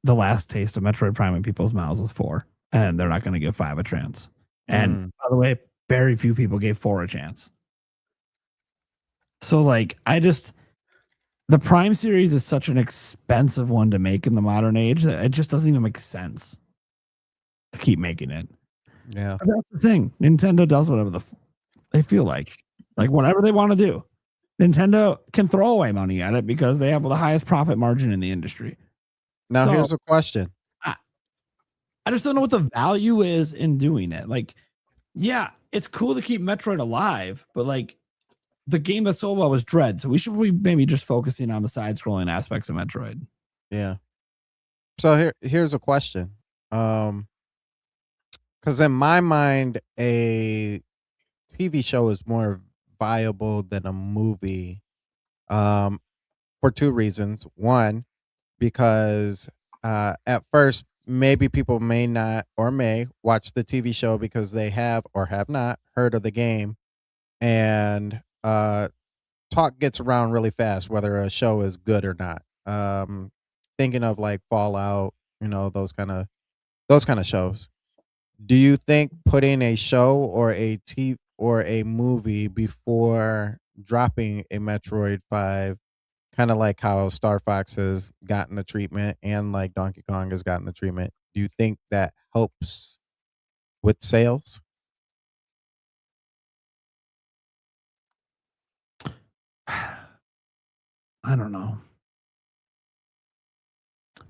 the last taste of Metroid Prime in people's mouths was 4, and they're not going to give 5 a chance. And by the way, very few people gave 4 a chance. So, like, the Prime series is such an expensive one to make in the modern age that it just doesn't even make sense to keep making it. Yeah. But that's the thing. Nintendo does whatever they feel like whatever they want to do. Nintendo can throw away money at it because they have the highest profit margin in the industry. Now So, here's a question. I just don't know what the value is in doing it. Like, yeah, it's cool to keep Metroid alive, but like the game that sold well was Dread, so we should be maybe just focusing on the side-scrolling aspects of Metroid. Yeah. So here's a question. Because in my mind, a TV show is more viable than a movie. For 2 reasons. One, because at first maybe people may not or may watch the TV show because they have or have not heard of the game, and talk gets around really fast whether a show is good or not. Thinking of like Fallout, those kind of shows. Do you think putting a show or a TV or a movie before dropping a Metroid 5, kind of like how Star Fox has gotten the treatment and like Donkey Kong has gotten the treatment, do you think that helps with sales? I don't know.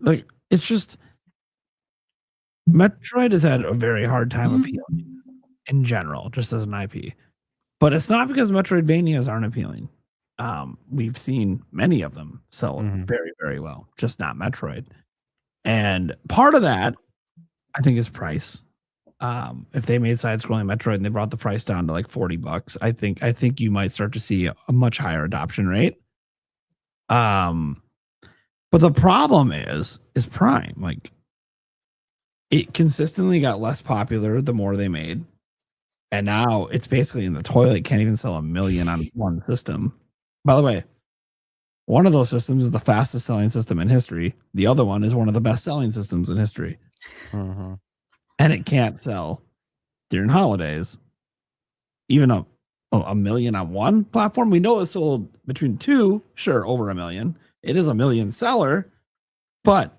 Like, it's just Metroid has had a very hard time appealing in general, just as an IP. But it's not because Metroidvanias aren't appealing. We've seen many of them sell very, very well, just not Metroid. And part of that, I think, is price. If they made side-scrolling Metroid and they brought the price down to like $40, I think you might start to see a much higher adoption rate. But the problem is Prime. Like, it consistently got less popular the more they made. And now it's basically in the toilet. Can't even sell 1 million on one system. By the way, one of those systems is the fastest selling system in history. The other one is one of the best selling systems in history. Mm-hmm. And it can't sell during holidays. Even a 1 million on one platform. We know it sold between 2, sure, over 1 million. It is a 1 million seller, but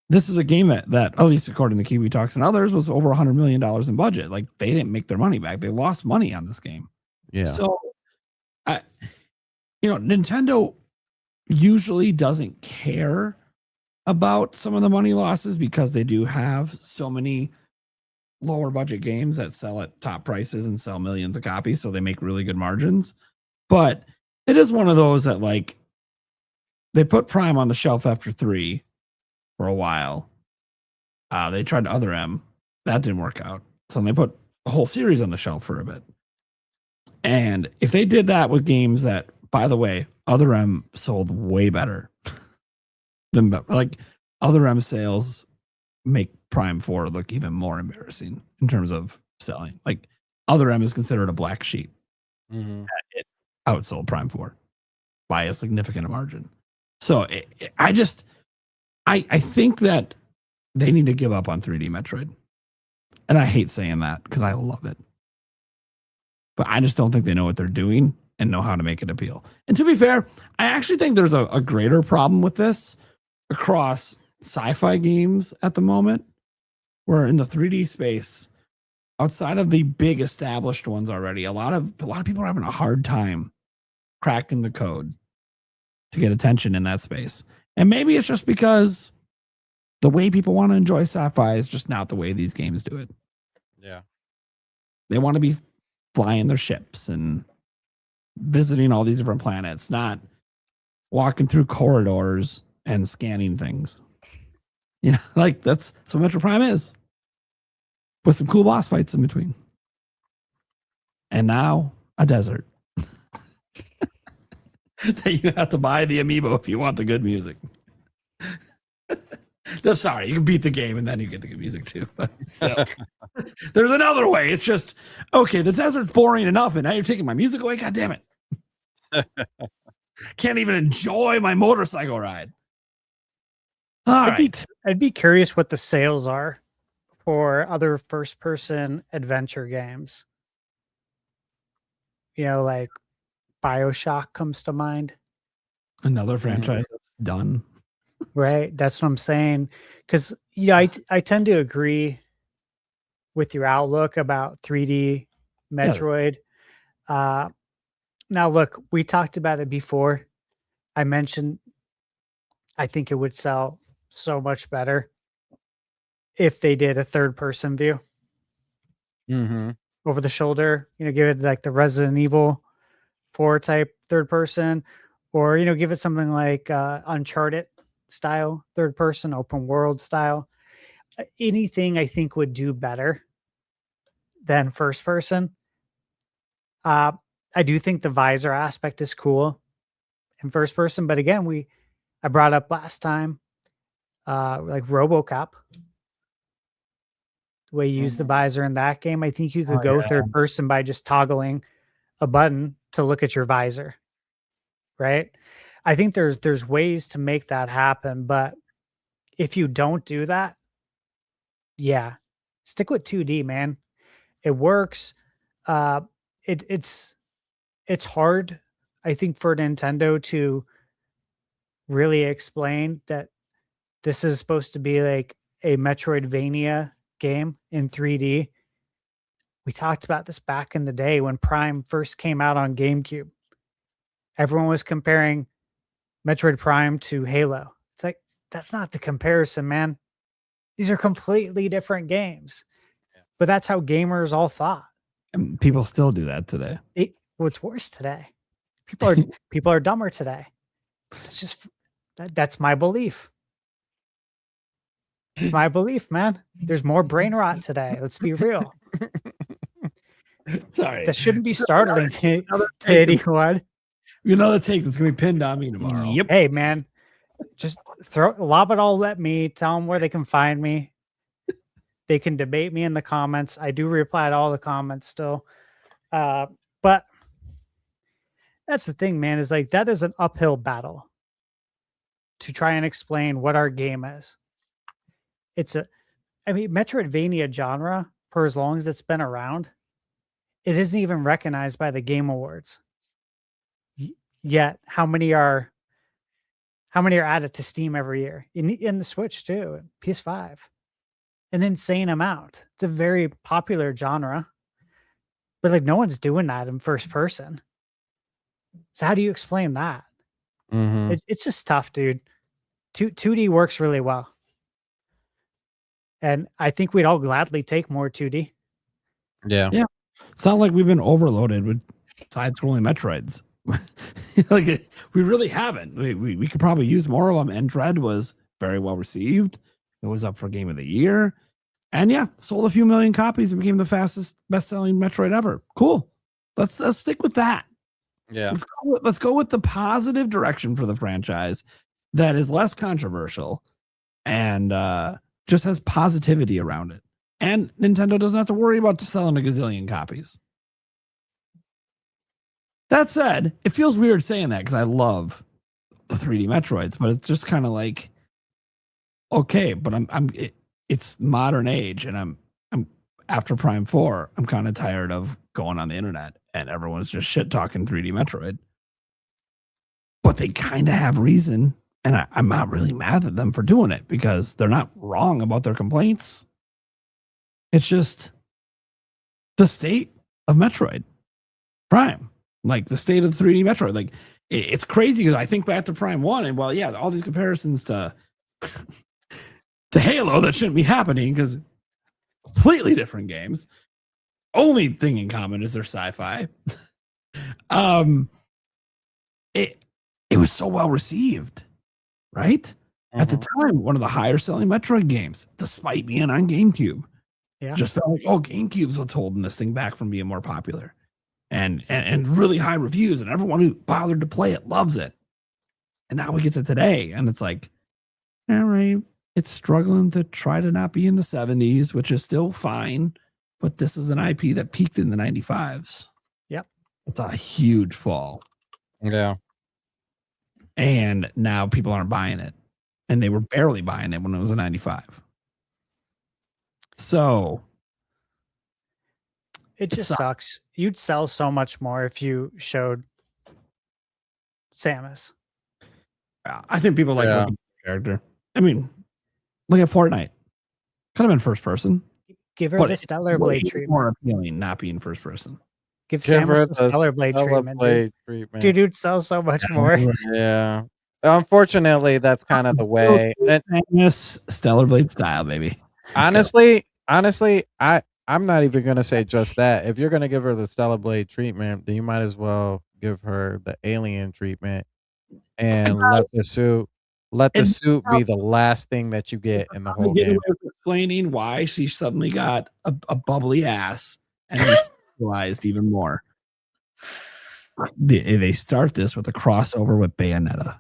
this is a game that at least according to Kiwi Talks and others, was over $100 million in budget. Like, they didn't make their money back. They lost money on this game. Yeah. So, Nintendo usually doesn't care about some of the money losses because they do have so many lower budget games that sell at top prices and sell millions of copies. So they make really good margins. But it is one of those that, like, they put Prime on the shelf after 3 for a while. They tried Other M. That didn't work out. So they put a whole series on the shelf for a bit. And if they did that with games that, by the way, Other M sold way better than, like, Other M sales make Prime 4 look even more embarrassing in terms of selling. Like Other M is considered a black sheep. Mhm. It outsold Prime 4 by a significant margin. So I think that they need to give up on 3D Metroid. And I hate saying that because I love it. But I just don't think they know what they're doing and know how to make it appeal. And to be fair, I actually think there's a greater problem with this across sci-fi games at the moment, where in the 3D space, outside of the big established ones already, a lot of people are having a hard time cracking the code to get attention in that space. And maybe it's just because the way people want to enjoy sci-fi is just not the way these games do it. Yeah. They want to be flying their ships and visiting all these different planets, not walking through corridors and scanning things. You know, like that's what Metro Prime is. With some cool boss fights in between. And now a desert. That you have to buy the amiibo if you want the good music. Sorry, you can beat the game and then you get the good music too. But still, there's another way. It's just, okay, the desert's boring enough and now you're taking my music away? God damn it. Can't even enjoy my motorcycle ride. All right. I'd be curious what the sales are for other first-person adventure games. You know, like BioShock comes to mind. Another franchise that's done. Right. That's what I'm saying. Because, you know, I tend to agree with your outlook about 3D Metroid. Now, look, we talked about it before. I mentioned I think it would sell so much better if they did a third-person view over the shoulder. You know, give it like the Resident Evil 4 type third person, or, you know, give it something like Uncharted style third person, open world style. Anything I think would do better than first person. I do think the visor aspect is cool in first person, but again, I brought up last time like RoboCop. The way you use the visor in that game, I think you could go third person by just toggling a button to look at your visor, right? I think there's ways to make that happen, but if you don't do that, yeah, stick with 2D, man. It works. It's hard, I think, for Nintendo to really explain that this is supposed to be like a Metroidvania game in 3D. We talked about this back in the day when Prime first came out on GameCube. Everyone was comparing Metroid Prime to Halo. It's like, that's not the comparison, man. These are completely different games. But that's how gamers all thought. And people still do that today. What's worse today? People are dumber today. It's just that's my belief. It's my belief, man. There's more brain rot today. Let's be real. Sorry. That shouldn't be startling to anyone. You know the take that's going to be pinned on me tomorrow. Yep. Hey, man. Just lob it all at me. Tell them where they can find me. They can debate me in the comments. I do reply to all the comments still. But that's the thing, man, is like that is an uphill battle to try and explain what our game is. Metroidvania genre, for as long as it's been around, it isn't even recognized by the Game Awards. Yet, how many are added to Steam every year? In the Switch too, PS5. An insane amount. It's a very popular genre. But like no one's doing that in first person. So how do you explain that? It's just tough, dude. 2D works really well. And I think we'd all gladly take more 2D. Yeah. It's not like we've been overloaded with side-scrolling Metroids. Like we really haven't. We could probably use more of them. And Dread was very well received. It was up for Game of the Year. And yeah, sold a few million copies and became the fastest best-selling Metroid ever. Cool. Let's stick with that. Yeah. Let's go with the positive direction for the franchise that is less controversial and just has positivity around it. and Nintendo doesn't have to worry about selling a gazillion copies. That said, it feels weird saying that because I love the 3D Metroids, but it's just kind of like, okay, but it's modern age, and I'm after Prime 4, I'm kind of tired of going on the internet and everyone's just shit talking 3D Metroid. But they kind of have reason, and I'm not really mad at them for doing it because they're not wrong about their complaints. It's just the state of Metroid Prime, like the state of the 3D Metroid. Like it's crazy because I think back to Prime 1, and well, yeah, all these comparisons to Halo that shouldn't be happening because completely different games. Only thing in common is their sci-fi. It was so well received, right? At the time, one of the higher selling Metroid games, despite being on GameCube. Yeah. Just felt like, GameCube's what's holding this thing back from being more popular. And really high reviews, and everyone who bothered to play it loves it. And now we get to today, and it's like, all right, it's struggling to try to not be in the 70s, which is still fine, but this is an IP that peaked in the 95s. Yep. It's a huge fall. Yeah. And now people aren't buying it. And they were barely buying it when it was a 95. So it just sucks. You'd sell so much more if you showed Samus. I think people like looking at the character. I mean, look at Fortnite. Kind of in first person. Give her the Stellar Blade treatment. More appealing not being first person. Give Samus the Stellar Blade treatment. Dude, you'd sell so much more. Yeah. Unfortunately, that's kind of the way. Samus Stellar Blade style, baby. Honestly, I'm not even gonna say just that. If you're gonna give her the Stellar Blade treatment, then you might as well give her the alien treatment and let the suit be the last thing that you get in the whole game. Explaining why she suddenly got a bubbly ass and realized even more. They start this with a crossover with Bayonetta.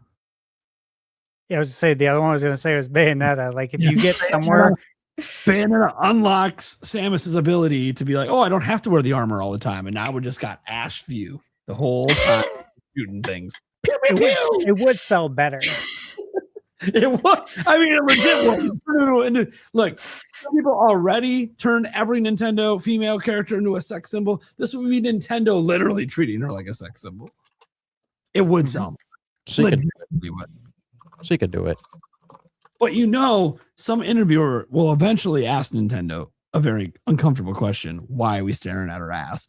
Yeah, I was to say the other one I was gonna say was Bayonetta. Like if you get somewhere. Bayonetta unlocks Samus's ability to be like, I don't have to wear the armor all the time, and now we just got Ash view the whole time shooting things. It would sell better. It was. I mean, it legit was. Look, some people already turned every Nintendo female character into a sex symbol. This would be Nintendo literally treating her like a sex symbol. It would sell. She could do it. But some interviewer will eventually ask Nintendo a very uncomfortable question. Why are we staring at her ass?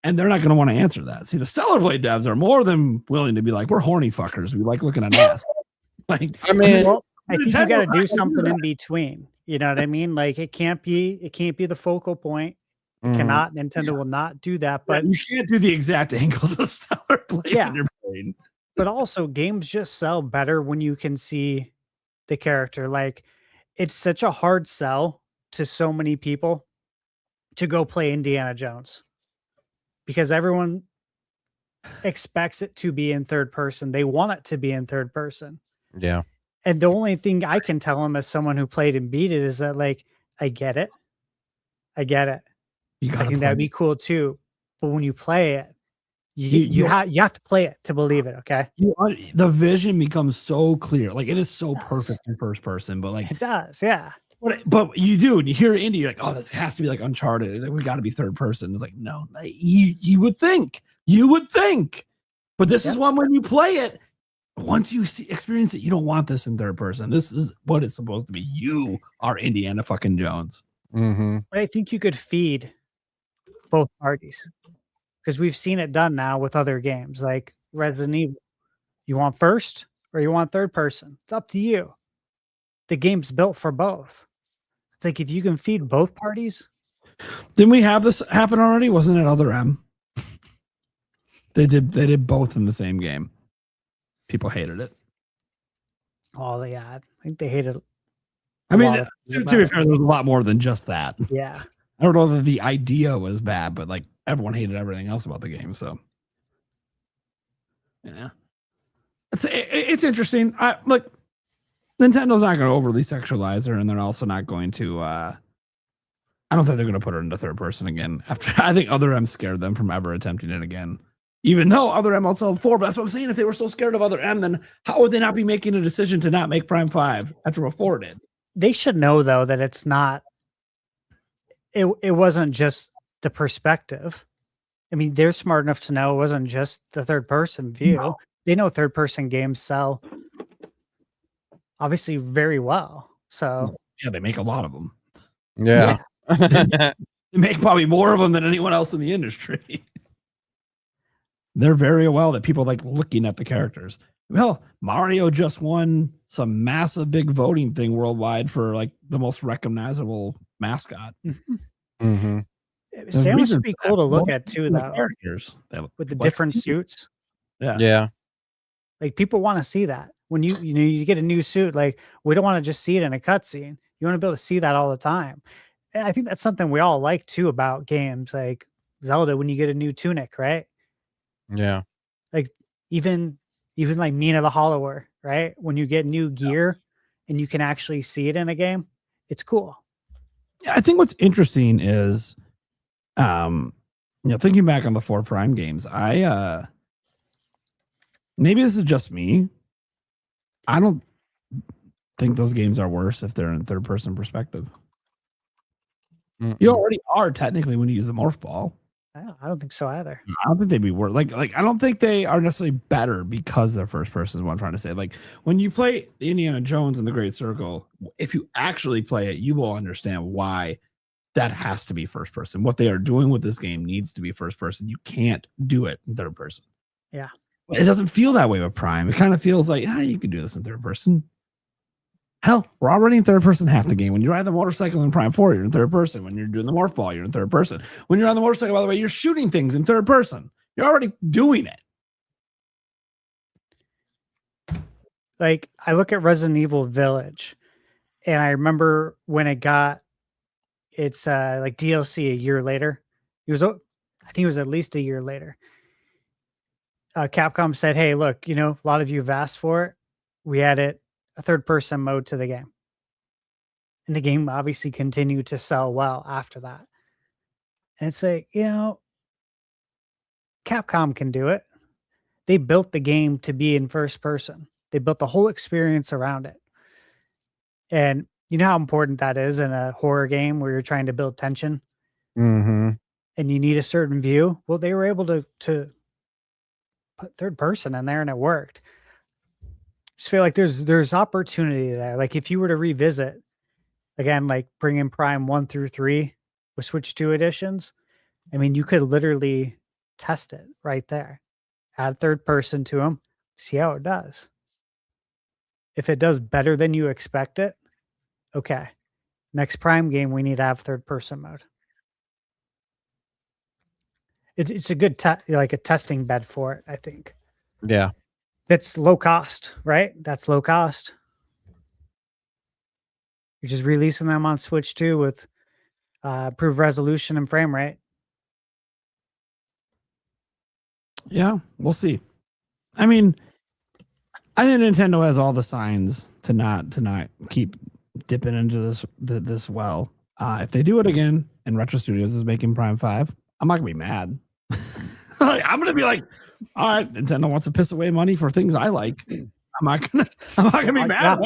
And they're not going to want to answer that. See, the Stellar Blade devs are more than willing to be like, we're horny fuckers. We like looking at ass. I think you got to do something in between. You know what I mean? Like it can't be the focal point. Nintendo will not do that. But you can't do the exact angles of Stellar Blade in your brain. But also games just sell better when you can see the character. Like it's such a hard sell to so many people to go play Indiana Jones because everyone expects it to be in third person. They want it to be in third person. Yeah. And the only thing I can tell them as someone who played and beat it is that like, I get it. I think that'd be cool too. But when you play it, you have to play it to believe it. Okay. The vision becomes so clear. Like it is so perfect in first person, but like it does. Yeah. But you do, and you hear indie, you're like, this has to be like Uncharted. Like, we got to be third person. It's like, no, you would think, but this is one when you play it. Once you experience it, you don't want this in third person. This is what it's supposed to be. You are Indiana fucking Jones. Mm-hmm. But I think you could feed both parties because we've seen it done now with other games like Resident Evil. You want first or you want third person? It's up to you. The game's built for both. It's like if you can feed both parties. Didn't we have this happen already? Wasn't it Other M? They did both in the same game. People hated it. Oh yeah, I think they hated. I mean, to be fair, there was a lot more than just that. Yeah, I don't know that the idea was bad, but like everyone hated everything else about the game. So yeah, it's interesting. Nintendo's not going to overly sexualize her, and they're also not going to I don't think they're going to put it into third person again. After I think Other M scared them from ever attempting it again. Even though Other M also had 4, but that's what I'm saying. If they were so scared of Other M, then how would they not be making a decision to not make Prime 5 after what 4 did? They should know though that it's not. It wasn't just the perspective. I mean, they're smart enough to know it wasn't just the third person view. No. They know third person games sell obviously very well. So yeah, they make a lot of them. Yeah. They make probably more of them than anyone else in the industry. They're very well that people like looking at the characters. Well, Mario just won some massive big voting thing worldwide for like the most recognizable mascot. Mm-hmm. Samus would be cool to look at too, though. Characters with the different suits. Yeah. Like people want to see that when you get a new suit. Like we don't want to just see it in a cutscene. You want to be able to see that all the time. And I think that's something we all like too about games like Zelda. When you get a new tunic, right? Yeah. Like even like Mina the Hollower, right? When you get new gear and you can actually see it in a game, it's cool. Yeah, I think what's interesting is, thinking back on the 4 Prime games, maybe this is just me. I don't think those games are worse if they're in third person perspective. You already are technically when you use the morph ball. I don't think so either. I don't think they'd be worse. Like I don't think they are necessarily better because they're first person is what I'm trying to say. Like when you play Indiana Jones and the Great Circle, if you actually play it, you will understand why that has to be first person. What they are doing with this game needs to be first person. You can't do it in third person. Yeah. It doesn't feel that way with Prime. It kind of feels like, you can do this in third person. Hell, we're already in third person half the game. When you ride the motorcycle in Prime 4, you're in third person. When you're doing the morph ball, you're in third person. When you're on the motorcycle, by the way, you're shooting things in third person. You're already doing it. Like I look at Resident Evil Village and I remember when it got its like DLC a year later. I think it was at least a year later. Capcom said, hey, look, a lot of you have asked for it. We added a third person mode to the game. And the game obviously continued to sell well after that. And it's like, Capcom can do it. They built the game to be in first person. They built the whole experience around it. And you know how important that is in a horror game where you're trying to build tension and you need a certain view. Well, they were able to put third person in there and it worked. Just feel like there's opportunity there. Like if you were to revisit again, like bring in Prime 1 through 3 with Switch 2 editions, I mean, you could literally test it right there. Add third person to them, see how it does. If it does better than you expect it, okay. Next Prime game, we need to have third person mode. It's a good like a testing bed for it, I think. Yeah. That's low cost, right? That's low cost. You're just releasing them on Switch 2 with improved resolution and frame rate. Yeah, we'll see. I mean, I think Nintendo has all the signs to not keep dipping into this well. If they do it again and Retro Studios is making Prime 5, I'm not gonna be mad. I'm gonna be like, all right, Nintendo wants to piss away money for things I like. I'm not gonna be mad.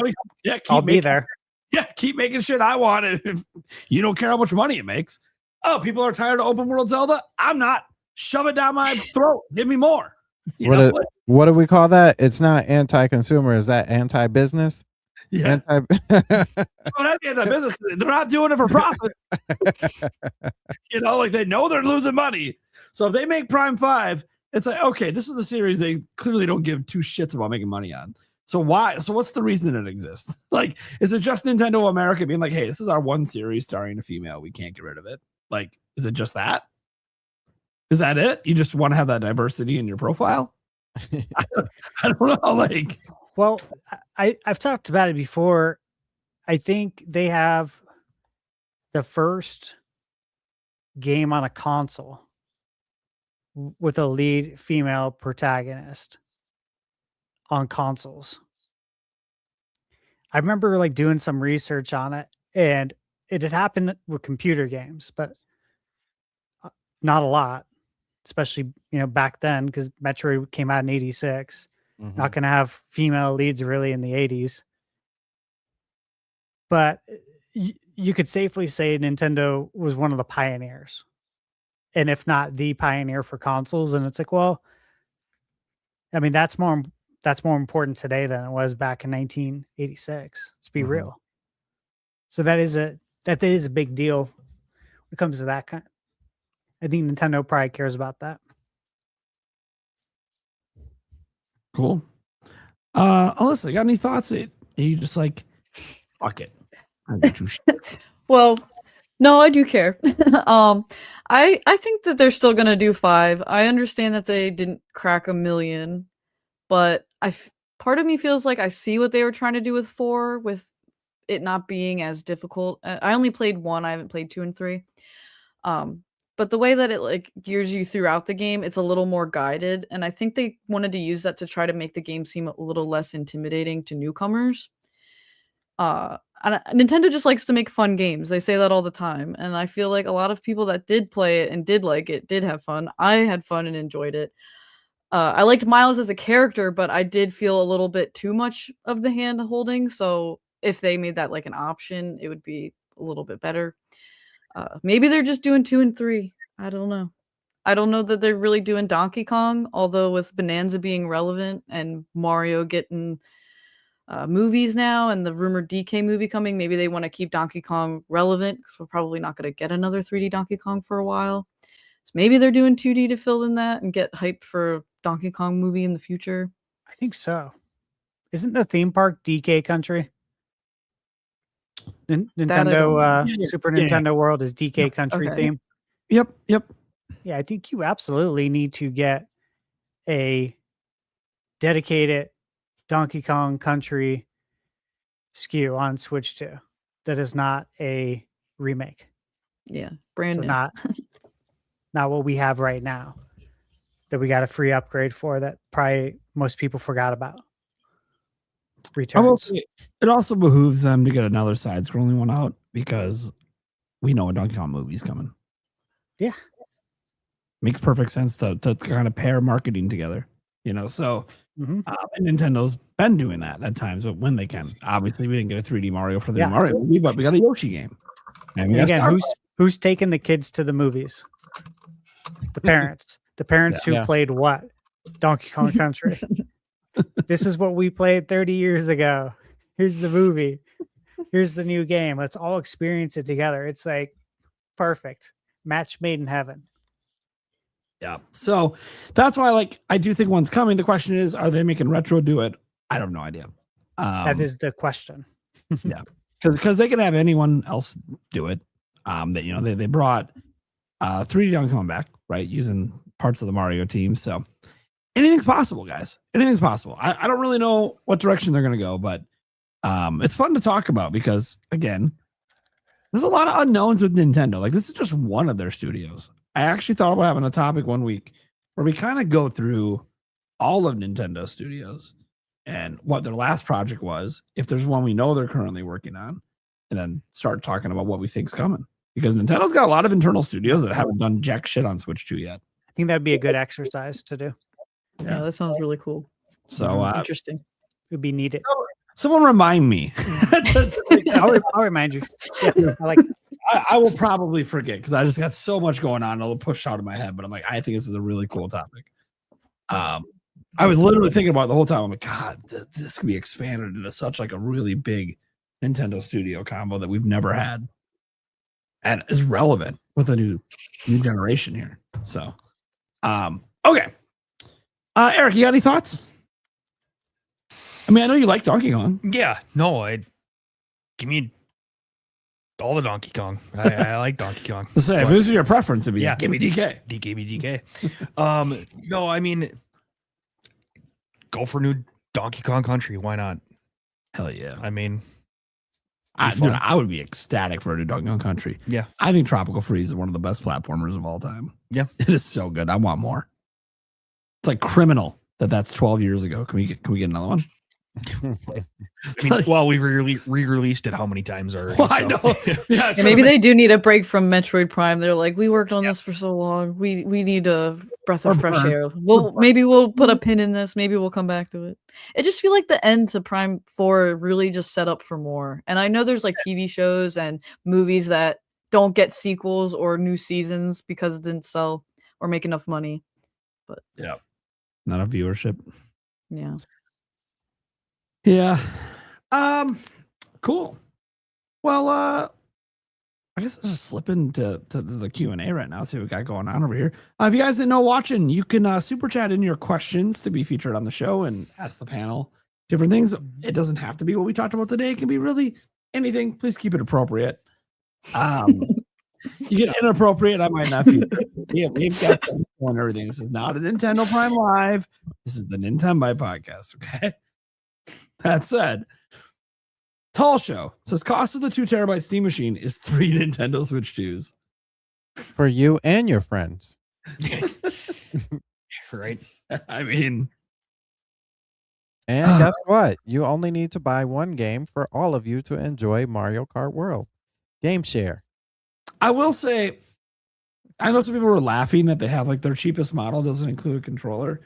Yeah, I'll be there. Yeah, keep making shit I want. And if you don't care how much money it makes. Oh, people are tired of open world Zelda. I'm not. Shove it down my throat. Give me more. What do we call that? It's not anti-consumer. Is that anti-business? Yeah. Anti-business. They're not doing it for profit. Like they know they're losing money. So if they make Prime 5, it's like, okay, this is the series they clearly don't give two shits about making money on. So why? So what's the reason it exists? Like, is it just Nintendo America being like, hey, this is our one series starring a female. We can't get rid of it. Like, is it just that? Is that it? You just want to have that diversity in your profile? I don't know. Like, well, I've talked about it before. I think they have the first game on a console with a lead female protagonist on consoles. I remember like doing some research on it, and it had happened with computer games, but not a lot, especially back then, because Metroid came out in '86. Not going to have female leads really in the '80s, but you could safely say Nintendo was one of the pioneers, and if not the pioneer for consoles. And it's like, well, I mean, that's more important today than it was back in 1986. Let's be real. So that is a big deal when it comes to that kind. I think Nintendo probably cares about that. Cool. Alyssa, you got any thoughts? Are you just like, fuck it? Well, no, I do care. I think that they're still gonna do 5. I understand that they didn't crack 1 million, but part of me feels like I see what they were trying to do with 4, with it not being as difficult. I only played 1. I haven't played 2 and 3. But the way that it like gears you throughout the game, it's a little more guided, and I think they wanted to use that to try to make the game seem a little less intimidating to newcomers. And Nintendo just likes to make fun games. They say that all the time, and I feel like a lot of people that did play it and did like it did have fun. I had fun and enjoyed it. I liked Miles as a character, but I did feel a little bit too much of the hand holding. So if they made that like an option, it would be a little bit better. Maybe they're just doing 2 and 3. I don't know. I don't know that they're really doing Donkey Kong, although with Bonanza being relevant and Mario getting movies now and the rumored DK movie coming, maybe they want to keep Donkey Kong relevant because we're probably not going to get another 3D Donkey Kong for a while. So maybe they're doing 2D to fill in that and get hyped for a Donkey Kong movie in the future. I think so. Isn't the theme park DK Country? Nintendo Super Nintendo World is DK Country theme. Yep. Yeah, I think you absolutely need to get a dedicated Donkey Kong Country SKU on Switch 2 that is not a remake. Yeah, brand new. Not what we have right now that we got a free upgrade for that probably most people forgot about. Returns. It also behooves them to get another side-scrolling one out because we know a Donkey Kong movie's coming. Yeah. Makes perfect sense to kind of pair marketing together, so and Nintendo's been doing that at times when they can. Obviously, we didn't get a 3D Mario for the Mario movie, but we got a Yoshi game. And again, who's taking the kids to the movies? The parents. The parents who played what? Donkey Kong Country. This is what we played 30 years ago. Here's the movie. Here's the new game. Let's all experience it together. It's like perfect. Match made in heaven. Yeah. So that's why I do think one's coming. The question is, are they making Retro do it? I have no idea. That is the question. Yeah. Because they can have anyone else do it. They brought 3D Donkey Kong back, right? Using parts of the Mario team. So anything's possible, guys. Anything's possible. I don't really know what direction they're going to go, but it's fun to talk about because, again, there's a lot of unknowns with Nintendo. This is just one of their studios. I actually thought about having a topic one week where we kind of go through all of Nintendo studios and what their last project was, if there's one we know they're currently working on, and then start talking about what we think's coming. Because Nintendo's got a lot of internal studios that haven't done jack shit on Switch 2 yet. I think that'd be a good exercise to do. Yeah, that sounds really cool. So interesting. It would be needed. Someone remind me. I'll remind you. Yeah, I will probably forget because I just got so much going on. It'll push out of my head, but I'm like, I think this is a really cool topic. I was literally thinking about it the whole time. I'm like, God, this could be expanded into such a really big Nintendo Studio combo that we've never had, and is relevant with a new generation here. So, okay, Eric, you got any thoughts? I mean, I know you like Donkey Kong. Yeah, no, give me all the Donkey Kong. I like Donkey Kong. If this is your preference, it'd be give me DK. Give me DK. No, I mean, go for new Donkey Kong Country. Why not? Hell yeah. I mean, I would be ecstatic for a new Donkey Kong Country. Yeah. I think Tropical Freeze is one of the best platformers of all time. Yeah. It is so good. I want more. It's criminal that's 12 years ago. Can we get another one? I mean, well, we re-released it how many times already? Well, I know. Yeah, And maybe they do need a break from Metroid Prime. They're like, we worked on this for so long. We need a breath of fresh air. Maybe we'll put a pin in this. Maybe we'll come back to it. It just feel like the end to Prime 4 really just set up for more. And I know there's like TV shows and movies that don't get sequels or new seasons because it didn't sell or make enough money. But yeah, not enough viewership. Yeah. Yeah. Cool. Well, I guess let's just slip into the Q&A right now, see what we got going on over here. If you guys didn't know watching, you can super chat in your questions to be featured on the show and ask the panel different things. It doesn't have to be what we talked about today. It can be really anything. Please keep it appropriate. You get inappropriate, I might not feature. Yeah, we've got on everything. This is not a Nintendo Prime Live. This is the NintenByte Podcast, okay? That said, Tall Show says cost of the 2 terabyte Steam machine is 3 Nintendo Switch 2s. For you and your friends. Right. I mean. And guess what? You only need to buy one game for all of you to enjoy Mario Kart World. Game share. I will say, I know some people were laughing that they have like their cheapest model doesn't include a controller.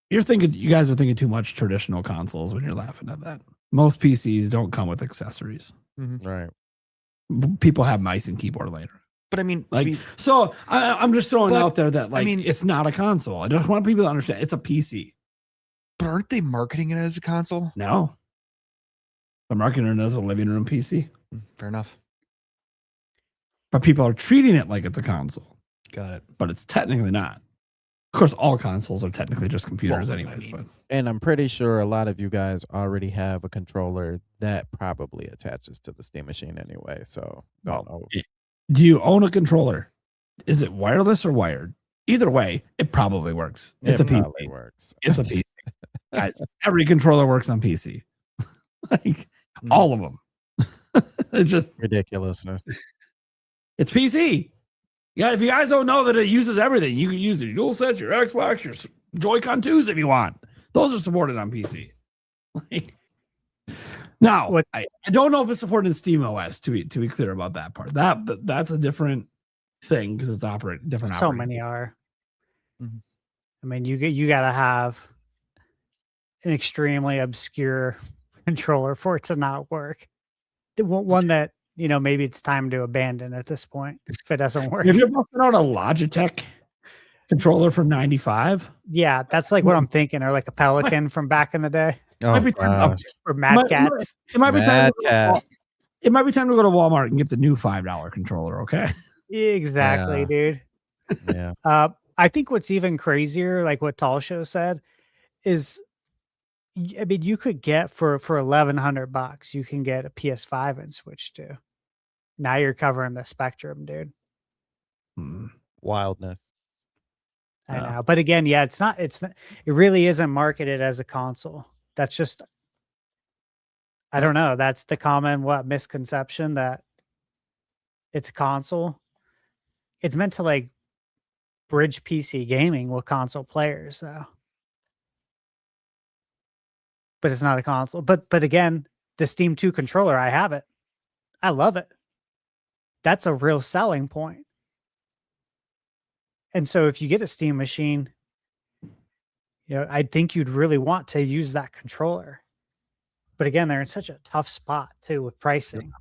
You guys are thinking too much traditional consoles when you're laughing at that. Most PCs don't come with accessories. Mm-hmm. Right. People have mice and keyboard later. But I mean, so I'm just throwing out there that it's not a console. I just want people to understand it's a PC. But aren't they marketing it as a console? No. They're marketing it as a living room PC. Fair enough. But people are treating it like it's a console. Got it. But it's technically not. Of course, all consoles are technically just computers anyways. But And I'm pretty sure a lot of you guys already have a controller that probably attaches to the Steam machine anyway. So, do you own a controller? Is it wireless or wired? Either way, it probably works. It's a PC. Works. It's a PC. Guys, every controller works on PC. All of them. It's just ridiculousness. It's PC. Yeah, if you guys don't know that it uses everything, you can use your DualSense, your Xbox, your Joy-Con 2s if you want. Those are supported on PC. Now, I don't know if it's supported in SteamOS, to be clear about that part. That's a different thing because it's different. So many are. Mm-hmm. I mean, you got to have an extremely obscure controller for it to not work. One that, maybe it's time to abandon at this point if it doesn't work. If you're busting out a Logitech controller from 95, yeah, that's like what I'm thinking, or like a Pelican from back in the day. Or Mad Cats. It might be time to go to Walmart and get the new $5 controller. Okay. Exactly, dude. Yeah. I think what's even crazier, like what Tall Show said, is, I mean, you could get for $1,100, you can get a PS5 and Switch 2. Now you're covering the spectrum, dude. Wildness. I know, but again, yeah, it's not. It really isn't marketed as a console. That's just, I don't know. That's the common misconception that it's a console. It's meant to like bridge PC gaming with console players, though. But it's not a console. But again, the Steam 2 controller, I have it. I love it. That's a real selling point. And so if you get a Steam machine, I think you'd really want to use that controller. But again, they're in such a tough spot too with pricing.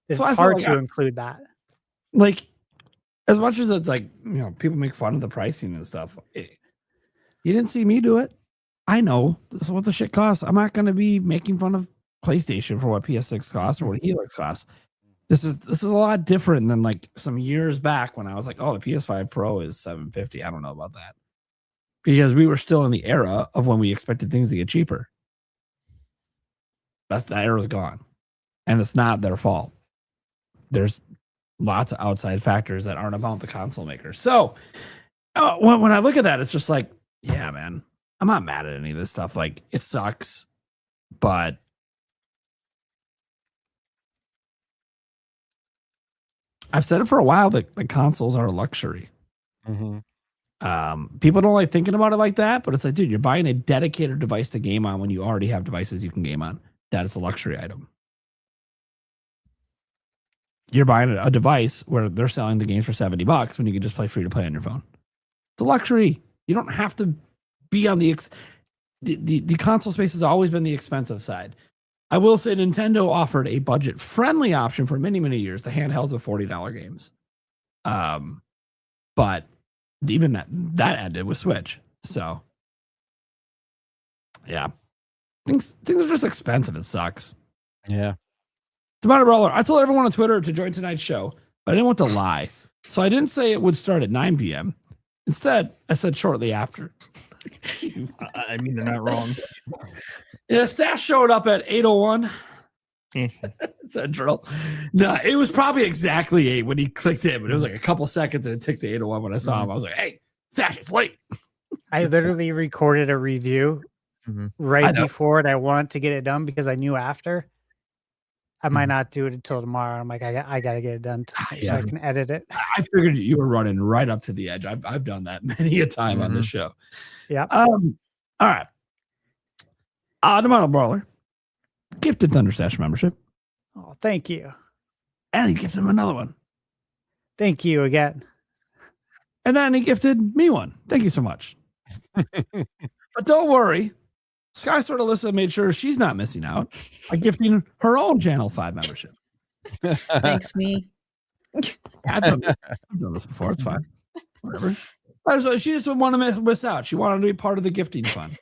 It's hard to include that. Like, as much as it's like, people make fun of the pricing and stuff. You didn't see me do it. I know this is what the shit costs. I'm not going to be making fun of PlayStation for what PS6 costs or what Helix costs. This is a lot different than like some years back when I was like, oh, the PS5 Pro is $750. I don't know about that. Because we were still in the era of when we expected things to get cheaper. That era's gone. And it's not their fault. There's lots of outside factors that aren't about the console makers. So when I look at that, it's just like, yeah, man, I'm not mad at any of this stuff. Like, it sucks, but I've said it for a while that the consoles are a luxury. Mm-hmm. People don't like thinking about it like that, but it's like, dude, you're buying a dedicated device to game on when you already have devices you can game on. That is a luxury item. You're buying a device where they're selling the games for $70 when you can just play free to play on your phone. It's a luxury. You don't have to be on the console space has always been the expensive side. I will say Nintendo offered a budget-friendly option for many, many years, the handhelds with $40 games. But even that ended with Switch. So, yeah. Things are just expensive. It sucks. Yeah. Tomato Brawler, I told everyone on Twitter to join tonight's show, but I didn't want to lie. So I didn't say it would start at 9 p.m. Instead, I said shortly after. I mean, they're not wrong. Yeah, Stash showed up at 8:01 Central. No, it was probably exactly 8 when he clicked in, but it was like a couple seconds and it ticked to 8:01 when I saw him. I was like, hey, Stash, it's late. I literally recorded a review right before, and I wanted to get it done because I knew after I might not do it until tomorrow. I'm like, I got to get it done so I can edit it. I figured you were running right up to the edge. I've done that many a time on this show. Yeah. All right. Tomato Brawler gifted Thunderstash membership. Oh, thank you. And he gifted him another one. Thank you again. And then he gifted me one. Thank you so much. But don't worry. Sky sort of Alyssa made sure she's not missing out by gifting her own Channel 5 membership. Thanks, me. I've done this before. It's fine. Whatever. So she just didn't want to miss out. She wanted to be part of the gifting fun.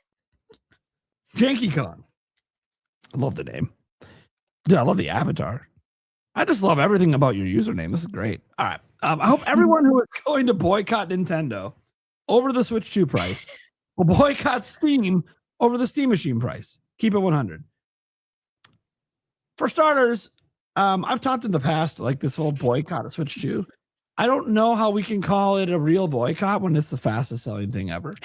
Janky Con. I love the name. Dude, I love the avatar. I just love everything about your username. This is great. All right. I hope everyone who is going to boycott Nintendo over the Switch 2 price will boycott Steam over the Steam Machine price. Keep it 100. For starters, I've talked in the past, like this whole boycott of Switch 2. I don't know how we can call it a real boycott when it's the fastest selling thing ever.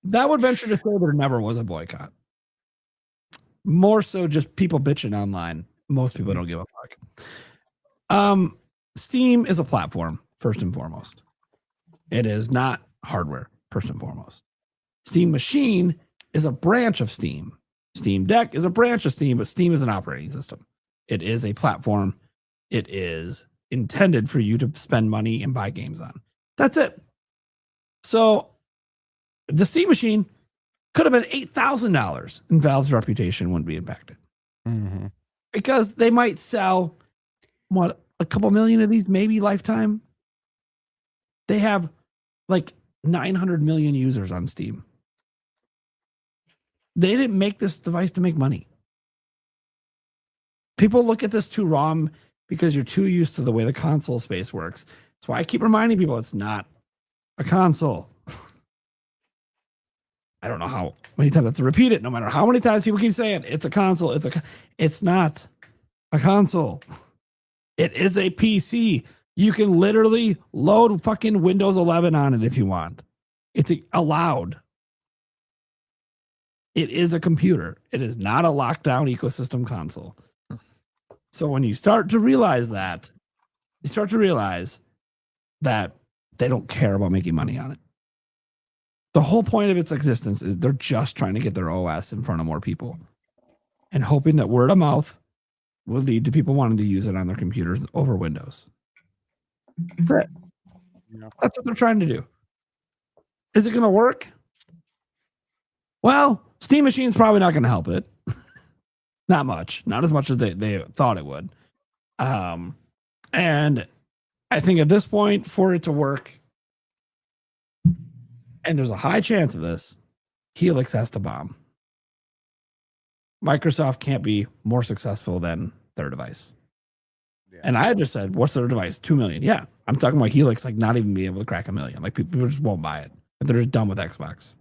That would venture to say there never was a boycott. More so just people bitching online. Most people don't give a fuck. Steam is a platform, first and foremost. It is not hardware, first and foremost. Steam Machine is a branch of Steam. Steam Deck is a branch of Steam, but Steam is an operating system. It is a platform. It is intended for you to spend money and buy games on. That's it. So the Steam Machine could have been $8,000 and Valve's reputation wouldn't be impacted. Because they might sell, a couple million of these, maybe lifetime. They have like 900 million users on Steam. They didn't make this device to make money. People look at this too raw because you're too used to the way the console space works. That's why I keep reminding people it's not a console. I don't know how many times I have to repeat it. No matter how many times people keep saying it's a console, it's not a console. It is a PC. You can literally load fucking Windows 11 on it if you want. It's allowed. It is a computer. It is not a lockdown ecosystem console. So when you start to realize that, you start to realize that they don't care about making money on it. The whole point of its existence is they're just trying to get their OS in front of more people and hoping that word of mouth will lead to people wanting to use it on their computers over Windows. That's it. That's what they're trying to do. Is it going to work? Well, Steam Machine's probably not going to help it. Not much. Not as much as they thought it would. And I think at this point, for it to work, and there's a high chance of this, Helix has to bomb. Microsoft can't be more successful than their device. Yeah. And I just said, what's their device? 2 million. Yeah. I'm talking about Helix, like not even being able to crack 1 million. Like people just won't buy it. But they're just done with Xbox.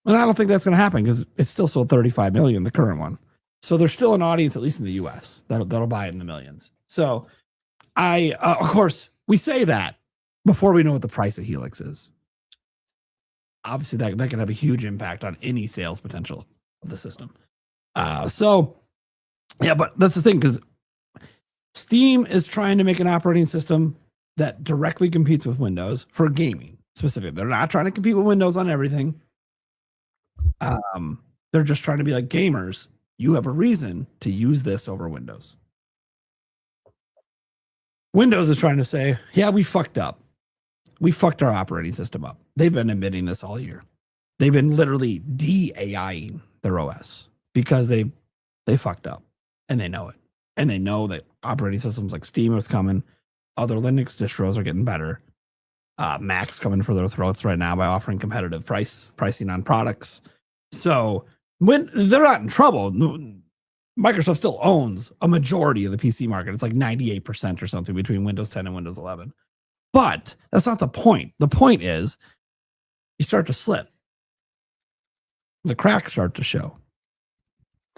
And I don't think that's going to happen because it's still sold 35 million, the current one. So there's still an audience, at least in the US, that'll buy it in the millions. So of course, we say that before we know what the price of Helix is. Obviously, that can have a huge impact on any sales potential of the system. So, yeah, but that's the thing, because Steam is trying to make an operating system that directly competes with Windows for gaming specifically. They're not trying to compete with Windows on everything. They're just trying to be like, gamers, you have a reason to use this over Windows. Windows is trying to say, yeah, we fucked up. We fucked our operating system up. They've been admitting this all year. They've been literally de-AIing their OS because they fucked up and they know it. And they know that operating systems like Steam is coming. Other Linux distros are getting better. Mac's coming for their throats right now by offering competitive pricing on products. So when they're not in trouble, Microsoft still owns a majority of the PC market. It's like 98% or something between Windows 10 and Windows 11. But that's not the point. The point is you start to slip. The cracks start to show.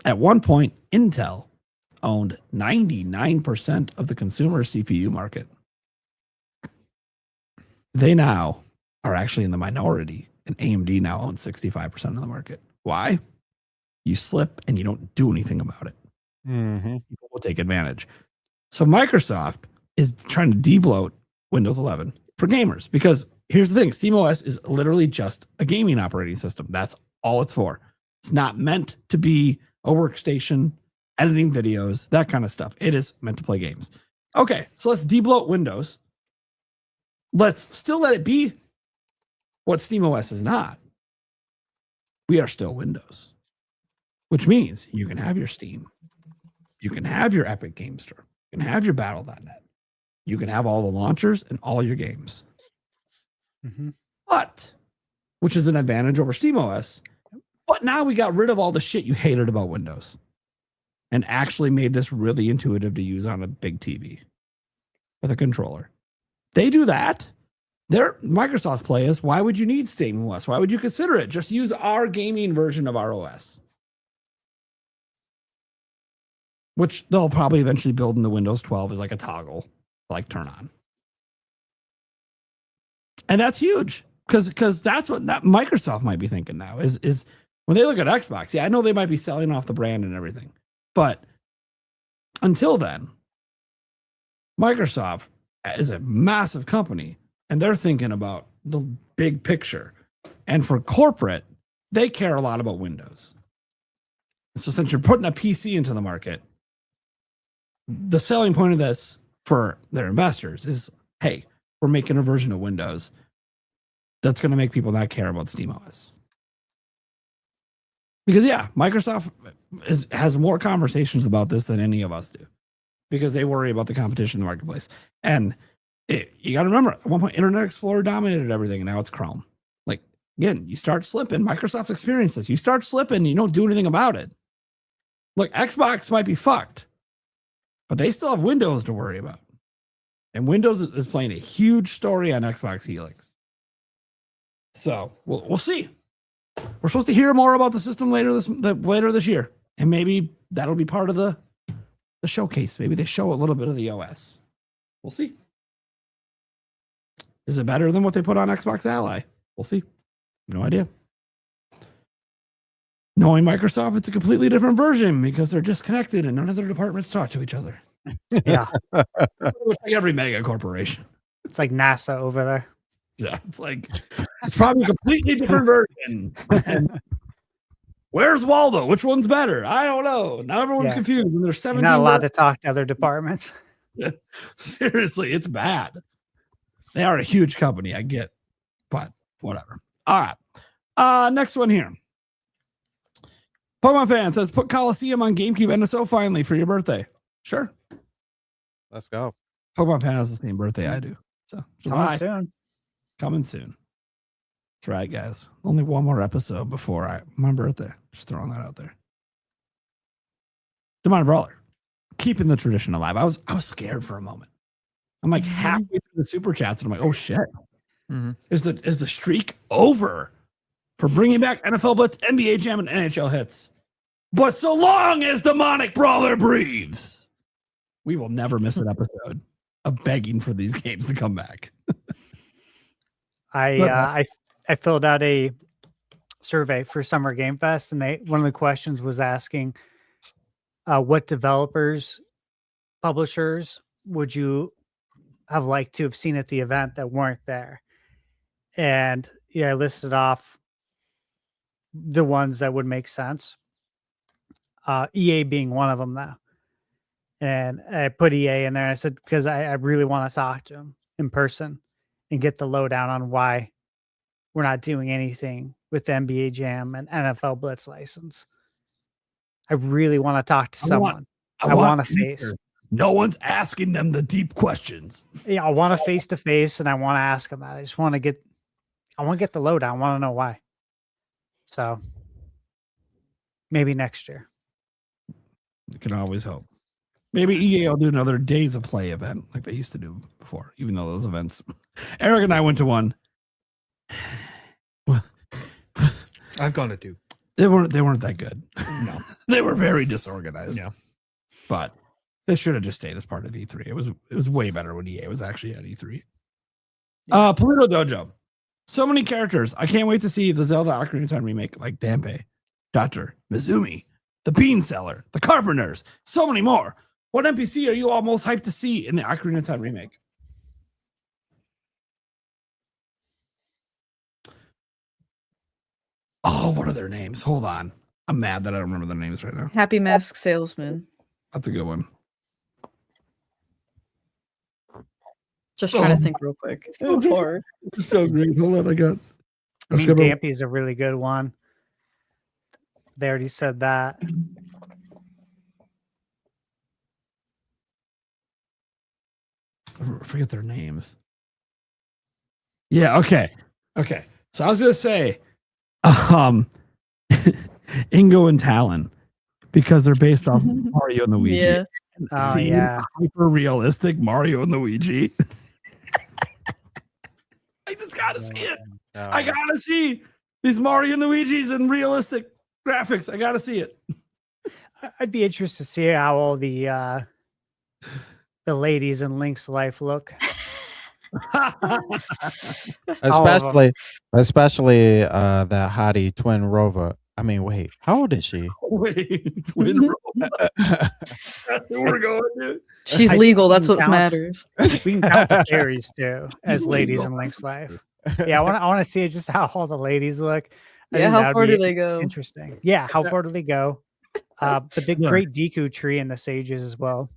At one point, Intel owned 99% of the consumer CPU market. They now are actually in the minority, and AMD now owns 65% of the market. Why? You slip and you don't do anything about it. People will take advantage. So Microsoft is trying to de-bloat Windows 11 for gamers because here's the thing. SteamOS is literally just a gaming operating system. That's all it's for. It's not meant to be a workstation, editing videos, that kind of stuff. It is meant to play games. Okay, so let's de-bloat Windows. Let's still let it be what SteamOS is not. We are still Windows, which means you can have your Steam. You can have your Epic Game Store. You can have your Battle.net. You can have all the launchers and all your games. But, which is an advantage over SteamOS, but now we got rid of all the shit you hated about Windows and actually made this really intuitive to use on a big TV with a controller. They do that. Their Microsoft play is, why would you need SteamOS? Why would you consider it? Just use our gaming version of our OS. Which they'll probably eventually build into Windows 12 as like a toggle, like turn on. And that's huge because that's what Microsoft might be thinking now is when they look at Xbox. Yeah, I know they might be selling off the brand and everything, but until then, Microsoft is a massive company and they're thinking about the big picture. And for corporate, they care a lot about Windows. So since you're putting a PC into the market, the selling point of this for their investors is, hey, we're making a version of Windows that's going to make people not care about SteamOS. Because, yeah, Microsoft has more conversations about this than any of us do because they worry about the competition in the marketplace. And you got to remember, at one point, Internet Explorer dominated everything, and now it's Chrome. Like, again, you start slipping. Microsoft's experienced this. You start slipping, you don't do anything about it. Look, Xbox might be fucked, but they still have Windows to worry about. And Windows is playing a huge story on Xbox Helix. So we'll see. We're supposed to hear more about the system later this year. And maybe that'll be part of the showcase. Maybe they show a little bit of the OS. We'll see. Is it better than what they put on Xbox Ally? We'll see. No idea. Knowing Microsoft, it's a completely different version because they're disconnected and none of their departments talk to each other. Yeah. Like every mega corporation. It's like NASA over there. Yeah, it's probably a completely different version. And where's Waldo? Which one's better? I don't know. Now everyone's confused. And there's 17. You're not allowed to talk to other departments. Seriously, it's bad. They are a huge company, I get, but whatever. All right. Next one here. Pokemon fan says, put Coliseum on GameCube NSO finally for your birthday. Sure. Let's go. Pokemon fan has the same birthday I do. So Coming soon. That's right, guys. Only one more episode before my birthday. Just throwing that out there. Demon Brawler. Keeping the tradition alive. I was scared for a moment. I'm like halfway through the super chats and I'm like, oh shit. Is the streak over for bringing back NFL Blitz, NBA Jam, and NHL hits? But so long as Demonic Brawler breathes, we will never miss an episode of begging for these games to come back. I filled out a survey for Summer Game Fest, and one of the questions was asking what developers, publishers would you have liked to have seen at the event that weren't there. And I listed off the ones that would make sense. EA being one of them, though. And I put EA in there. And I said, because I really want to talk to him in person and get the lowdown on why we're not doing anything with the NBA Jam and NFL Blitz license. I really want to talk to someone. I want a face. No one's asking them the deep questions. Yeah, I want a face to face, and I want to ask them that. I want to get the lowdown. I want to know why. So maybe next year. You can always hope. Maybe EA will do another Days of Play event like they used to do before, even though those events. Eric and I went to one. I've gone to 2. They weren't that good. No. They were very disorganized. Yeah. But they should have just stayed as part of E3. It was way better when EA was actually at E3. Pluto Dojo. So many characters. I can't wait to see the Zelda Ocarina of Time remake, like Dampé, Dr. Mizumi, the Bean Seller, the Carpenters, so many more. What NPC are you all most hyped to see in the Ocarina of Time remake? Oh, what are their names? Hold on. I'm mad that I don't remember their names right now. Happy Mask Salesman. That's a good one. Just trying to think real quick. It's hard. It's so great. Hold on, I mean, Dampé is a really good one. They already said that. I forget their names. Yeah, okay. So I was gonna say Ingo and Talon, because they're based off Mario and Luigi. Yeah. Hyper realistic Mario and Luigi. I just gotta see it. I gotta see these Mario and Luigi's and realistic graphics. I gotta see it. I'd be interested to see how all the ladies in Link's life look. especially that hottie twin Rova. I mean, wait, how old is she? Wait, twin Rova. That's where we're going, dude. She's legal. That's what matters. We can count the fairies too as ladies in Link's life. Yeah, I want to see just how all the ladies look. How far do they go? Interesting. Yeah, how far do they go? But the great Deku tree and the sages as well.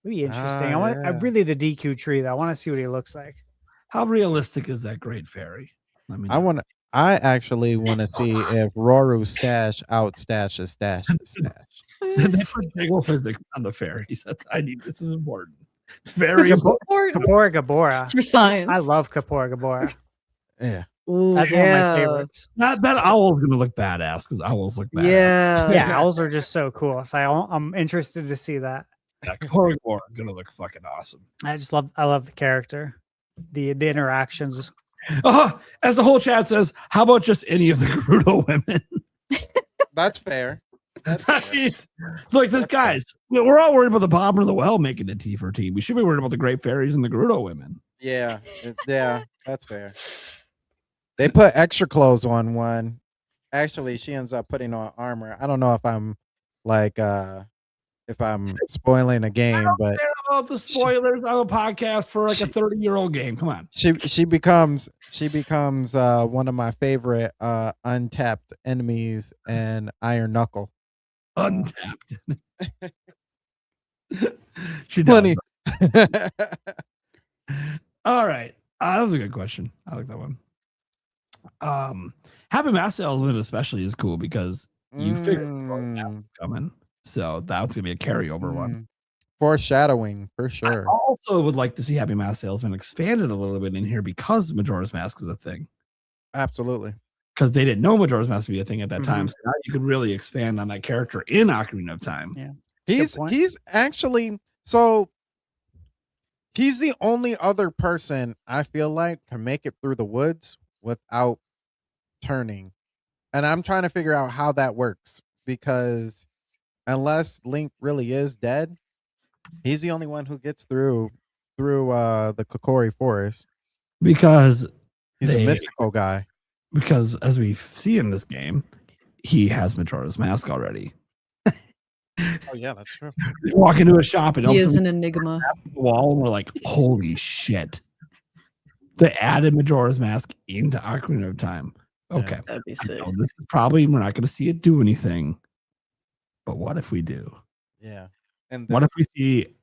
It'd be interesting. I really the Deku tree though. I want to see what he looks like. How realistic is that great fairy? I actually want to see if Roru's stash outstashes stash. They put jiggle physics on the fairies. This is important. It's very important. Kapora Gabora. It's for science. I love Kapora Gabora. Yeah. Ooh, that's one of my favorites. That owl's gonna look badass because owls look badass. Yeah, owls are just so cool. So I'm interested to see that. Yeah, Kapora Gabora gonna look fucking awesome. I love the character, the interactions. As the whole chat says, how about just any of the Gerudo women? That's fair. Look, this guys, we're all worried about the Bomber of the Well making a T for T. We should be worried about the Great Fairies and the Gerudo women. Yeah, that's fair. They put extra clothes on one. Actually, she ends up putting on armor. I don't know if I'm spoiling a game, but care about the spoilers on a podcast for like a 30-year-old game. Come on. She becomes one of my favorite untapped enemies in Iron Knuckle. Untapped. She does. All right. That was a good question. I like that one. Happy Mass Salesman especially is cool because you figure it's coming. So that's gonna be a carryover one. Foreshadowing for sure. I also would like to see Happy Mask Salesman expanded a little bit in here because Majora's Mask is a thing. Absolutely. Because they didn't know Majora's Mask would be a thing at that time. So now you could really expand on that character in Ocarina of Time. Yeah. He's actually he's the only other person I feel like can make it through the woods without turning. And I'm trying to figure out how that works because unless Link really is dead, he's the only one who gets through the Kokori Forest. Because he's a mystical guy. Because as we see in this game, he has Majora's Mask already. Oh yeah, that's true. You walk into a shop and He all of a is sudden an enigma. the wall, and we're like, holy shit. They added Majora's Mask into Ocarina of Time. Okay. Yeah. That'd be I sick. know this is probably, we're not going to see it do anything. But what if we do? Yeah. And What if we see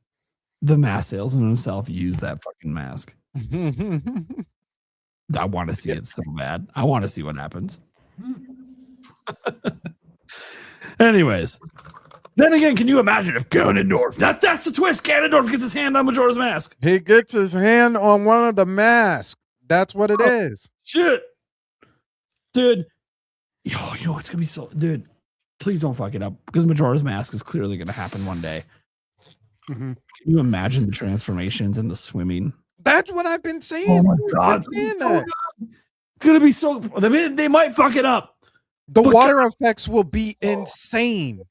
the mask salesman himself use that fucking mask? I want to see it so bad. I want to see what happens. Anyways, then again, can you imagine if Ganondorf, that's the twist, Ganondorf gets his hand on Majora's Mask. he gets his hand on one of the masks. That's what it is. Shit. Dude. Yo, you know, it's going to be so, dude, please don't fuck it up because Majora's Mask is clearly going to happen one day. Mm-hmm. Can you imagine the transformations and the swimming? That's what I've been saying. Oh my I've been God. saying that. It's going to be so, they might fuck it up. The But water effects will be insane.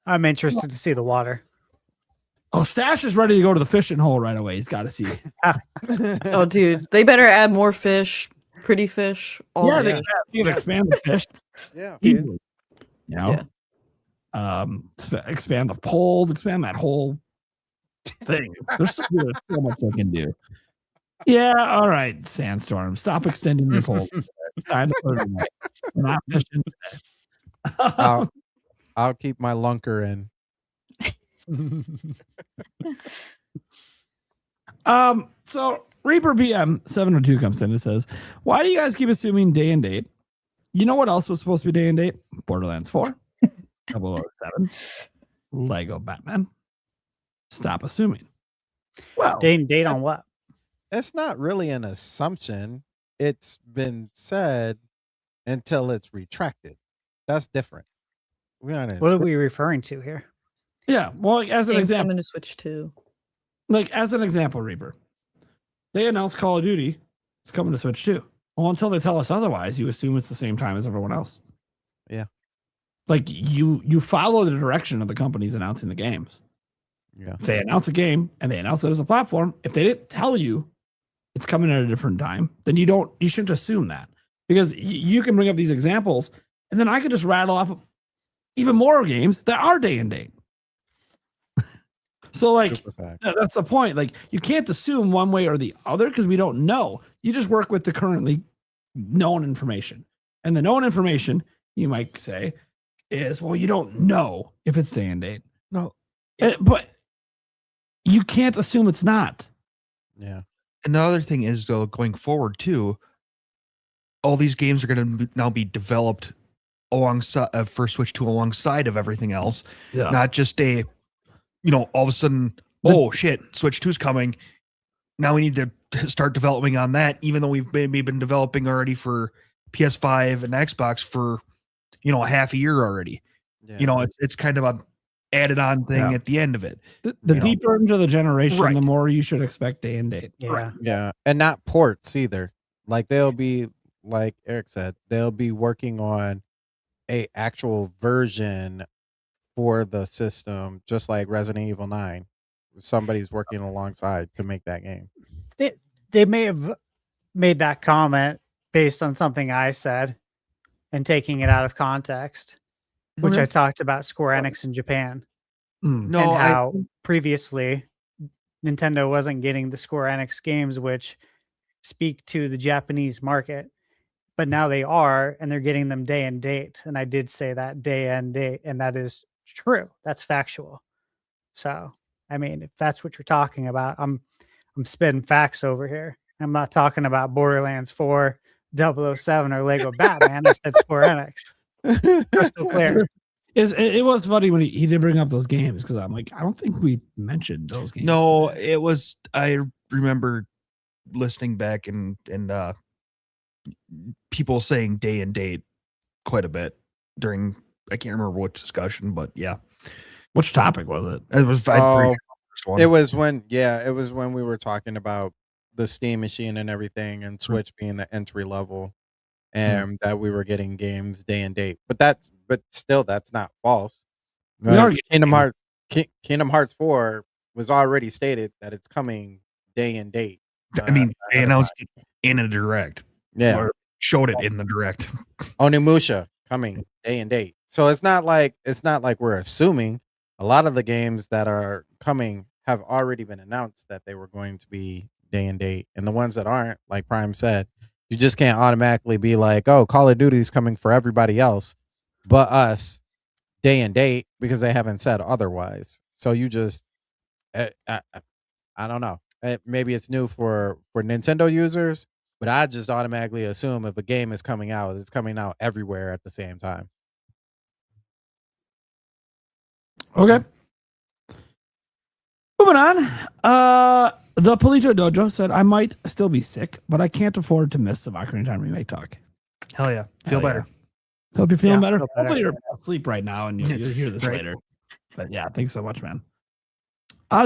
I'm interested to see the water. Oh, Stash is ready to go to the fishing hole right away. He's got to see. Oh, dude, they better add more fish, pretty fish. All Yeah, the they fish. can expand the fish. Yeah. Easily. You know, expand the poles, expand that whole thing. There's so much they can do. Yeah, all right, Sandstorm. Stop extending your pole. Time to put it away. We're not fishing today. I'll keep my lunker in. So Reaper BM 702 comes in and says, why do you guys keep assuming day and date? You know what else was supposed to be day and date? Borderlands 4, 007, Lego Batman. Stop assuming. Well, Day and date on what? It's not really an assumption. It's been said until it's retracted. That's different. We're honest. What are we referring to here? yeah. Well, as an Game's example, coming to Switch 2. like as an example, Reaper, they announced Call of Duty is coming to Switch 2. Well, until they tell us otherwise, you assume it's the same time as everyone else. Yeah. Like you follow the direction of the companies announcing the games. Yeah. If they announce a game and they announce it as a platform, if they didn't tell you it's coming at a different time, then you shouldn't assume that, because you can bring up these examples and then I could just rattle off even more games that are day and date. So like that's the point. Like you can't assume one way or the other because we don't know. You just work with the currently known information. And the known information, you might say, is, well, you don't know if it's day and date. No. But you can't assume it's not. Yeah. And the other thing is, though, going forward too, all these games are going to now be developed alongside for Switch 2 alongside of everything else. Yeah. Not just a, all of a sudden, oh shit, Switch 2 is coming. Now we need to start developing on that, even though we've maybe been developing already for PS5 and Xbox for, a half a year already. Yeah. It's kind of a added on thing at the end of it. The deeper into the generation, Right. the more you should expect day and date. Yeah. Yeah. And not ports either. Like they'll be, like Eric said, they'll be working on a actual version for the system, just like Resident Evil 9. Somebody's working alongside to make that game. They may have made that comment based on something I said and taking it out of context, which I talked about Square Enix in Japan. No, and how previously Nintendo wasn't getting the Square Enix games, which speak to the Japanese market, but now they are, and they're getting them day and date. And I did say that day and date, and that is true. That's factual. So, I mean, if that's what you're talking about, I'm spitting facts over here. I'm not talking about Borderlands 4, 007, or Lego Batman. I said Square Enix. Crystal clear. It was funny when he did bring up those games, because I'm like, I don't think we mentioned those games. No, today. it was. I remember listening back and people saying day and date quite a bit during. I can't remember what discussion, but yeah. Which topic was it? It was. It was when we were talking about the Steam machine and everything, and Switch being the entry level, and that we were getting games day and date. But still, that's not false. Kingdom Hearts 4 was already stated that it's coming day and date. I mean, they announced it in a direct. Yeah, or showed it in the direct. Onimusha coming day and date. So it's not like we're assuming. a lot of the games that are coming have already been announced that they were going to be day and date, and the ones that aren't, like Prime said, you just can't automatically be like, oh, Call of Duty is coming for everybody else but us day and date, because they haven't said otherwise. So you just I don't know. Maybe it's new for Nintendo users, but I just automatically assume if a game is coming out, it's coming out everywhere at the same time. Okay. Moving on. The Polito Dojo said, I might still be sick, but I can't afford to miss some Ocarina of Time remake talk. Hell yeah. Feel better. Hope you're feeling better. feel better. Hopefully you're asleep right now and you'll hear this Right. later. But yeah, thanks so much, man.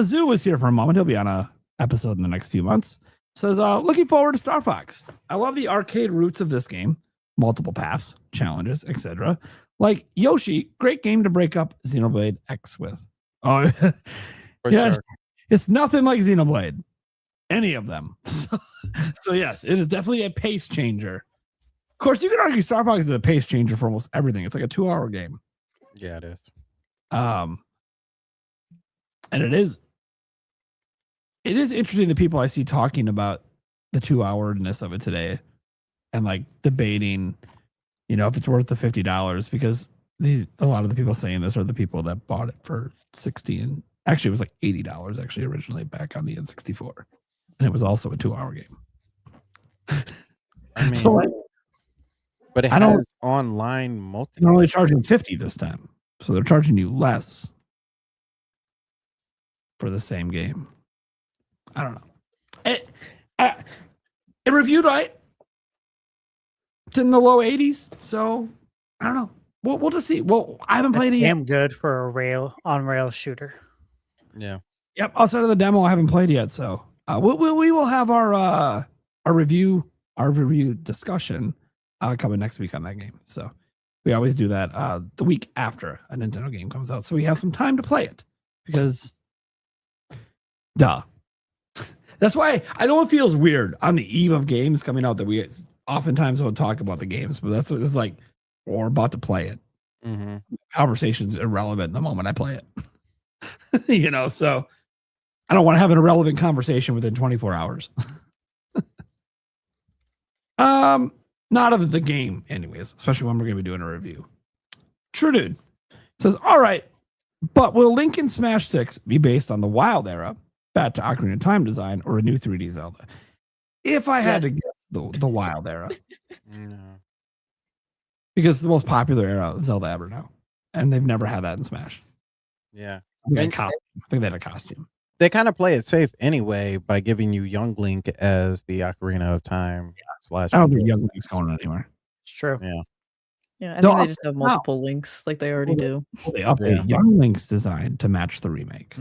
Zoo was here for a moment. He'll be on a episode in the next few months. Says, looking forward to Star Fox. I love the arcade roots of this game. Multiple paths, challenges, etc. Like Yoshi, great game to break up Xenoblade X with. Oh, For yes. sure. It's nothing like Xenoblade. Any of them. So yes, it is definitely a pace changer. Of course, you could argue Star Fox is a pace changer for almost everything. It's like a 2-hour game. Yeah, it is. And it is interesting the people I see talking about the 2-hourness of it today and like debating, if it's worth the $50, because a lot of the people saying this are the people that bought it for $60, and actually it was like $80 actually originally back on the N64. And it was also a 2-hour game. I mean, So but it I don't- has online multiplayer. they're only charging $50 this time. So they're charging you less for the same game. I don't know. It reviewed right. It's in the low 80s. So I don't know. We'll just see. Well, I haven't That's played it yet. damn good for a on-rail shooter. Yeah. Yep. Outside of the demo, I haven't played yet. So we will have our review discussion coming next week on that game. So we always do that the week after a Nintendo game comes out, so we have some time to play it. Because, duh. That's why I know it feels weird on the eve of games coming out that we oftentimes don't talk about the games, but that's what it's like. We're about to play it. Mm-hmm. Conversation's irrelevant the moment I play it. So I don't want to have an irrelevant conversation within 24 hours. Not of the game, anyways, especially when we're going to be doing a review. True Dude says, all right, but will Link in Smash 6 be based on the Wild era, back to Ocarina of Time design, or a new 3D Zelda? If I had to guess the Wild era, No. because it's the most popular era of Zelda ever now, and they've never had that in Smash. Yeah. I And- think they had a costume. They kind of play it safe anyway by giving you Young Link as the Ocarina of Time / I don't think Young Link's going anywhere. It's true. Yeah, I They'll think they up just have it now. multiple links like they already do. They updated Young Link's design to match the remake.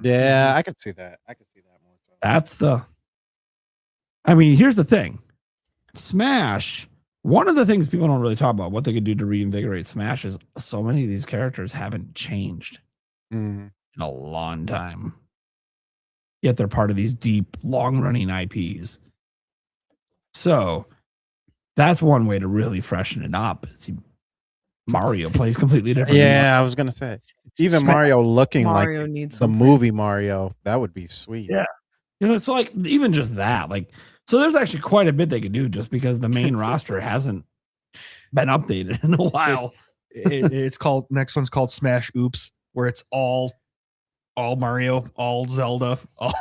Yeah, I could see that. More. So. That's here's the thing. Smash, one of the things people don't really talk about, what they could do to reinvigorate Smash, is so many of these characters haven't changed Mhm. in a long time. Yet they're part of these deep, long-running IPs. So that's one way to really freshen it up. Mario plays completely different. Yeah, I was gonna say even Smash- Mario looking Mario like needs the something. movie Mario, that would be sweet. Yeah. It's like even just that. So there's actually quite a bit they could do just because the main roster hasn't been updated in a while. It's called next one's called Smash Oops, where it's all Mario, all Zelda, all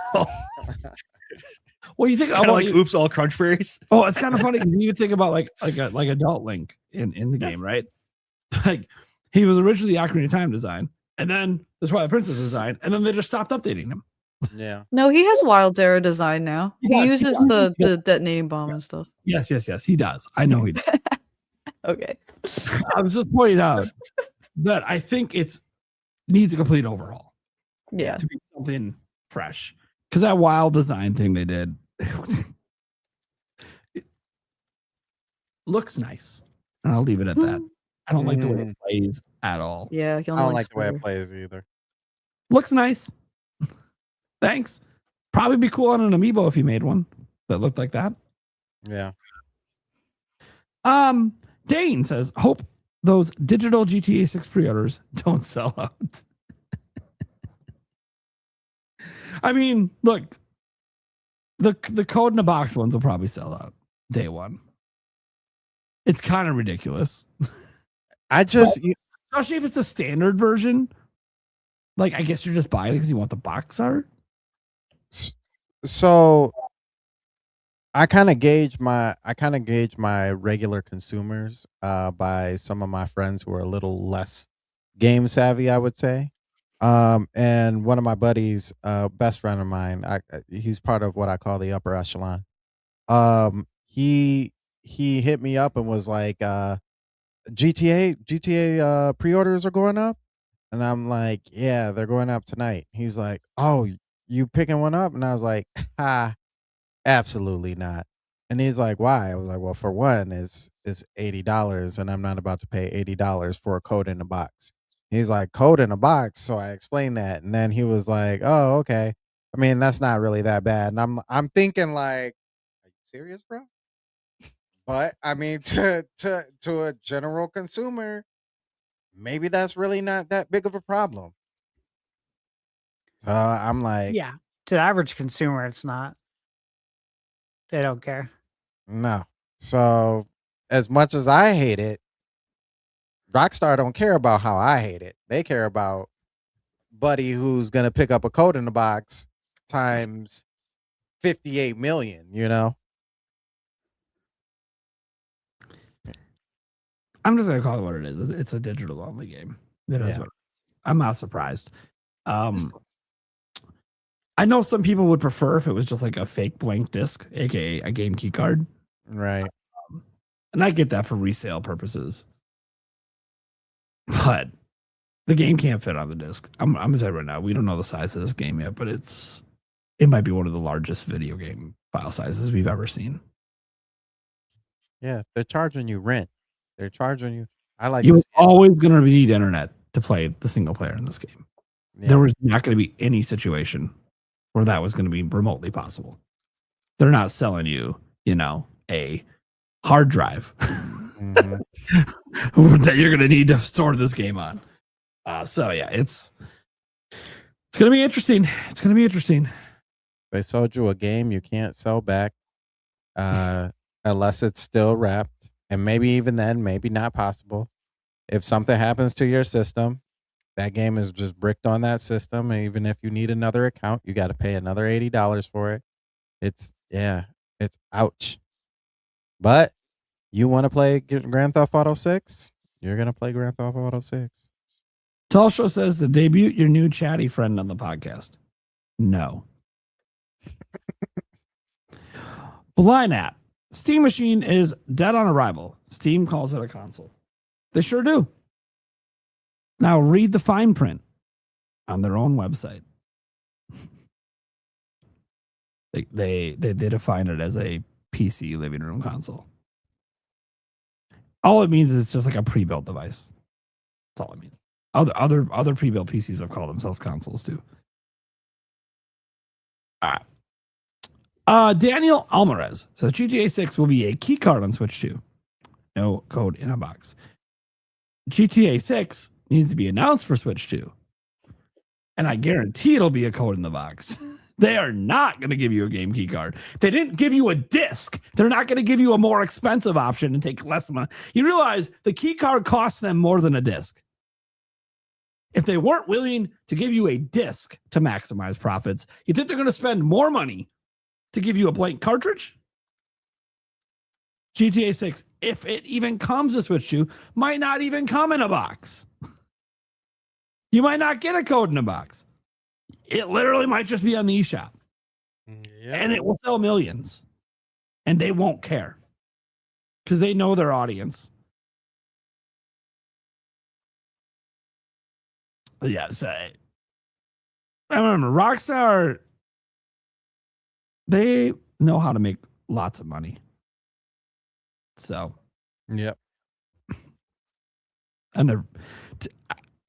Well, you think kind of like Oops, all Crunchberries. Oh, it's kind of funny because you think about like adult Link in the game, right? Like he was originally the Ocarina of Time design, and then the Twilight Princess design, and then they just stopped updating him. Yeah. No, he has Wild Era design now. He He does, he uses does. the detonating bomb and stuff. Yes, he does. I know he does. Okay. I was just pointing out that I think needs a complete overhaul Yeah. to be something fresh. Because that wild design thing they did it looks nice, and I'll leave it at that. I don't like the way it plays at all. Yeah, I don't like the way it plays either. Looks nice. Thanks. Probably be cool on an amiibo if you made one that looked like that. Yeah. Dane says, hope those digital GTA 6 pre-orders don't sell out. I mean, look, the code in the box ones will probably sell out day one. It's kind of ridiculous. Especially if it's a standard version. Like, I guess you're just buying it because you want the box art. So I kind of gauge my regular consumers by some of my friends who are a little less game savvy, I would say. And one of my buddies, best friend of mine, he's part of what I call the upper echelon. He hit me up and was like, GTA pre-orders are going up, and I'm like, yeah, they're going up tonight. He's like, oh, you picking one up? And I was like, absolutely not. And he's like, why? I was like, well, for one, it's $80, and I'm not about to pay $80 for a code in a box. He's like, code in a box. So I explained that, and then he was like, oh, okay. I mean, that's not really that bad. And I'm thinking like, are you serious, bro? But I mean, to a general consumer, maybe that's really not that big of a problem. I'm like, Yeah, to the average consumer, it's not. They don't care. no. So as much as I hate it, Rockstar don't care about how I hate it. They care about Buddy who's gonna pick up a code in the box times 58 million, you know? I'm just gonna call it what it is. It's a digital only game. It is what I'm not surprised. I know some people would prefer if it was just like a fake blank disc, aka a game key card. Right. And I get that for resale purposes. But the game can't fit on the disc. I'm gonna tell you right now, we don't know the size of this game yet, but it might be one of the largest video game file sizes we've ever seen. Yeah, they're charging you rent. They're charging you. You're always going to need internet to play the single player in this game. Yeah. There was not going to be any situation where that was going to be remotely possible. They're not selling you, a hard drive that you're going to need to store this game on. So yeah, it's going to be interesting. It's going to be interesting. They sold you a game you can't sell back unless it's still wrapped. And maybe even then, maybe not possible. If something happens to your system, that game is just bricked on that system. And even if you need another account, you got to pay another $80 for it. It's ouch. But you want to play Grand Theft Auto 6? You're going to play Grand Theft Auto 6. Talshow says to debut your new chatty friend on the podcast. No. Blind app. Steam Machine is dead on arrival. Steam calls it a console. They sure do. Now read the fine print on their own website. They define it as a PC living room console. All it means is it's just like a pre-built device. That's all it means. Other pre-built PCs have called themselves consoles too. All right. Daniel Alvarez says GTA 6 will be a key card on Switch 2. No code in a box. GTA 6 needs to be announced for Switch 2. And I guarantee it'll be a code in the box. They are not going to give you a game key card. If they didn't give you a disc, they're not going to give you a more expensive option and take less money. You realize the key card costs them more than a disc. If they weren't willing to give you a disc to maximize profits, you think they're going to spend more money to give you a blank cartridge? GTA 6, if it even comes to Switch 2, might not even come in a box. You might not get a code in a box. It literally might just be on the eShop. Yeah. And it will sell millions. And they won't care. Because they know their audience. But yeah, so I remember Rockstar, they know how to make lots of money. So, yep. And they're,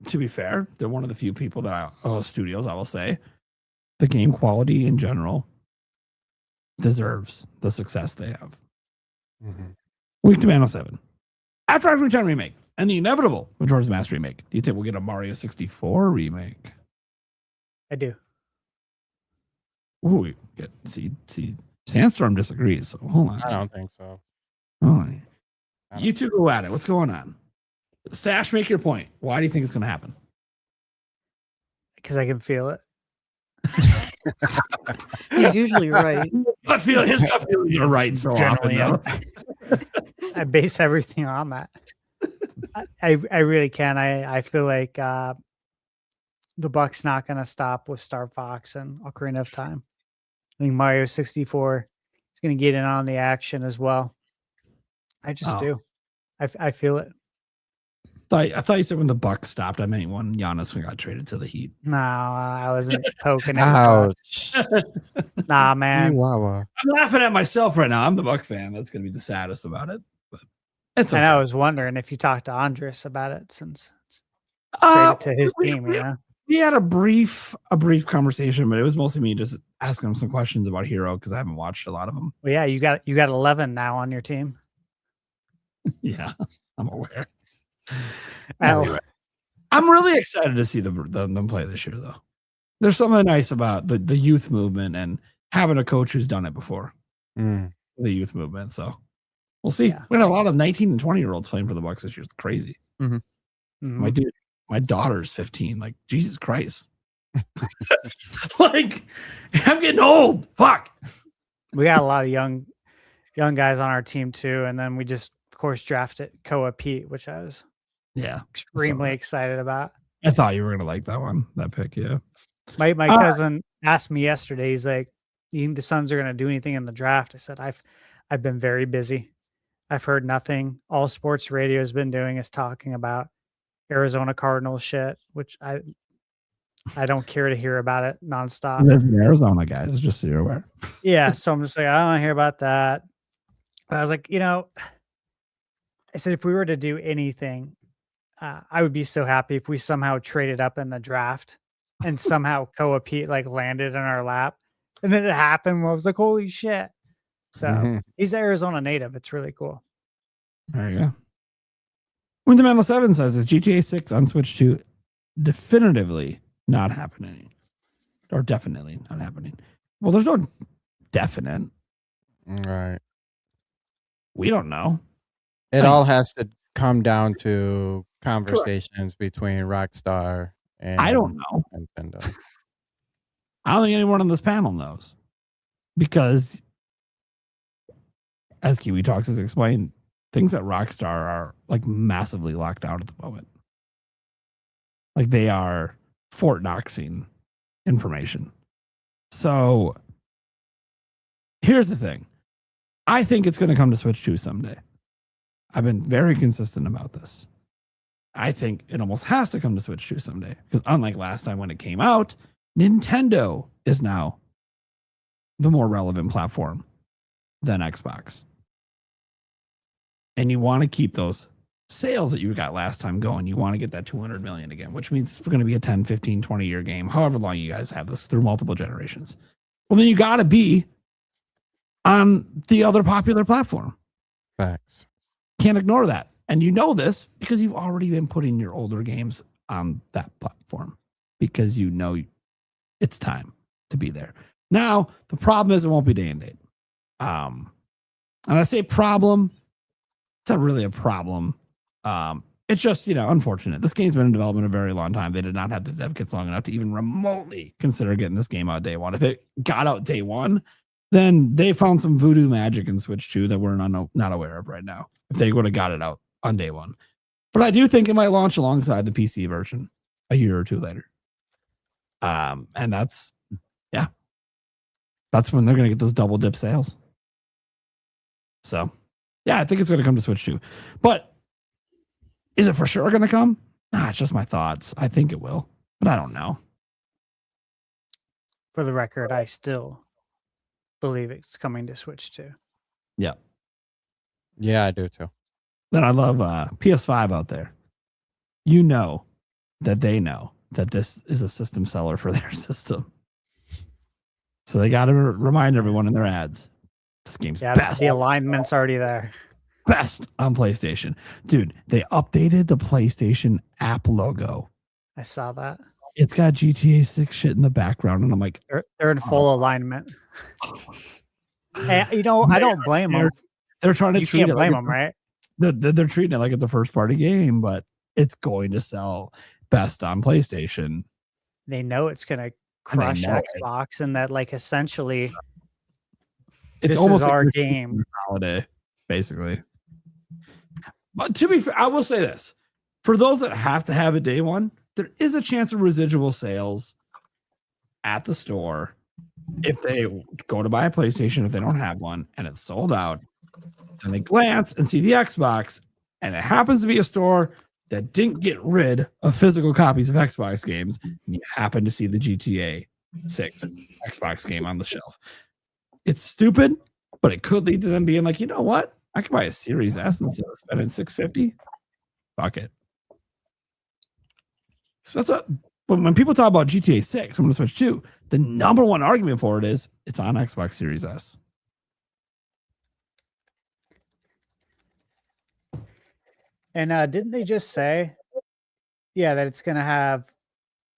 to be fair, they're one of the few people studios, I will say, the game quality in general deserves the success they have. Mm-hmm. Week to Manual 7. After I've Return remake and the inevitable Majora's Mask remake, do you think we'll get a Mario 64 remake? I do. Ooh, see, Sandstorm disagrees. So hold on. I don't think so. Hold on. You two go at it. What's going on? Stash, make your point. Why do you think it's going to happen? Because I can feel it. He's usually right. His gut feelings are right so Generally, often. I base everything on that. I really can. I feel like the Buck's not going to stop with Star Fox and Ocarina of Time. I think Mario 64 is going to get in on the action as well. I just do. I feel it. I thought you said when the Bucks stopped. I meant when Giannis got traded to the Heat. No, I wasn't poking it. Ouch. Nah, man. Chihuahua. I'm laughing at myself right now. I'm the Buck fan. That's going to be the saddest about it. But it's okay. And I was wondering if you talked to Andres about it since it's traded to his team. We had a brief conversation, but it was mostly me just asking him some questions about Hero because I haven't watched a lot of them. Well, yeah, you got 11 now on your team. Yeah, I'm aware. Anyway. I'm really excited to see them play this year, though. There's something nice about the youth movement and having a coach who's done it before. The youth movement. So we'll see. Yeah. We had a lot of 19 and 20-year-olds playing for the Bucks this year. It's crazy. Mm-hmm. My daughter's 15. Like, Jesus Christ. Like, I'm getting old. Fuck. We got a lot of young guys on our team too, and then we just, of course, drafted Koa Pete, which I was extremely excited about. I thought you were gonna like that pick. Yeah. My cousin asked me yesterday. He's like, "You think the Suns are gonna do anything in the draft?" I said, "I've been very busy. I've heard nothing. All sports radio has been doing is talking about Arizona Cardinals shit, which I don't care to hear about it nonstop." I live in Arizona, guys, just so you're aware. Yeah, so I'm just like, I don't want to hear about that. But I was like, I said if we were to do anything, I would be so happy if we somehow traded up in the draft and somehow Koa Pete landed in our lap. And then it happened. I was like, holy shit. So he's an Arizona native. It's really cool. There you go. Wintermantle 7 says, is GTA 6 on Switch 2 definitively not happening? Or definitely not happening? Well, there's no definite. Right. We don't know. It all has to come down to conversations between Rockstar and I don't know. Nintendo. I don't think anyone on this panel knows. Because, as Kiwi Talks has explained, things at Rockstar are massively locked down at the moment. They are Fort Knoxing information. So here's the thing. I think it's going to come to Switch 2 someday. I've been very consistent about this. I think it almost has to come to Switch 2 someday. Because unlike last time when it came out, Nintendo is now the more relevant platform than Xbox. And you want to keep those sales that you got last time going. You want to get that 200 million again, which means it's going to be a 10, 15, 20-year game, however long you guys have this through multiple generations. Well, then you got to be on the other popular platform. Facts. Can't ignore that. And you know this because you've already been putting your older games on that platform because you know it's time to be there. Now, the problem is it won't be day and date. And I say problem, it's not really a problem. It's just, unfortunate. This game's been in development a very long time. They did not have the dev kits long enough to even remotely consider getting this game out day one. If it got out day one, then they found some voodoo magic in Switch 2 that we're not aware of right now. If they would have got it out on day one. But I do think it might launch alongside the PC version a year or two later. And that's when they're going to get those double dip sales. So, yeah, I think it's going to come to Switch 2. But is it for sure going to come? Nah, it's just my thoughts. I think it will, but I don't know. For the record, I still believe it's coming to Switch 2. Yeah. Yeah, I do too. Then I love PS5 out there. You know that they know that this is a system seller for their system. So they got to remind everyone in their ads. This game's best. The alignment's already there. Best on PlayStation. Dude, they updated the PlayStation app logo. I saw that. it's got GTA 6 shit in the background, and I'm like, They're in full alignment. And, I don't blame them. they're trying to You treat can't it blame like them, right? they're treating it like it's a first party game, but it's going to sell best on PlayStation. They know it's going to And crush know it. Xbox, and that like essentially It's this almost is like our the game. holiday, basically. But to be fair, I will say this: for those that have to have it day one, there is a chance of residual sales at the store if they go to buy a PlayStation if they don't have one and it's sold out. Then they glance and see the Xbox, and it happens to be a store that didn't get rid of physical copies of Xbox games, and you happen to see the GTA 6 Xbox game on the shelf. It's stupid, but it could lead to them being like, you know what? I could buy a Series S instead of spending $650. Fuck it. So when people talk about GTA 6, I'm going to Switch 2, the number one argument for it is it's on Xbox Series S. And didn't they just say, that it's going to have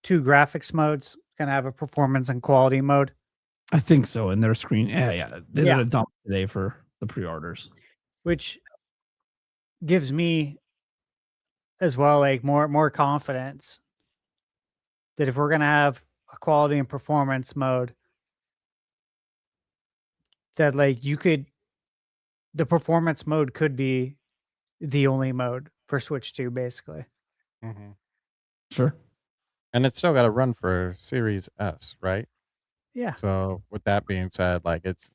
2 graphics modes? It's going to have a performance and quality mode. I think so. In their screen, they did a dump today for the pre-orders, which gives me as well like more confidence that if we're going to have a quality and performance mode, that like the performance mode could be the only mode for Switch 2, basically. Mm-hmm. Sure. And it's still got to run for Series S, right? Yeah. So with that being said, like it's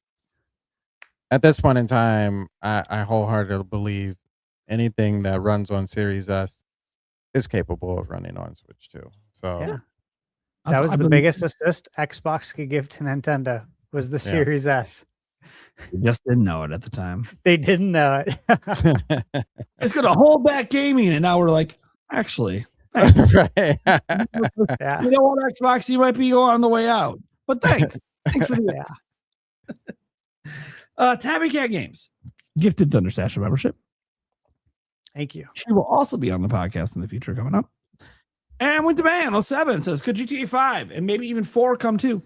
at this point in time, I wholeheartedly believe anything that runs on Series S is capable of running on Switch 2. So yeah. That was the biggest assist Xbox could give to Nintendo was the Series S. We just didn't know it at the time. They didn't know it. It's going to hold back gaming, and now we're like, actually, thanks. Right. Yeah. You know what, Xbox, you might be on the way out, but thanks. Thanks for the Tabby Cat Games gifted Thunderstash a membership. Thank you. She will also be on the podcast in the future coming up. And Winter Man 07 says, could GTA 5 and maybe even 4 come too?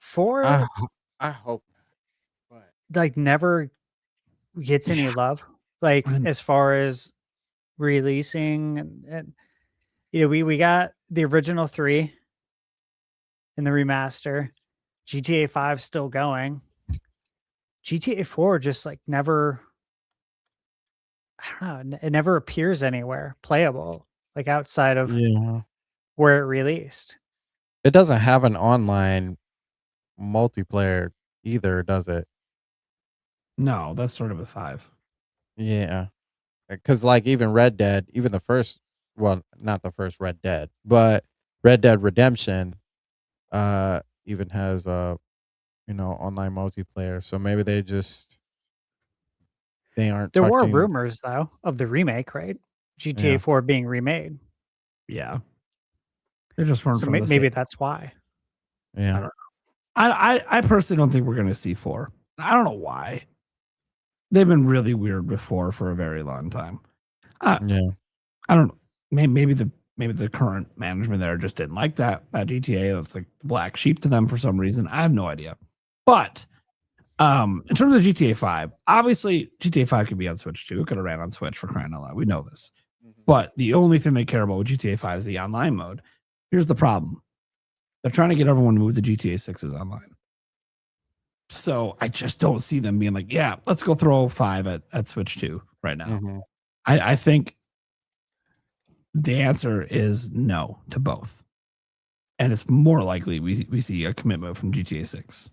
4 I hope not. like never gets any love, like as far as releasing and we got the original 3 and the remaster. GTA 5 still going. GTA 4 just like never, I don't know, it never appears anywhere playable, like outside of where it released. It doesn't have an online multiplayer either, does it? No, that's sort of a 5. Yeah. Because like even Red Dead, even the first, well, not the first Red Dead, but Red Dead Redemption even has online multiplayer. So maybe they aren't There were touching- rumors though of the remake, right? GTA 4 being remade. Yeah. They just weren't So from the maybe same- that's why. Yeah. I don't know. I personally don't think we're going to see 4. I don't know why. They've been really weird with 4 for a very long time. I don't know. Maybe the current management there just didn't like that GTA. That's like the black sheep to them for some reason. I have no idea. But in terms of GTA 5, obviously GTA 5 could be on Switch too. It could have ran on Switch, for crying out loud. We know this. But the only thing they care about with GTA 5 is the online mode. Here's the problem. They're trying to get everyone to move the GTA 6s online. So I just don't see them being like, yeah, let's go throw 5 at Switch 2 right now. Mm-hmm. I think the answer is no to both. And it's more likely we see a commitment from GTA 6.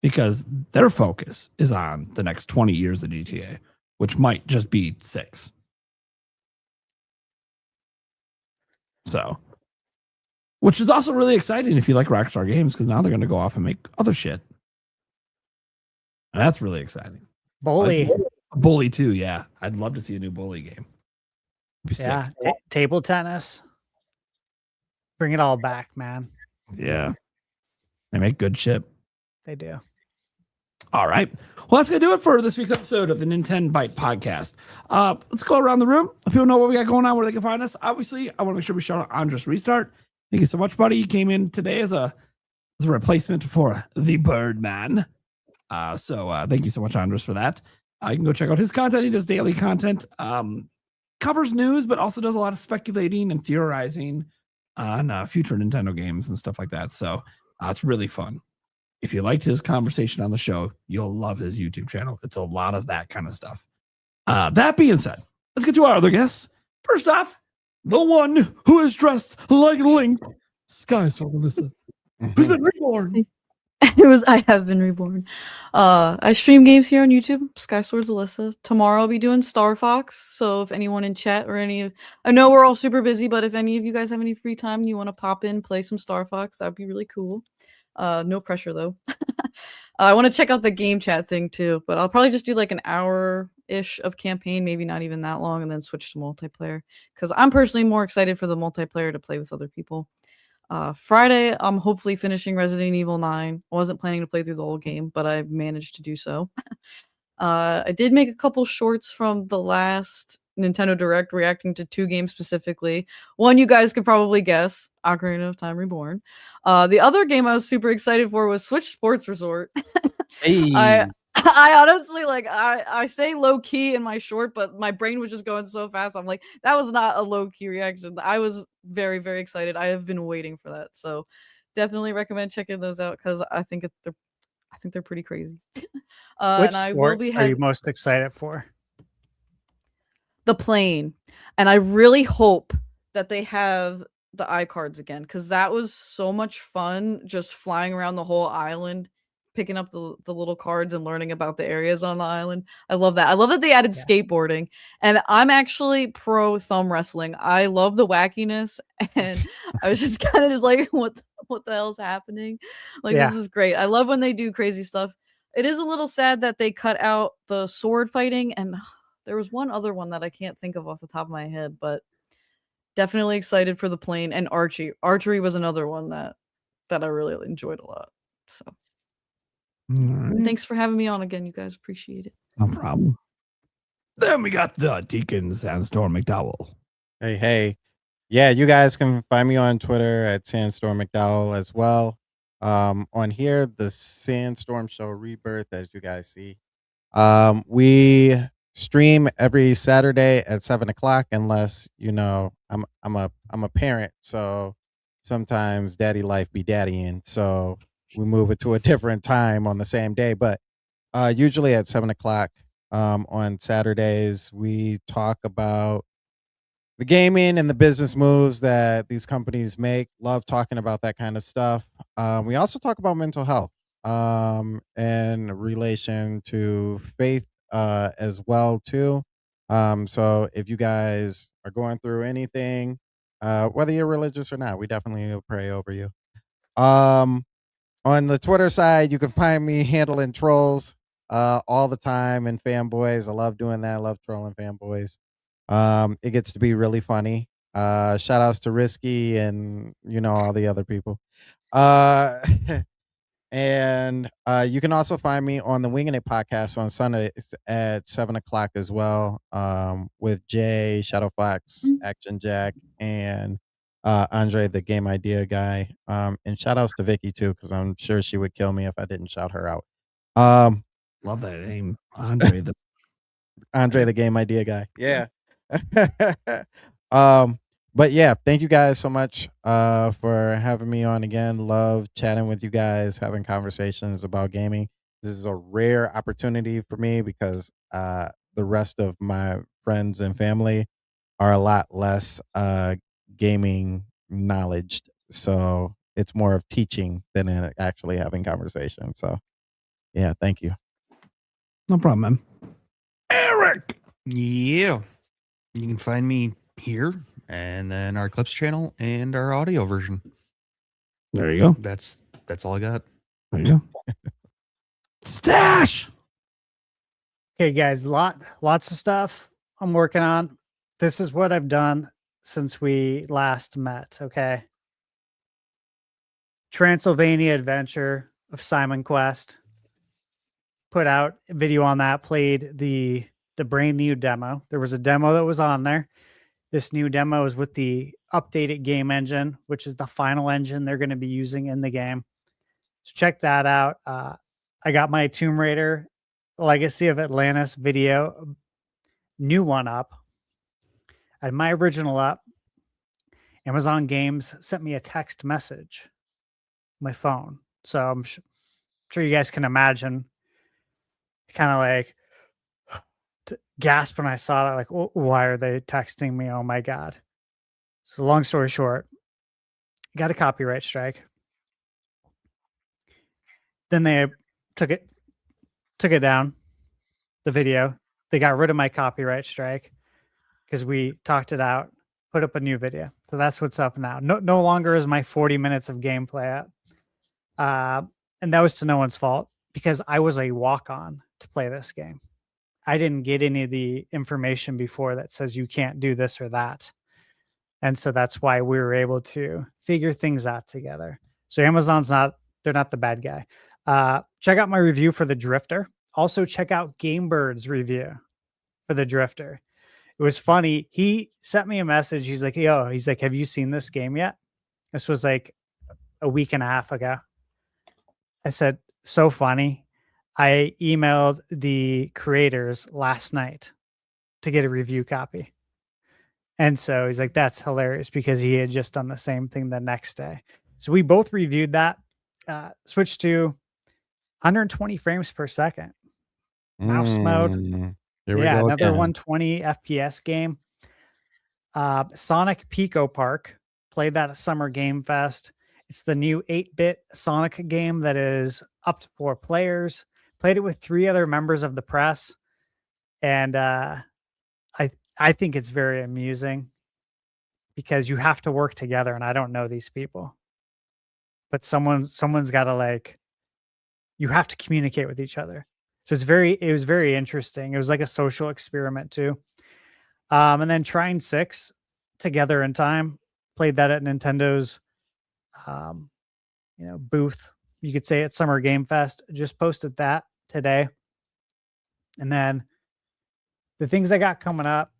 Because their focus is on the next 20 years of GTA, which might just be 6. So, which is also really exciting if you like Rockstar Games, because now they're going to go off and make other shit. And that's really exciting. Bully. Bully too, yeah. I'd love to see a new Bully game. Be Yeah. sick. Table tennis. Bring it all back, man. Yeah. They make good shit. They do. All right. Well, that's going to do it for this week's episode of the NintenByte Podcast. Let's go around the room. If people know what we got going on, where they can find us. Obviously, I want to make sure we shout out Andres Restart. Thank you so much, buddy. You came in today as a replacement for the Birdman. So thank you so much, Andres, for that. You can go check out his content. He does daily content, covers news, but also does a lot of speculating and theorizing on future Nintendo games and stuff like that. So it's really fun. If you liked his conversation on the show, you'll love his YouTube channel. It's a lot of that kind of stuff. That being said, let's get to our other guests. First off, the one who is dressed like Link, Sky Sword Alyssa, who's been reborn. I have been reborn. I stream games here on YouTube, Sky Swords Alyssa. Tomorrow I'll be doing Star Fox. So if anyone in chat or I know we're all super busy, but if any of you guys have any free time and you want to pop in, play some Star Fox, that'd be really cool. No pressure though. I want to check out the game chat thing too, but I'll probably just do like an hour-ish of campaign, maybe not even that long, and then switch to multiplayer. Because I'm personally more excited for the multiplayer to play with other people. Friday, I'm hopefully finishing Resident Evil 9. I wasn't planning to play through the whole game, but I managed to do so. I did make a couple shorts from the last Nintendo Direct reacting to 2 games specifically. One you guys could probably guess, Ocarina of Time Reborn. The other game I was super excited for was Switch Sports Resort. Hey. I honestly, like, I say low key in my short, but my brain was just going so fast. I'm like, that was not a low key reaction. I was very, very excited. I have been waiting for that. So definitely recommend checking those out because I think they're pretty crazy. Which and I will sport be are you most excited for? the plane. And I really hope that they have the iCards again because that was so much fun just flying around the whole island, picking up the little cards and learning about the areas on the island. I love that. I love that they added skateboarding. And I'm actually pro thumb wrestling. I love the wackiness. And I was just kind of just like, what the hell's happening? Like, this is great. I love when they do crazy stuff. It is a little sad that they cut out the sword fighting. And there was one other one that I can't think of off the top of my head, but definitely excited for the plane and archery. Archery was another one that I really enjoyed a lot. So thanks for having me on again, you guys. Appreciate it. No problem. Then we got the Deacon Sandstorm McDowell. Hey. Yeah, you guys can find me on Twitter at Sandstorm McDowell as well. On here, the Sandstorm Show Rebirth, as you guys see. We stream every Saturday at 7:00, unless I'm a parent, so sometimes daddy life be daddying, so we move it to a different time on the same day. But usually at 7:00 on Saturdays, we talk about the gaming and the business moves that these companies make. Love talking about that kind of stuff. We also talk about mental health in relation to faith as well too. So if you guys are going through anything, whether you're religious or not, we definitely will pray over you. On the Twitter side, you can find me handling trolls all the time and fanboys. I love doing that. I love trolling fanboys. It gets to be really funny. Shout outs to Risky and all the other people. And you can also find me on the Winging It podcast on Sundays at 7:00 as well, with Jay, Shadow Fox, Action Jack, and Andre, the game idea guy. And shout outs to Vicky too, because I'm sure she would kill me if I didn't shout her out. Love that name, Andre the game idea guy. Yeah. But yeah, thank you guys so much for having me on again. Love chatting with you guys, having conversations about gaming. This is a rare opportunity for me because the rest of my friends and family are a lot less gaming knowledge, so it's more of teaching than actually having conversation. So yeah, thank you. No problem, man. Eric. Yeah. You can find me here and then our clips channel and our audio version. There you go. That's all I got. There you go. Stash. Okay, guys, lots of stuff I'm working on. This is what I've done since we last met. Okay. Transylvania Adventure of Simon Quest. put out a video on that, played the brand new demo. There was a demo that was on there. This new demo is with the updated game engine, which is the final engine they're going to be using in the game. So check that out. I got my Tomb Raider Legacy of Atlantis video, new one up. I had my original up. Amazon Games sent me a text message, my phone. So I'm sure you guys can imagine, kind of like gasp when I saw that, like, why are they texting me? Oh my God. So long story short, got a copyright strike. Then they took it down, the video. They got rid of my copyright strike because we talked it out, put up a new video. So that's what's up now. No longer is my 40 minutes of gameplay up. And that was to no one's fault because I was a walk-on to play this game. I didn't get any of the information before that says you can't do this or that. And so that's why we were able to figure things out together. So Amazon's they're not the bad guy. Check out my review for the Drifter. Also check out GameBird's review for the Drifter. It was funny. He sent me a message. He's like, have you seen this game yet? This was like a week and a half ago. I said, so funny. I emailed the creators last night to get a review copy. And so he's like, that's hilarious because he had just done the same thing the next day. So we both reviewed that, switched to 120 frames per second. Mouse mode. Here we go another again. 120 FPS game. Sonic Pico Park. Played that at Summer Game Fest. It's the new 8-bit Sonic game that is up to 4 players. Played it with 3 other members of the press. And I think it's very amusing because you have to work together, and I don't know these people. But someone's got to, you have to communicate with each other. So it was very interesting. It was like a social experiment too. And then Trine 6, Together in Time, played that at Nintendo's booth. You could say at Summer Game Fest. Just posted that today. And then the things I got coming up,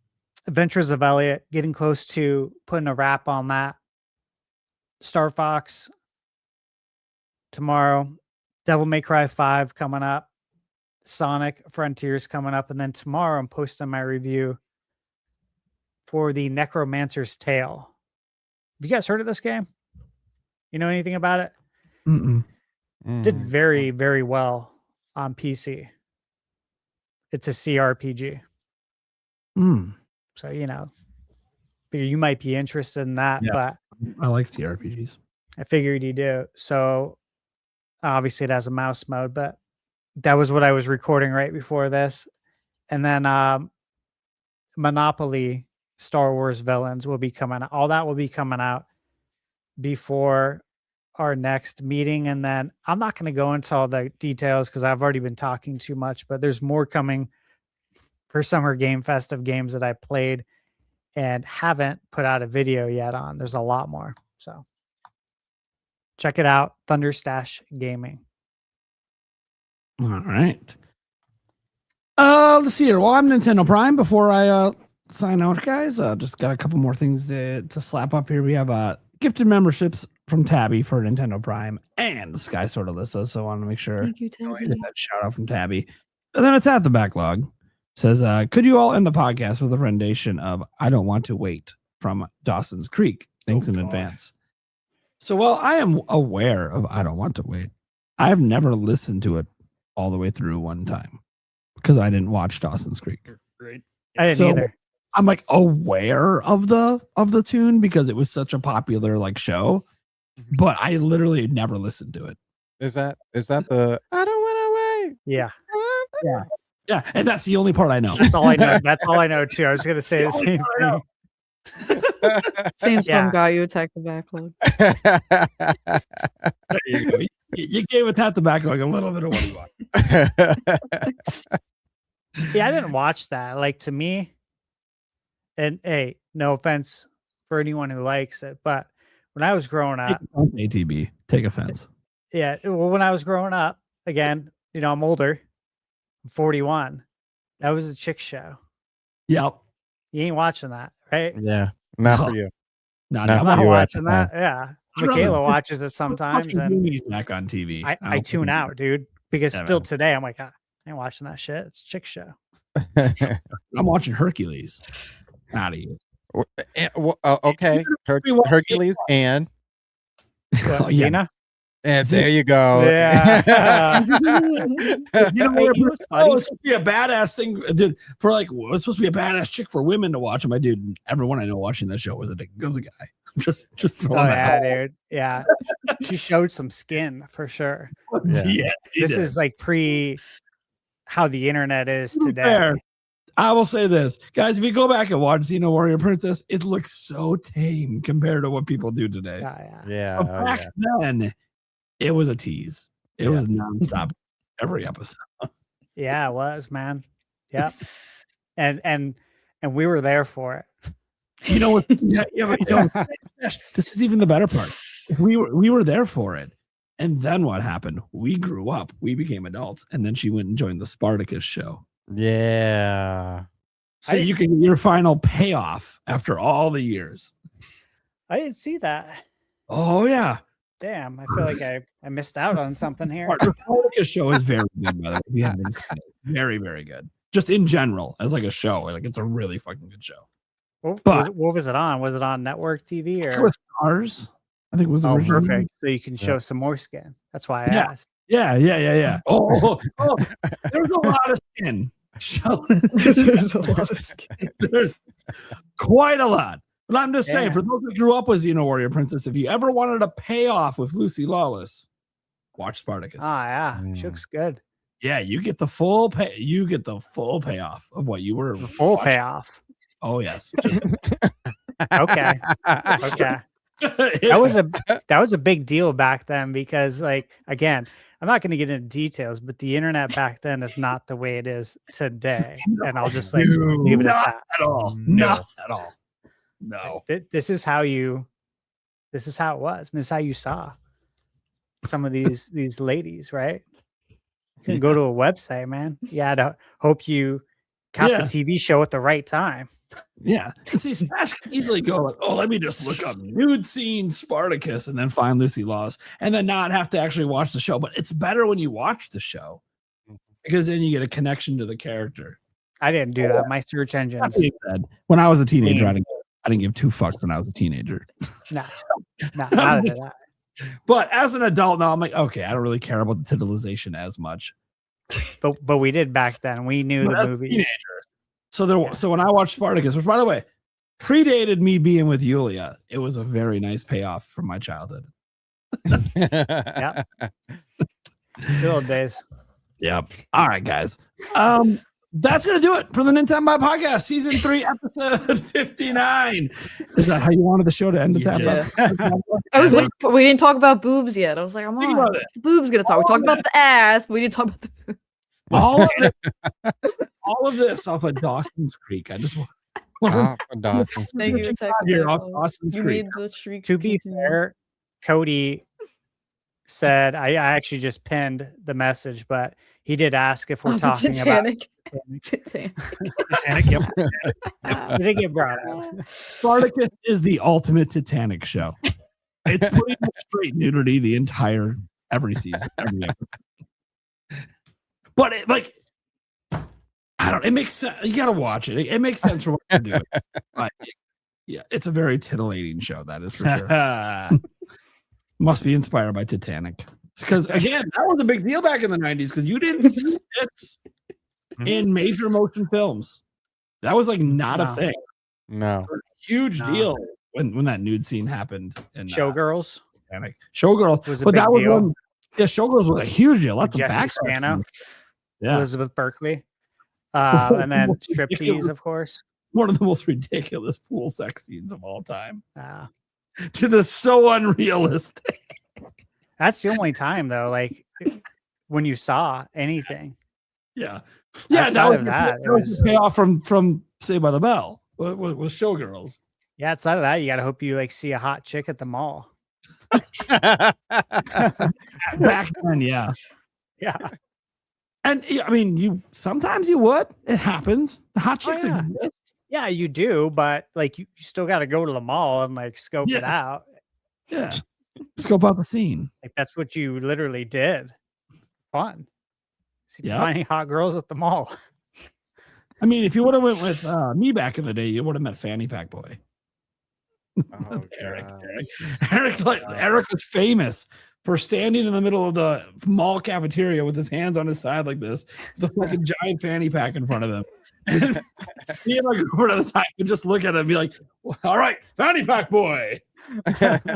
Adventures of Elliot, getting close to putting a wrap on that. Star Fox tomorrow. Devil May Cry 5 coming up. Sonic Frontiers coming up. And then tomorrow I'm posting my review for the Necromancer's Tale. Have you guys heard of this game? You know anything about it? Did very, very well on PC. It's a CRPG. So, you might be interested in that, but I like CRPGs. I figured you do. So obviously it has a mouse mode, but that was what I was recording right before this. And then Monopoly Star Wars Villains will be coming out. All that will be coming out before our next meeting. And then I'm not going to go into all the details because I've already been talking too much, but there's more coming for Summer Game Fest of games that I played and haven't put out a video yet on. There's a lot more. So check it out. Thunderstash Gaming. All right. Let's see here. Well, I'm Nintendo Prime. Before I sign out, guys, just got a couple more things to slap up here. We have gifted memberships from Tabby for Nintendo Prime and Sky Sword Alyssa. So I want to make sure Thank you, Tabby. get that shout out from Tabby. And then it's at the backlog. Says, could you all end the podcast with a rendition of I Don't Want to Wait from Dawson's Creek? Thanks in advance. So, well, I am aware of I Don't Want to Wait. I have never listened to it all the way through one time because I didn't watch Dawson's Creek. Great. I didn't either. I'm aware of the tune because it was such a popular show, but I literally never listened to it. Is that the I don't want to wait? Yeah. Yeah, and that's the only part I know. That's all I know. That's all I know too. I was going to say the same thing. Sandstorm Yeah. got you. Attack the backlog. There you go. You gave it at the backlog a little bit of what you want. Yeah, I didn't watch that. To me, and hey, no offense for anyone who likes it, but when I was growing up, ATB, take offense. yeah, well, when I was growing up, again, I'm older. 41. That was a chick show. Yep. You ain't watching that, right? Yeah, not No. for you. Not Not I'm for not you at watching the that. time. Yeah. I'd rather Michaela do- watches it sometimes, and Goonies back on TV. I tune out, dude. Because Yeah, still man. today, I'm like, I ain't watching that shit. It's a chick show. I'm watching Hercules. Out of here. Okay, Hercules and Oh, yeah. Xena? there you go. Yeah. You know, Hey, you know what's funny? it's supposed to be a badass thing, dude. For like, it's supposed to be a badass chick for women to watch. And my dude, everyone I know watching that show was a guy. I'm just throwing Oh, that. yeah, dude. Yeah. She showed some skin for sure. Yeah. This is like pre how the internet is today. Fair. I will say this, guys. If you go back and watch Xena Warrior Princess, it looks so tame compared to what people do today. Yeah. Yeah. But back then, it was a tease. It was nonstop every episode. Yeah, it was, man. Yep. and we were there for it. You know what? But you know, this is even the better part. We were there for it, and then what happened? We grew up. We became adults, and then she went and joined the Spartacus show. Yeah. So you can get your final payoff after all the years. I didn't see that. Oh yeah. Damn, I feel like I missed out on something here. The Spartacus show is very good, by the way. If you haven't seen it. Very, very good. Just in general, as like a show. Like it's a really fucking good show. What But- was it on? Was it on network TV It or? was Stars. I think it was Oh, originally. perfect. So you can show some more skin. That's why I Yeah. asked. Yeah. Oh, there's a lot of skin shown. There's a lot of skin. There's quite a lot. But I'm just saying, Yeah. for those who grew up with Xena Warrior Princess, if you ever wanted a payoff with Lucy Lawless, watch Spartacus. Oh yeah, she looks good. Yeah, you get the full pay. You get the full payoff of what you were. The full watching. payoff. Oh yes. Just, Okay. Okay. That was a big deal back then because, like, again, I'm not going to get into details, but the internet back then is not the way it is today, and I'll just like leave it at not that. at all. No. Not at all. No. This is how it was. This is how you saw some of these ladies, right? You can go to a website, man. You had to hope you caught Yeah. the TV show at the right time. Yeah. And see, Smash can easily go like, oh, let me just look up nude scene Spartacus and then find Lucy Lawless and then not have to actually watch the show. But it's better when you watch the show because then you get a connection to the character. I didn't do that. My search engines. That being said, when I was a teenager, I didn't give two fucks when I was a teenager. No, not of that. But as an adult now, I'm like, okay, I don't really care about the titillization as much. But we did back then. We knew But as the a movies. teenager, so when I watched Spartacus, which by the way, predated me being with Yulia, it was a very nice payoff from my childhood. Yep. Good old days. Yep. All right, guys. That's gonna do it for the NintenByte Podcast, Season 3, Episode 59. Is that how you wanted the show to end? I was waiting we didn't talk about boobs yet. I was like, I'm Think on. about it. The boobs gonna talk. We talked about the ass, but we didn't talk about the boobs. all of this off of Dawson's Creek. I just want Dawson's Thank you, here off Technical. Dawson's You Creek. made the shriek. To be continue. fair, Cody said I actually just pinned the message, but he did ask if we're Oh, the talking about Titanic. Titanic. Titanic. Yep. It did get brought up. Spartacus is the ultimate Titanic show. It's pretty much straight nudity the entire every season, every episode. But it, like, I don't. It makes sense. You got to watch it. It makes sense for what you're doing. But, yeah, it's a very titillating show. That is for sure. Must be inspired by Titanic. Because again, that was a big deal back in the 90s because you didn't see it in major motion films. That was like not a No. thing. No. Huge No. deal when that nude scene happened in Showgirls. Titanic. Showgirls Was a but big that was deal. when Showgirls was a huge deal. Lots of Jessica backstory. Spano, Yeah, Elizabeth Berkley, and then striptease, of course. one of the most ridiculous pool sex scenes of all time. Uh, To the so unrealistic. that's the only time, though, like when you saw anything. Yeah, yeah. Outside That was, of that, it that was was- the payoff from Saved by the Bell with Showgirls. Yeah, outside of that, you got to hope you like see a hot chick at the mall. Back then, yeah. Yeah. And I mean, sometimes you would. It happens. The hot chicks yeah. exist. Yeah, you do, but like you still got to go to the mall and like scope it out. Yeah. Scope out the scene. Like that's what you literally did. Fun. Finding hot girls at the mall. I mean, if you would have went with me back in the day, you would have met Fanny Pack Boy. Oh, Eric was famous for standing in the middle of the mall cafeteria with his hands on his side like this, with a fucking giant fanny pack in front of him. And he had like over to the side and just look at him and be like, all right, Fanny Pack Boy. I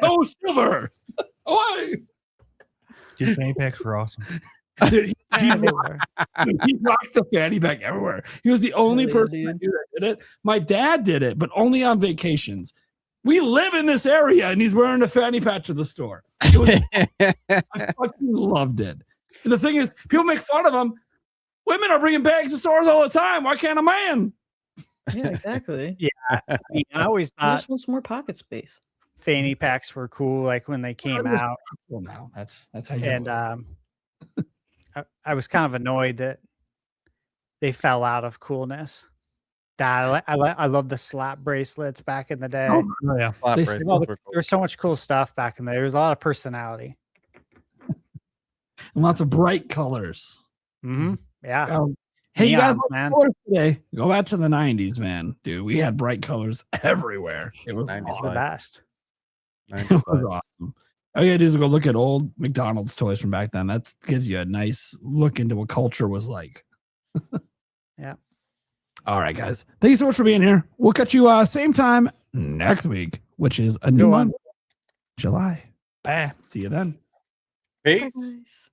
owe silver. Away. Dude, fanny packs were awesome. Dude, he rocked the fanny pack everywhere. He was the only person I knew that did it. My dad did it, but only on vacations. We live in this area, and he's wearing a fanny pack to the store. I fucking loved it. And the thing is, people make fun of him. Women are bringing bags to stores all the time. Why can't a man? Yeah, exactly. Yeah, I mean, I always I thought just want some more pocket space. fanny packs were cool, like when they came out. Well, now that's how you. And I was kind of annoyed that they fell out of coolness. I love the slap bracelets back in the day. Oh, yeah. There's so much cool stuff back in there. There's a lot of personality. And lots of bright colors. Mm-hmm. Yeah. Hey, Neons, you guys, man. Today, go back to the 90s, man. Dude, we had bright colors everywhere. It was the best. It was awesome. All you gotta do is go look at old McDonald's toys from back then. That gives you a nice look into what culture was like. Yeah. All right, guys. Thank you so much for being here. We'll catch you same time next week, which is a new month, July. Bye. See you then. Peace. Nice.